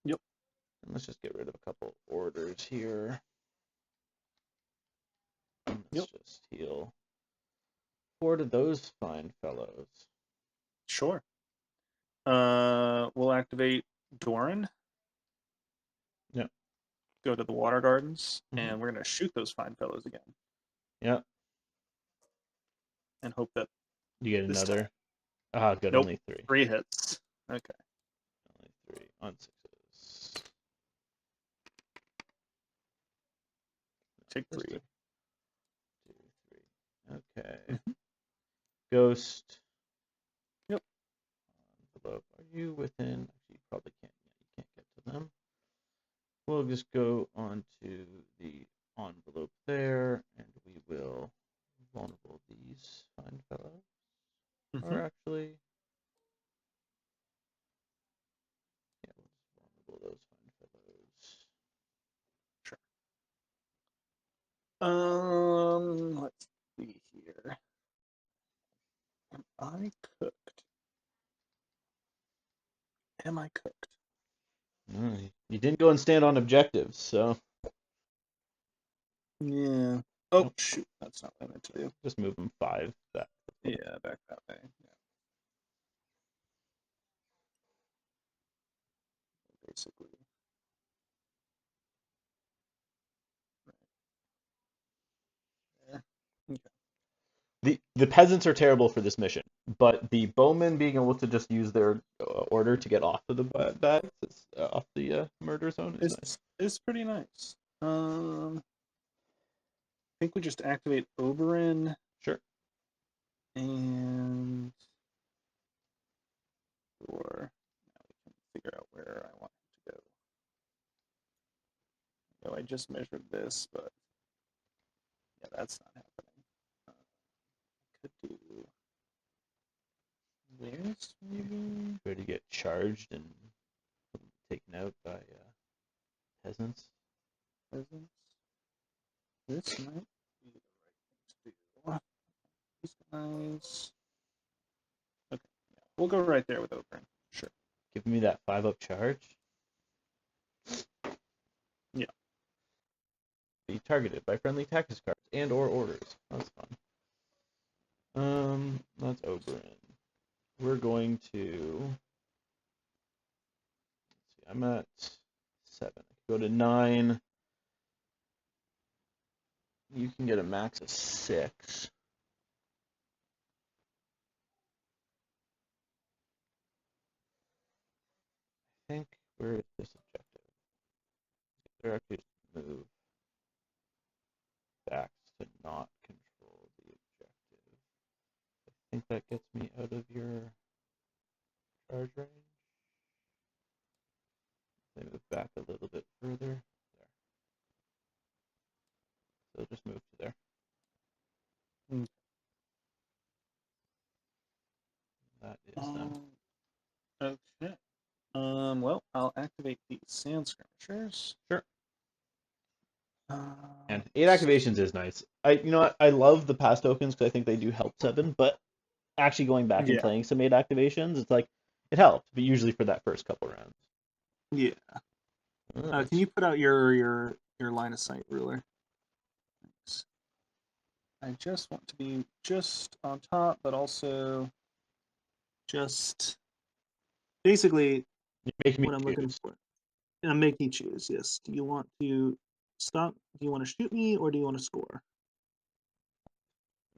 Yep. And let's just get rid of a couple orders here. And let's just heal 4 to those fine fellows. Sure. We'll activate Doran. Yep. Go to the water gardens, and we're gonna shoot those fine fellows again. Yep. And hope that you get another. Good. Nope. Only 3. 3 hits. Okay. Only 3 on 6s. Take 3. 2, 3. Okay. Ghost. Yep. Envelope. Are you within? Actually, you probably can't. Yeah, you can't get to them. We'll just go on to the envelope there, and we will vulnerable these fine fellows. Or actually, yeah, we'll just vulnerable those fine fellows. Sure. Let's see here. Am I cooked? No, you didn't go and stand on objectives, so. Yeah. Oh, shoot. That's not what I meant to do. Just move them 5 back. Yeah, back that way. Yeah. Basically. Right. Okay. The peasants are terrible for this mission, but the bowmen being able to just use their order to get off of the bags, off the murder zone is nice. It's pretty nice. think we just activate Oberyn Sure. and or now we can figure out where I want him to go. I just measured this, but yeah, that's not happening. Could do this maybe. Try to get charged and taken out by peasants. This might be the right thing to do. These guys. Okay, yeah, we'll go right there with Oberyn. Sure. Give me that 5-up charge. Yeah. Be targeted by friendly tactics cards and or orders. That's fun. That's Oberyn. We're going to. Let's see. I'm at 7. I can go to 9. You can get a max of 6. I think where is this objective? They're actually just move back to not control the objective. I think that gets me out of your charge range. They move back a little bit further. There. So just move to there. That is them. Okay. Well, I'll activate the Sand Skirmishers. Sure. And 8 activations is nice. I love the past tokens because I think they do help 7, but actually going back and playing some 8 activations, it's like it helped, but usually for that first couple rounds. Yeah. Can you put out your line of sight ruler? Thanks. I just want to be just on top, but also just basically what I'm looking for. And I'm making you choose, yes. Do you want to stop? Do you want to shoot me, or do you want to score?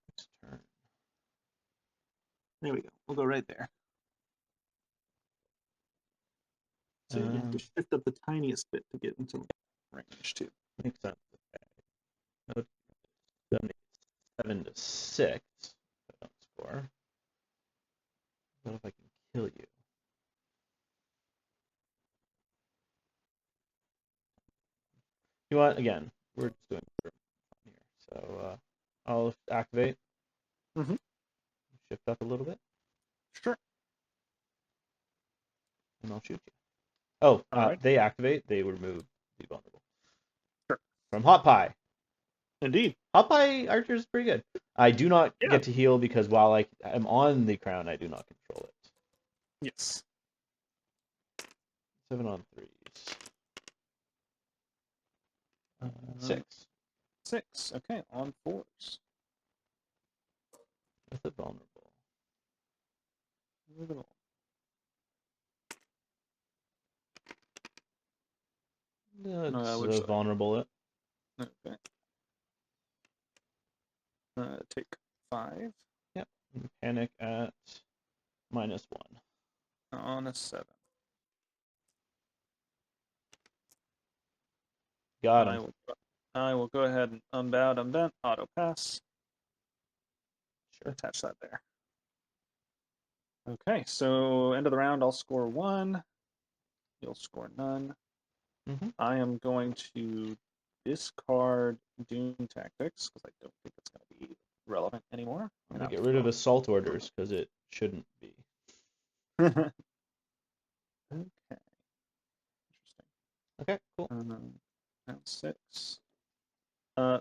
Next turn. There we go. We'll go right there. So you have to shift up the tiniest bit to get into range, too. Makes sense. Okay. 7 to 6. I don't score. What if I can kill you? You want again? We're just doing here. So I'll activate. Shift up a little bit. Sure. And I'll shoot you. Oh, they activate. They remove the vulnerable. Sure. From Hot Pie. Indeed. Hot Pie Archer is pretty good. I do not get to heal because while I am on the crown, I do not control it. Yes. 7 on 3s. 6. 6. Okay, on 4s. With a vulnerable. Let's vulnerable it. Okay. Take 5. Yep. And panic at -1. On a 7. Got him. I will go ahead and unbound, unbent, auto pass. Sure. Attach that there. Okay, so end of the round, I'll score 1. You'll score none. I am going to discard Doom Tactics because I don't think it's going to be relevant anymore. I'm going to get rid of Assault Orders because it shouldn't be. Okay. Interesting. Okay, cool. Round 6.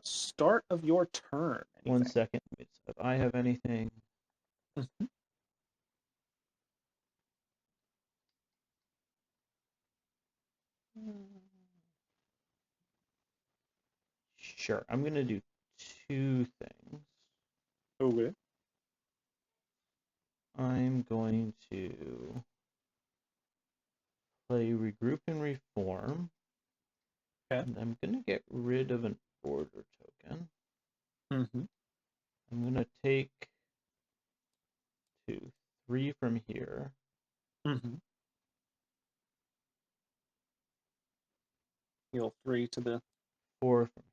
Start of your turn. Anything? 1 second. Wait, so if I have anything. Sure. I'm going to do 2 things. Okay. I'm going to play Regroup and Reform. Okay. And I'm going to get rid of an Order token. I'm going to take 2. 3 from here. Heal 3 to the 4 from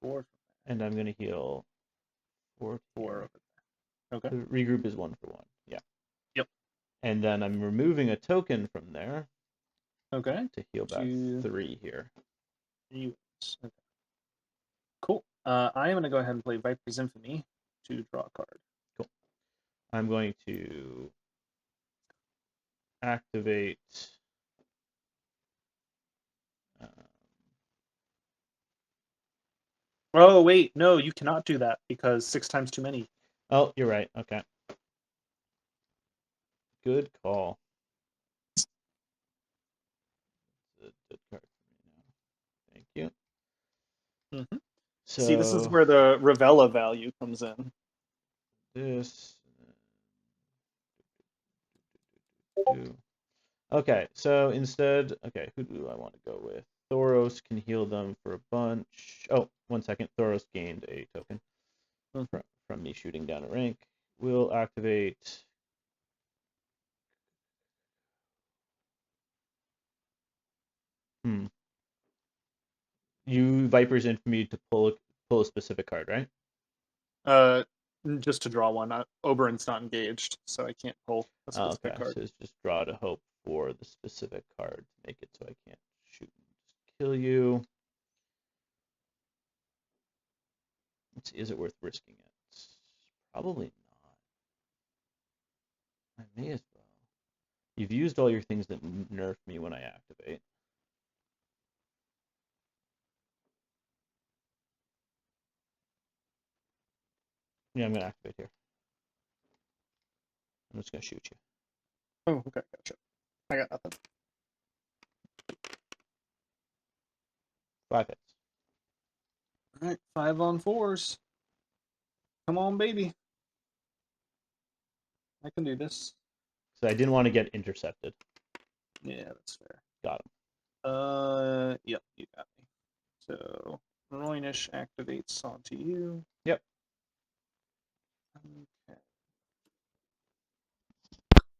4 from And I'm going to heal 4 4 here. over there. Okay. The regroup is 1 for 1. Yeah. Yep. And then I'm removing a token from there. Okay. To heal back 3 here. Okay. Cool. I am going to go ahead and play Viper's Infamy to draw a card. Cool. I'm going to activate. Oh, wait. No, you cannot do that because 6 times too many. Oh, you're right. Okay. Good call. It's a good card for me now. Thank you. Mm-hmm. So, see, this is where the Ravella value comes in. This. Okay, so instead, okay, who do I want to go with? Thoros can heal them for a bunch. Oh, 1 second. Thoros gained a token from me shooting down a rank. We'll activate. You Viper's Infamy to pull a specific card, right? Just to draw one. Oberyn's not engaged, so I can't pull a specific card. So it's just draw to hope for the specific card to make it so I can't shoot and just kill you. Let's see, is it worth risking it? Probably not. I may as well. You've used all your things that nerf me when I activate. Yeah, I'm going to activate here. I'm just going to shoot you. Oh, okay, gotcha. I got nothing. 5 hits. All right, 5 on 4s. Come on, baby. I can do this. So I didn't want to get intercepted. Yeah, that's fair. Got him. Yep, you got me. So, Roinish activates onto you. Yep. Okay.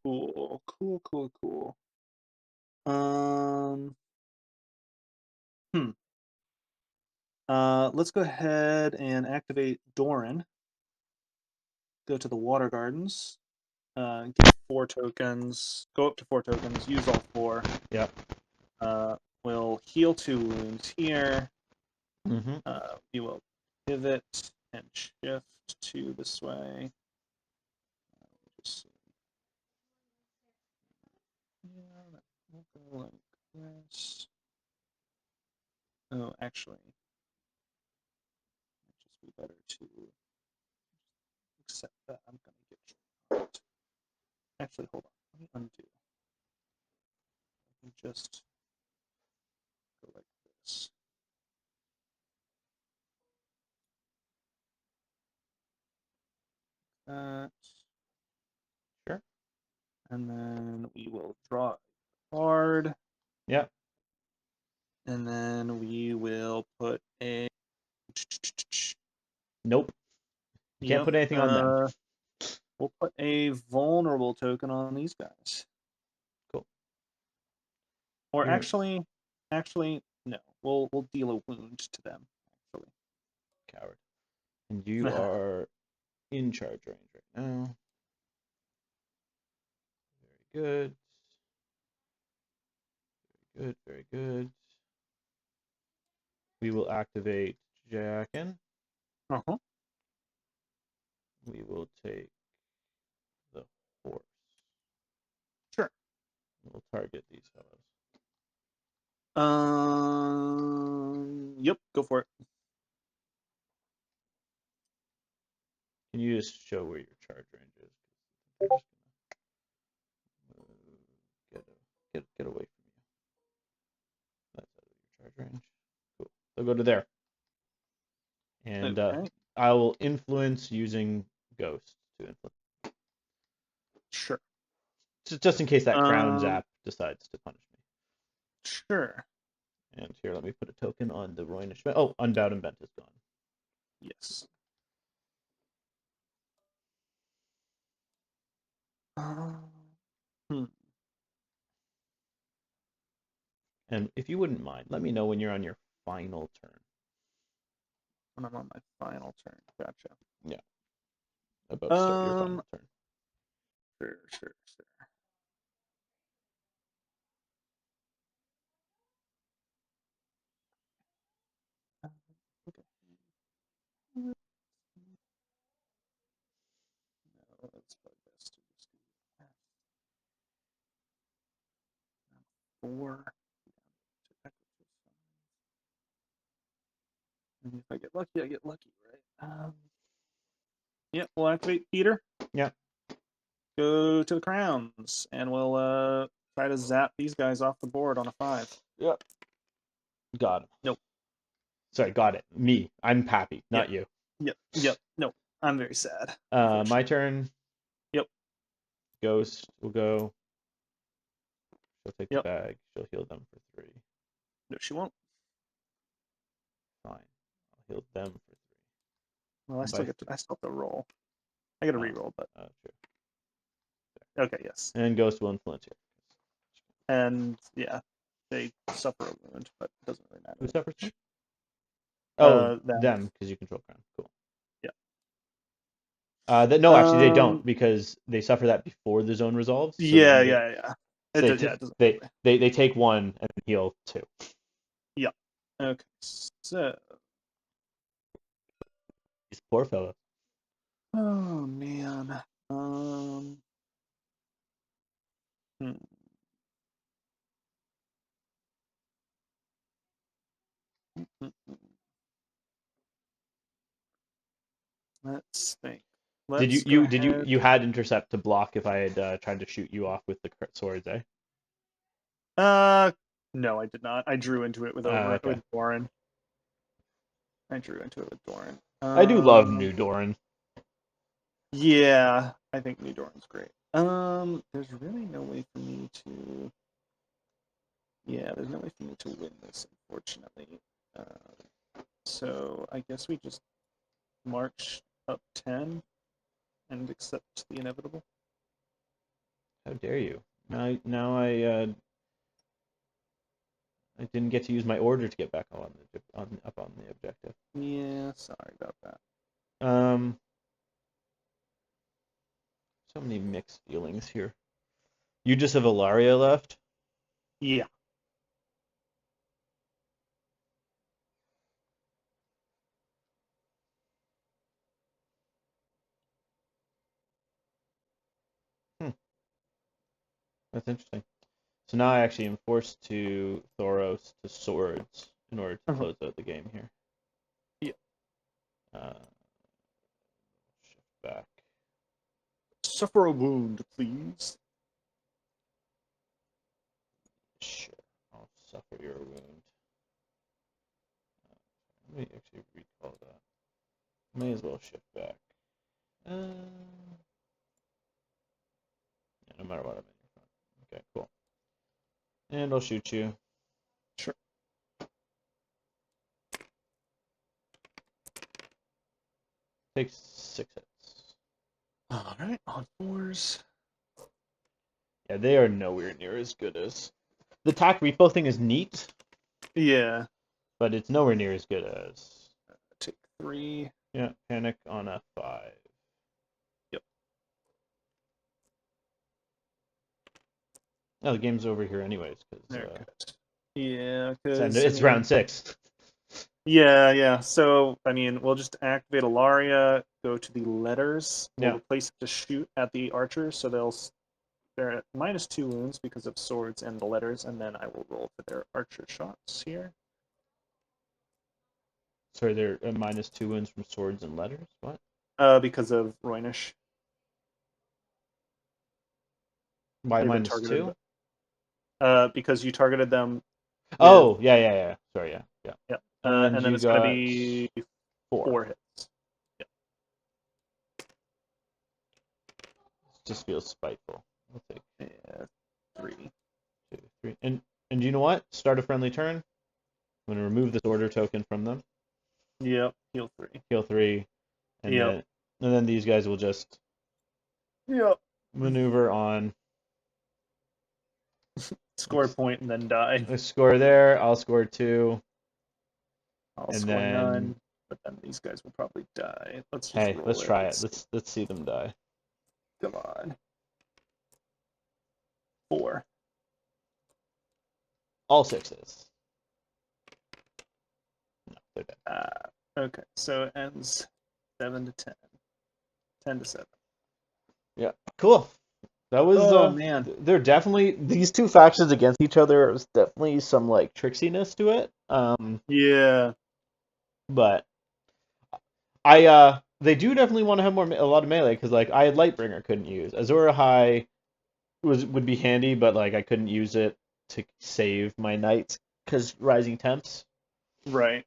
Cool. Let's go ahead and activate Doran. Go to the Water Gardens. Get 4 tokens. Go up to 4 tokens. Use all 4. Yep. We'll heal 2 wounds here. Mm-hmm. We will pivot and shift to this way. Just see. Yeah, that will go like this. Oh, actually, it might just be better to accept that. I'm gonna get charged. Actually, hold on. Let me undo. I can just go like this. That. Sure. And then we will draw a card. Yep. And then we will put a. Nope. You can't put anything on them. We'll put a vulnerable token on these guys. Cool. Or actually, no. We'll deal a wound to them. Actually. Coward. And you are in charge range right now. Very good. Very good. We will activate Jackin. Uh-huh. We will take the horse. Sure. We'll target these fellows. Yep, go for it. Can you just show where your charge range is? They're just gonna get away from you. That's out of your charge range. Cool. They'll go to there. And Okay. I will influence using Ghost to influence. Sure. Just in case that crown zap decides to punish me. Sure. And here, let me put a token on the Roinish. Oh, Unbowed and Bent is gone. Yes. And if you wouldn't mind, let me know when you're on your final turn. when I'm on my final turn. Gotcha. About to start your final turn. Sure. Okay. No, that's probably best to just do that. 4. And if I get lucky, I get lucky, right? Yep, we'll activate Peter. Yeah. Go to the crowns, and we'll try to zap these guys off the board on a 5. Yep. Got him. Nope. Sorry, got it. Me. I'm happy, not you. Yep. No, I'm very sad. My turn. Yep. Ghost will go. She'll take Yep. the bag. She'll heal them for 3. No, she won't. Fine. I'll heal them for 3. Well, I still have to roll. I get a reroll, but true. okay, yes. And Ghost will influence you. And yeah, they suffer a wound, but it doesn't really matter. Who suffers? Oh, them. them, because you control crown. Cool. Yeah. No, actually, they don't, because they suffer that before the zone resolves. So Yeah. They take 1 and heal 2. Yeah. Okay. So. These poor fellows. Oh man. Let's think. Did you had intercept to block if I had tried to shoot you off with the swords, eh? No, I did not. I drew into it with Doran. I drew into it with Doran. I do love New Doran. Yeah, I think New Doran's great. There's really no way for me to. Yeah, there's no way for me to win this, unfortunately. So I guess we just march up 10 and accept the inevitable. How dare you? Now I didn't get to use my order to get back up on the objective. Yeah, sorry about that. So many mixed feelings here. You just have Ilaria left? Yeah. That's interesting. So now I actually am forced to Thoros to swords in order to close out the game here. Yeah. Shift back. Suffer a wound, please. Sure, I'll suffer your wound. Let me actually recall that. May as well shift back. Yeah, no matter what, I'm in your front. Okay, cool. And I'll shoot you. Sure. Takes 6 hits. Alright, on 4s. Yeah, they are nowhere near as good as... The attack repo thing is neat. Yeah. But it's nowhere near as good as... Take 3. Yeah, panic on a 5. Yep. Oh, the game's over here anyways. Yeah, because it's round 6. Yeah. So, I mean, we'll just activate Ilaria, go to the letters. We'll replace it to shoot at the archers, so they're at -2 wounds because of swords and the letters, and then I will roll for their archer shots here. Sorry, they're -2 wounds from swords and letters? What? Because of Roynish. Why -2? Because you targeted them. Oh, yeah. Sorry, yeah. And then it's going to be 4 hits. Yeah. It just feels spiteful. I'll take 3. 2, 3. And you know what? Start a friendly turn. I'm going to remove this order token from them. Yep, heal 3. Heal 3. And then these guys will just maneuver on. Score a point and then die. I score there. I'll score 2. I'll score none. but then these guys will probably die. Let's just Hey, roll let's it. try it. Let's see them die. Come on. 4. All 6s. No, they're dead. Okay, so it ends 7 to 10. 10 to 7. Yeah, cool. That was Oh man. they're definitely these two factions against each other. There's definitely some like tricksiness to it. Yeah. But they do definitely want to have a lot of melee because like I had Lightbringer couldn't use Azura High would be handy, but like I couldn't use it to save my knights because Rising Temps. Right.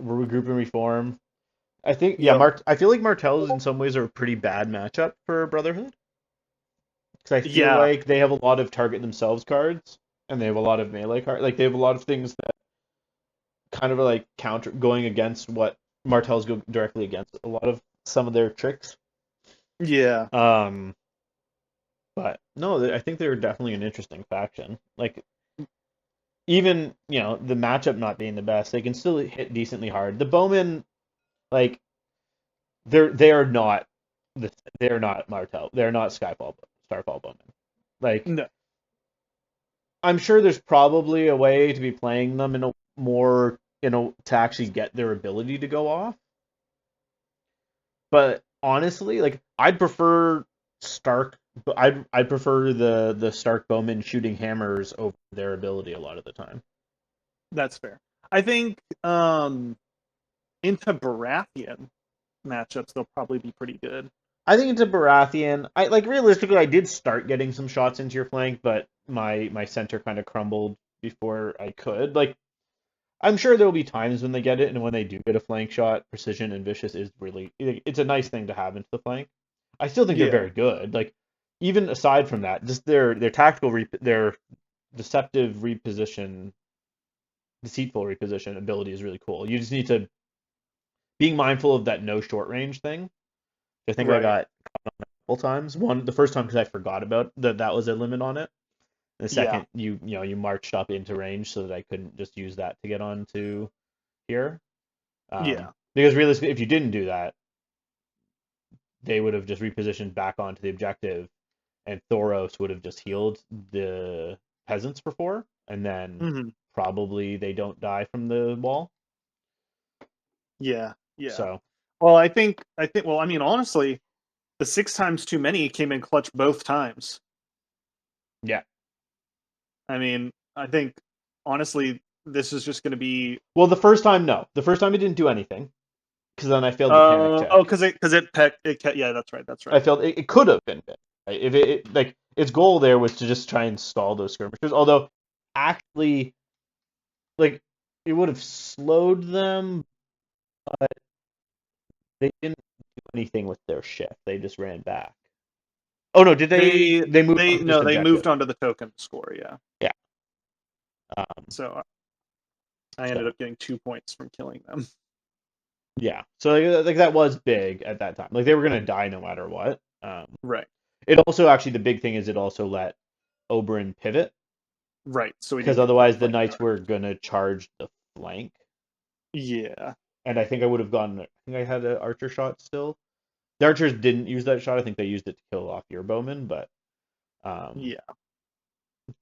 Regroup and reform. I think Yep. I feel like Martells in some ways are a pretty bad matchup for Brotherhood because I feel Yeah. like they have a lot of target themselves cards and they have a lot of melee cards. Like they have a lot of things that kind of are like counter going against what Martells go directly against. A lot of some of their tricks. Yeah. But no, I think they're definitely an interesting faction. Like even the matchup not being the best, they can still hit decently hard. The Bowmen, like they are not Martell. They're not Starfall Bowmen. Like No. I'm sure there's probably a way to be playing them in a more to actually get their ability to go off. But honestly, like I'd prefer Stark. I'd prefer the Stark Bowmen shooting hammers over their ability a lot of the time. That's fair. I think into Baratheon matchups they'll probably be pretty good. I think it's a Baratheon. I like realistically, I did start getting some shots into your flank, but my center kind of crumbled before I could. Like I'm sure there will be times when they get it, and when they do get a flank shot, precision and vicious is really it's a nice thing to have into the flank. I still think they're Yeah. very good. Like even aside from that, just their tactical their deceptive deceitful reposition ability is really cool. You just need to being mindful of that no short range thing. I think I Right. got caught on that a couple times. One the first time because I forgot about that was a limit on it. The Yeah. second you marched up into range so that I couldn't just use that to get onto here. Yeah. Because realistically, if you didn't do that, they would have just repositioned back onto the objective, and Thoros would have just healed the peasants for 4, and then Hmm. probably they don't die from the wall. Yeah. Yeah. So Well, well, I mean, honestly, the 6 times too many came in clutch both times. yeah. I mean, I think honestly this is just going to be Well, the first time, no. The first time it didn't do anything because then I failed the panic check. because yeah, that's right. I failed. It could have been bit. Right? If like its goal there was to just try and stall those skirmishers. Although actually, like it would have slowed them, but they didn't do anything with their shift. They just ran back. Oh no, did they? They moved on to just they objective. moved on to the token score, yeah. Yeah. So I ended up getting 2 points from killing them. Yeah. So like that was big at that time. Like they were gonna die no matter what. Right. It also actually the big thing is it also let Oberyn pivot Right. So we because didn't get otherwise the flank knights charge. were gonna charge the flank. Yeah. And I think I would have gotten. I think I had an archer shot still. The archers didn't use that shot. I think they used it to kill off your bowman. But Yeah.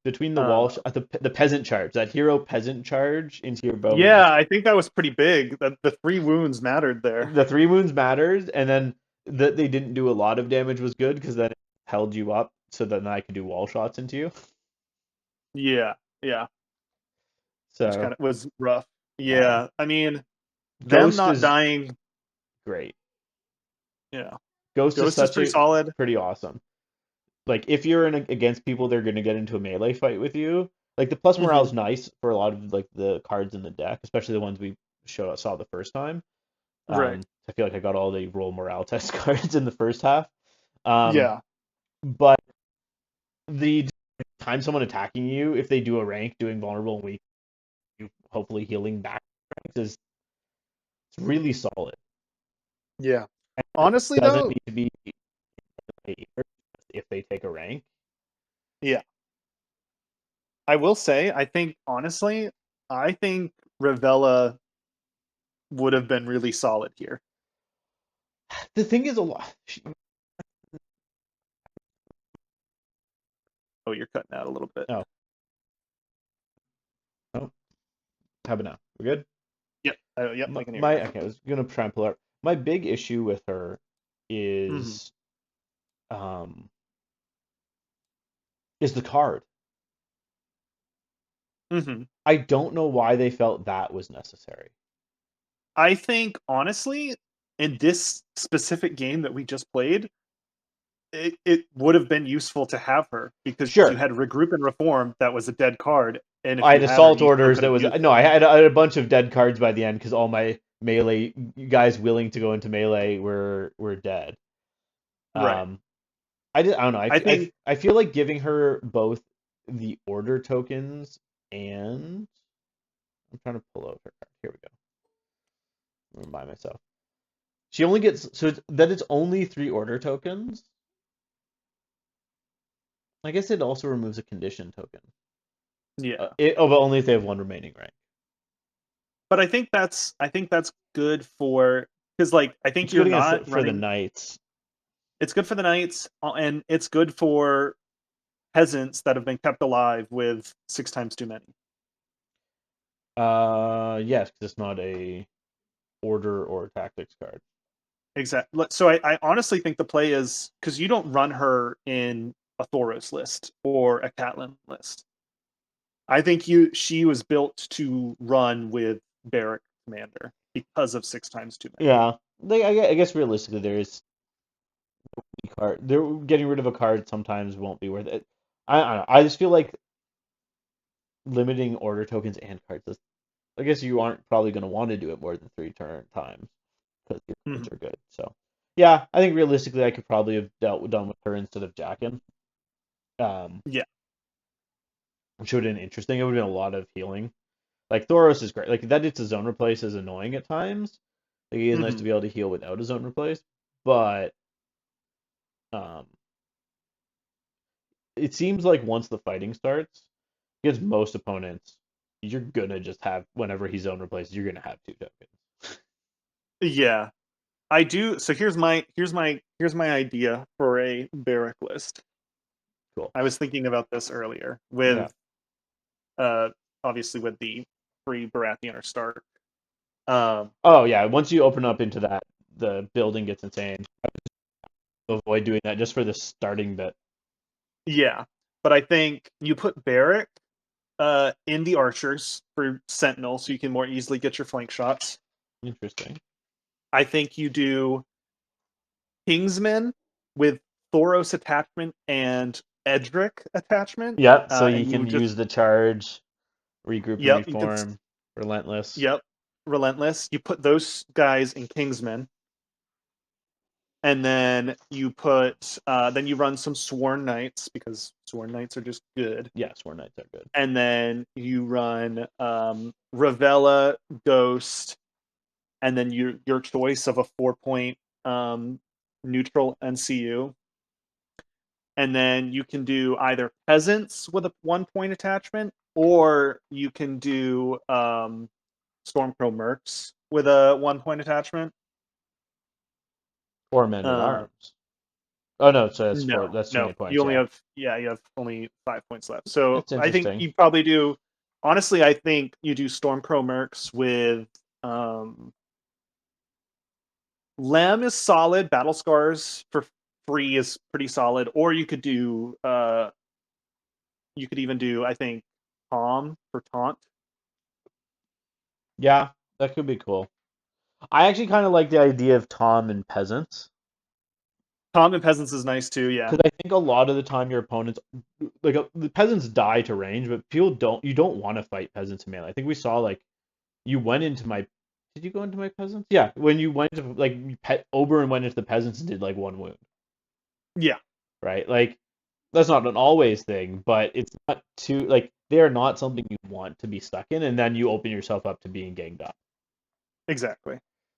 between the wall, the peasant charge, that hero peasant charge into your bowman. Yeah, I think that was pretty big. The 3 wounds mattered there. The 3 wounds mattered, and then that they didn't do a lot of damage was good because then it held you up, so then I could do wall shots into you. Yeah. Yeah. So Which kind of was rough. Yeah. I mean, them Ghost not is dying. great. Yeah. Ghost is Ghost is pretty solid. pretty awesome. Like if you're against people, they're gonna get into a melee fight with you. Like the plus morale is nice for a lot of like the cards in the deck, especially the ones we saw the first time. Right. I feel like I got all the roll morale test cards in the first half. Yeah. But the time someone attacking you, if they do a rank doing vulnerable and weak, you hopefully healing back ranks it's really solid. Yeah. And Honestly, it doesn't though, need to be if they take a rank. yeah. I will say, I think honestly, I think Ravella would have been really solid here. The thing is, a lot. Oh, you're cutting out a little bit. Oh, oh, how about now? We're good. Yep. Yep. I can hear My you. okay. I was gonna try and pull out. My big issue with her Mm-hmm. is um is the card. Mm-hmm. I don't know why they felt that was necessary. I think honestly, in this specific game that we just played, it would have been useful to have her because you Sure, had regroup and reform that was a dead card, and if I you had had her, assault you still orders could that have was used no. her. I had a bunch of dead cards by the end because all my melee guys willing to go into melee were dead. Right. Um, I don't know. I think. I feel like giving her both the order tokens and I'm trying to pull out her card. Here we go. Remind myself. She only gets that it's only 3 order tokens. I guess it also removes a condition token. Yeah. But only if they have 1 remaining rank. But I think that's good for because like I think It's you're good against not for the running. knights. It's good for the knights, and it's good for peasants that have been kept alive with 6 times too many. Yes, because it's not a order or tactics card. Exactly. So I honestly think the play is because you don't run her in a Thoros list or a Catelyn list. I think she was built to run with Beric Commander because of 6 times too many. Yeah, I guess realistically there is a card. They're getting rid of a card sometimes won't be worth it. I don't know. I just feel like limiting order tokens and cards. I guess you aren't probably going to want to do it more than 3 turn times because your cards Mhm. are good. So yeah, I think realistically I could probably have done with her instead of Jackin. Yeah. Which would have been interesting. It would have been a lot of healing. Like Thoros is great. Like that it's a zone replace is annoying at times. Like it is nice to Mhm. be able to heal without a zone replace, but um, it seems like once the fighting starts, against most opponents, you're gonna just have whenever he's zone replaces, you're gonna have 2 tokens. Yeah. I do. So here's my idea for a Beric list. Cool. I was thinking about this earlier Yeah. with obviously with the free Baratheon or Stark. Um, Oh yeah. Once you open up into that, the building gets insane. Avoid doing that just for the starting bit. yeah, but I think you put Beric in the archers for Sentinel, so you can more easily get your flank shots. Interesting. I think you do Kingsman with Thoros attachment and Edric attachment, Yep. So you and you can just use the charge, regroup and yep, you can reform, relentless. yep, relentless. You put those guys in Kingsman, and then you put then you run some Sworn Knights because Sworn Knights are just good. Yeah, Sworn Knights are good. And then you run Ravella, Ghost, and then your choice of a 4-point neutral NCU. And then you can do either peasants with a 1-point attachment, or you can do Stormcrow Mercs with a 1-point attachment. Or men at Uh, arms. Oh no, so that's too no, many you points. only Yeah, have you have only 5 points left. So it's I think interesting. you probably do. Honestly, I think you do Stormcrow Mercs with Lem is solid. Battle Scars for free is pretty solid. Or you could do you could even do I think Tom for taunt. Yeah, that could be cool. I actually kind of like the idea of Tom and peasants Tom and peasants is nice too. Yeah. because I think a lot of the time your opponents like the peasants die to range, but people don't. You don't want to fight peasants in melee. I think we saw like you went into my. Did you go into my peasants? Yeah, when you went to like Oberyn went into the peasants and did like 1 wound, Yeah. right? Like that's not an always thing, but it's not too like they are not something you want to be stuck in, and then you open yourself up to being ganged up. Exactly.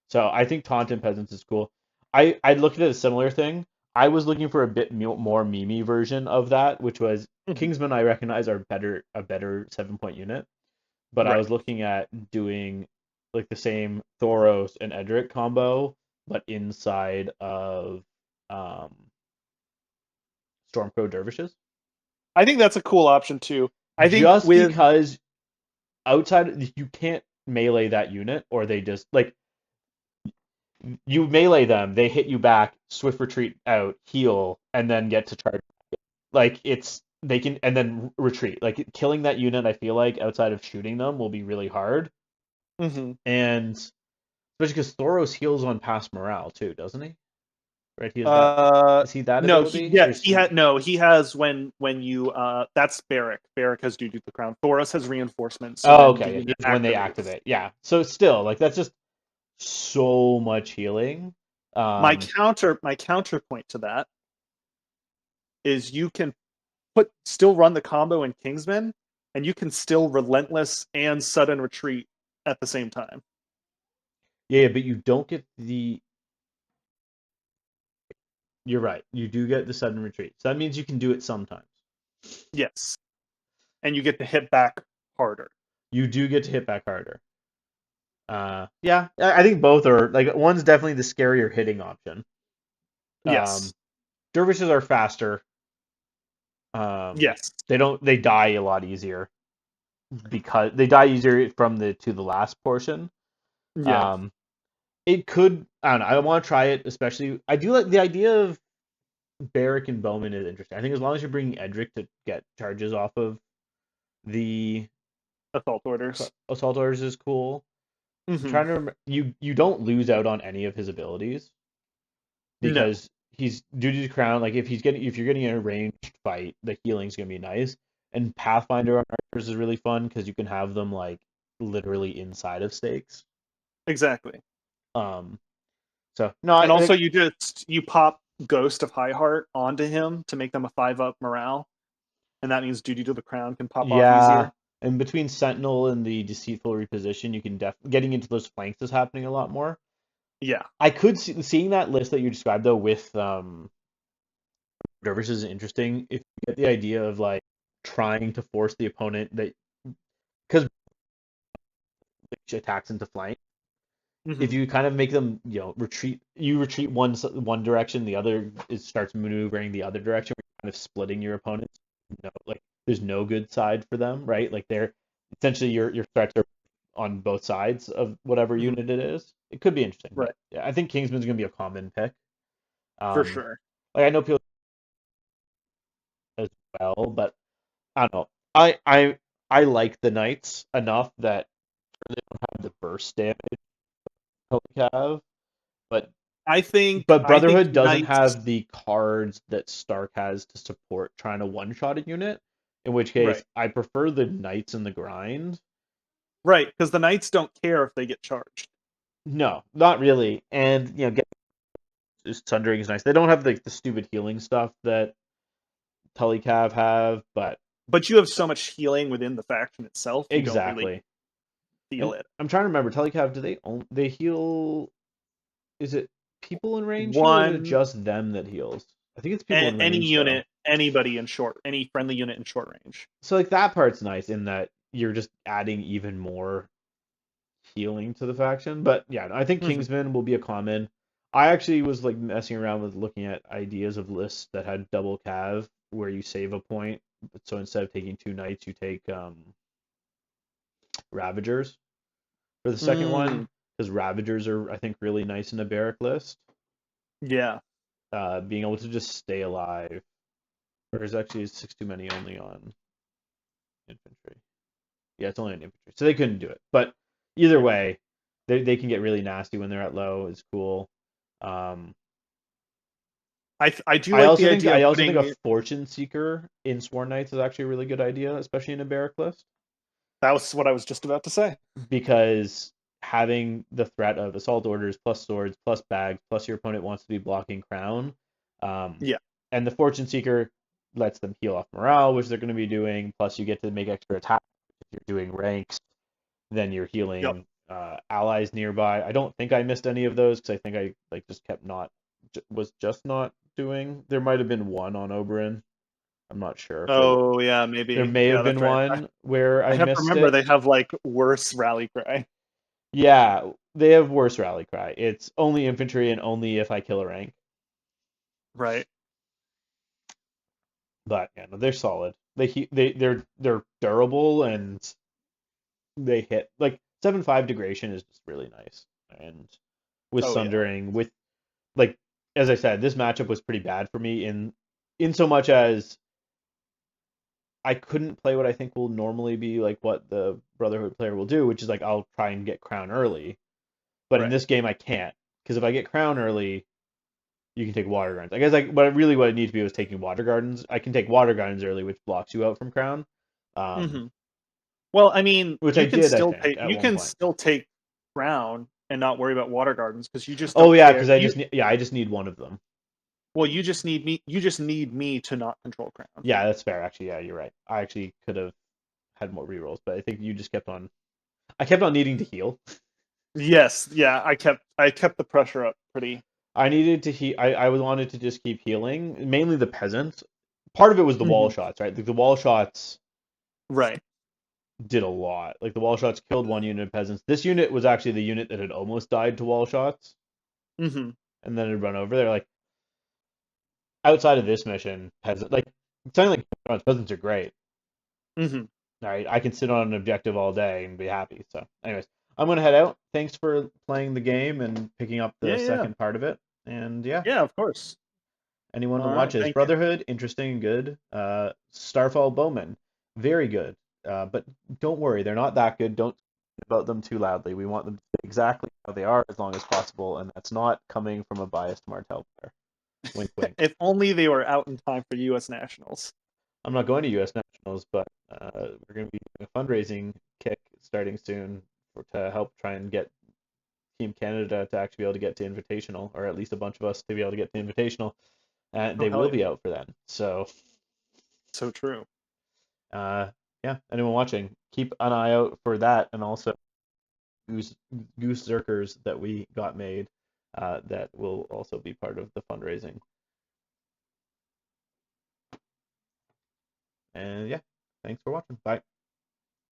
So I think Taunt and Peasants is cool. I looked at a similar thing. I was looking for a bit more memey version of that, which was Mhm. Kingsmen. I recognize are a better 7-point unit, but I Right. was looking at doing like the same Thoros and Edric combo, but inside of Stormcrow Dervishes. I think that's a cool option too. I think Just with because outside you can't melee that unit, or they just like you melee them, they hit you back, swift retreat out, heal, and then get to charge. Like it's they can and then retreat. Like killing that unit, I feel like outside of shooting them will be really hard. Mhm. And especially because Thoros heals on pass morale too, doesn't he? Right? He has that. Uh Is he that no, ability? Or is he has when you that's Beric. Beric has due to the crown. Thoros has reinforcements, so Oh, when the okay. unit It's when they activates. activate. Yeah. So still, like that's just so much healing. My Um, counterpoint to that is you can still run the combo in Kingsman, and you can still relentless and sudden retreat at the same time. yeah, but you don't get the. You're right. You do get the sudden retreat. So that means you can do it sometimes. Yes, and you get to hit back harder. You do get to hit back harder. Yeah, I think both are like one's definitely the scarier hitting option. Yes, Dervishes are faster. yes, They die a lot easier because they die easier from the to the last portion. yeah. Um, it could I don't know. I want to try it, especially I do like the idea of Beric and Bowman is interesting. I think as long as you're bringing Edric to get charges off of the Assault orders. assault orders is cool. I'm Hmm. trying to remember. You don't lose out on any of his abilities No, because he's duty to crown. Like if you're getting in a ranged fight, the healing's gonna be nice. And Pathfinder archers is really fun because you can have them like literally inside of stakes. exactly. Um, so no, And I also, think you pop Ghost of High Heart onto him to make them a 5-up morale, and that means Duty to the Crown can pop off yeah. easier. And between Sentinel and the deceitful reposition, you can getting into those flanks is happening a lot more. Yeah. I could seeing that list that you described though with Dervish is interesting. If you get the idea of like trying to force the opponent that because attacks into flank, if Hmm. you kind of make them retreat, you retreat one direction, the other starts maneuvering the other direction. You're kind of splitting your opponents. Like there's no good side for them, right? Like they're essentially your threats are on both sides of whatever Hmm. unit it is. It could be interesting, but Right. yeah, I think Kingsman's gonna be a common pick. For Um, sure. like I know people as well, but I don't know. I like the Knights enough that they don't have the burst damage Helik have, but I think Brotherhood doesn't Knights. have the cards that Stark has to support trying to one shot a unit. In which case, Right. I prefer the Knights in the grind. Right, because the Knights don't care if they get charged. No, not really. And get Sundering is nice. They don't have the stupid healing stuff that Telecav have, but But you have so much healing within the faction itself, you don't really exactly. feel And it. I'm trying to remember, Telecav, do they heal? Is it people in range heal, or is it One just them that heals? I think it's people in any range though. unit, anybody in short, any friendly unit in short range. So like that part's nice in that you're just adding even more healing to the faction. But yeah, I think Hmm. Kingsman will be a common. I actually was like messing around with looking at ideas of lists that had double cav where you save a point. So instead of taking two knights, you take Ravagers for the second one Mm, because Ravagers are I think really nice in a barrack list. yeah. Being able to just stay alive. Or is actually 6 too many only on infantry. Yeah, it's only on infantry, so they couldn't do it. But either Yeah. way, they can get really nasty when they're at low. It's cool. Um, I do like the idea I of also think a putting. fortune seeker in Sworn Knights is actually a really good idea, especially in a barrack list, That was what I was just about to say. because having the threat of assault orders plus swords plus bags plus your opponent wants to be blocking crown, um, Yeah. and the fortune seeker lets them heal off morale, which they're going to be doing. Plus, you get to make extra attacks if you're doing ranks. Then you're Yep. healing allies nearby. I don't think I missed any of those because I think I like just kept not was just not doing. There might have been one on Oberyn. I'm not sure. Oh yeah, There maybe. may Yeah, have that's been right. one where I I have to missed remember it. they have like worse rally cry. Yeah, they have worse rally cry. It's only infantry and only if I kill a rank. Right. But yeah, no, they're solid. They're durable and they hit like 7/5 degradation is just really nice. And with Oh yeah. Sundering, with like as I said, this matchup was pretty bad for me in so much as I couldn't play what I think will normally be like what the Brotherhood player will do, which is like I'll try and get crown early. But in Right. this game I can't because if I get crown early, you can take water gardens. I guess like what I need to be was taking water gardens. I can take water gardens early, which blocks you out from crown. Um, Hmm. Well, I mean, which I did, I think, at you one can point. still take crown and not worry about water gardens because you just Oh don't yeah, care. because I just need one of them. Well, you just need me. You just need me to not control crown. Yeah, that's fair. Actually, yeah, you're right. I actually could have had more rerolls, but I think you just kept on. I kept on needing to heal. Yes. Yeah. I kept the pressure up pretty. I needed to heal. I wanted to just keep healing, mainly the peasants. Part of it was the wall Hmm. shots, right? Like the wall shots Right. did a lot. Like the wall shots killed one unit of peasants. This unit was actually the unit that had almost died to wall shots, Hmm. and then it run over. They're like outside of this mission, peasant like something like peasants are great. Hmm. All right, I can sit on an objective all day and be happy. So, anyways, I'm gonna head out. Thanks for playing the game and picking up the Yeah. Yeah. second part of it. And yeah, Yeah. Of course. anyone who All right. watches Thank you. Brotherhood, interesting and good. Starfall Bowmen, very good. But don't worry, they're not that good. Don't speak about them too loudly. We want them to be exactly how they are as long as possible, and that's not coming from a biased Martell player. Wink, wink. If only they were out in time for U.S. Nationals. I'm not going to U.S. Nationals, but we're going to be doing a fundraising kick starting soon to help try and get Team Canada to actually be able to get to Invitational, or at least a bunch of us to be able to get to Invitational. And Oh they hell will yeah. be out for then. So, So true. uh, yeah, anyone watching, keep an eye out for that, and also goose goose zerkers that we got made that will also be part of the fundraising. And yeah, thanks for watching. Bye.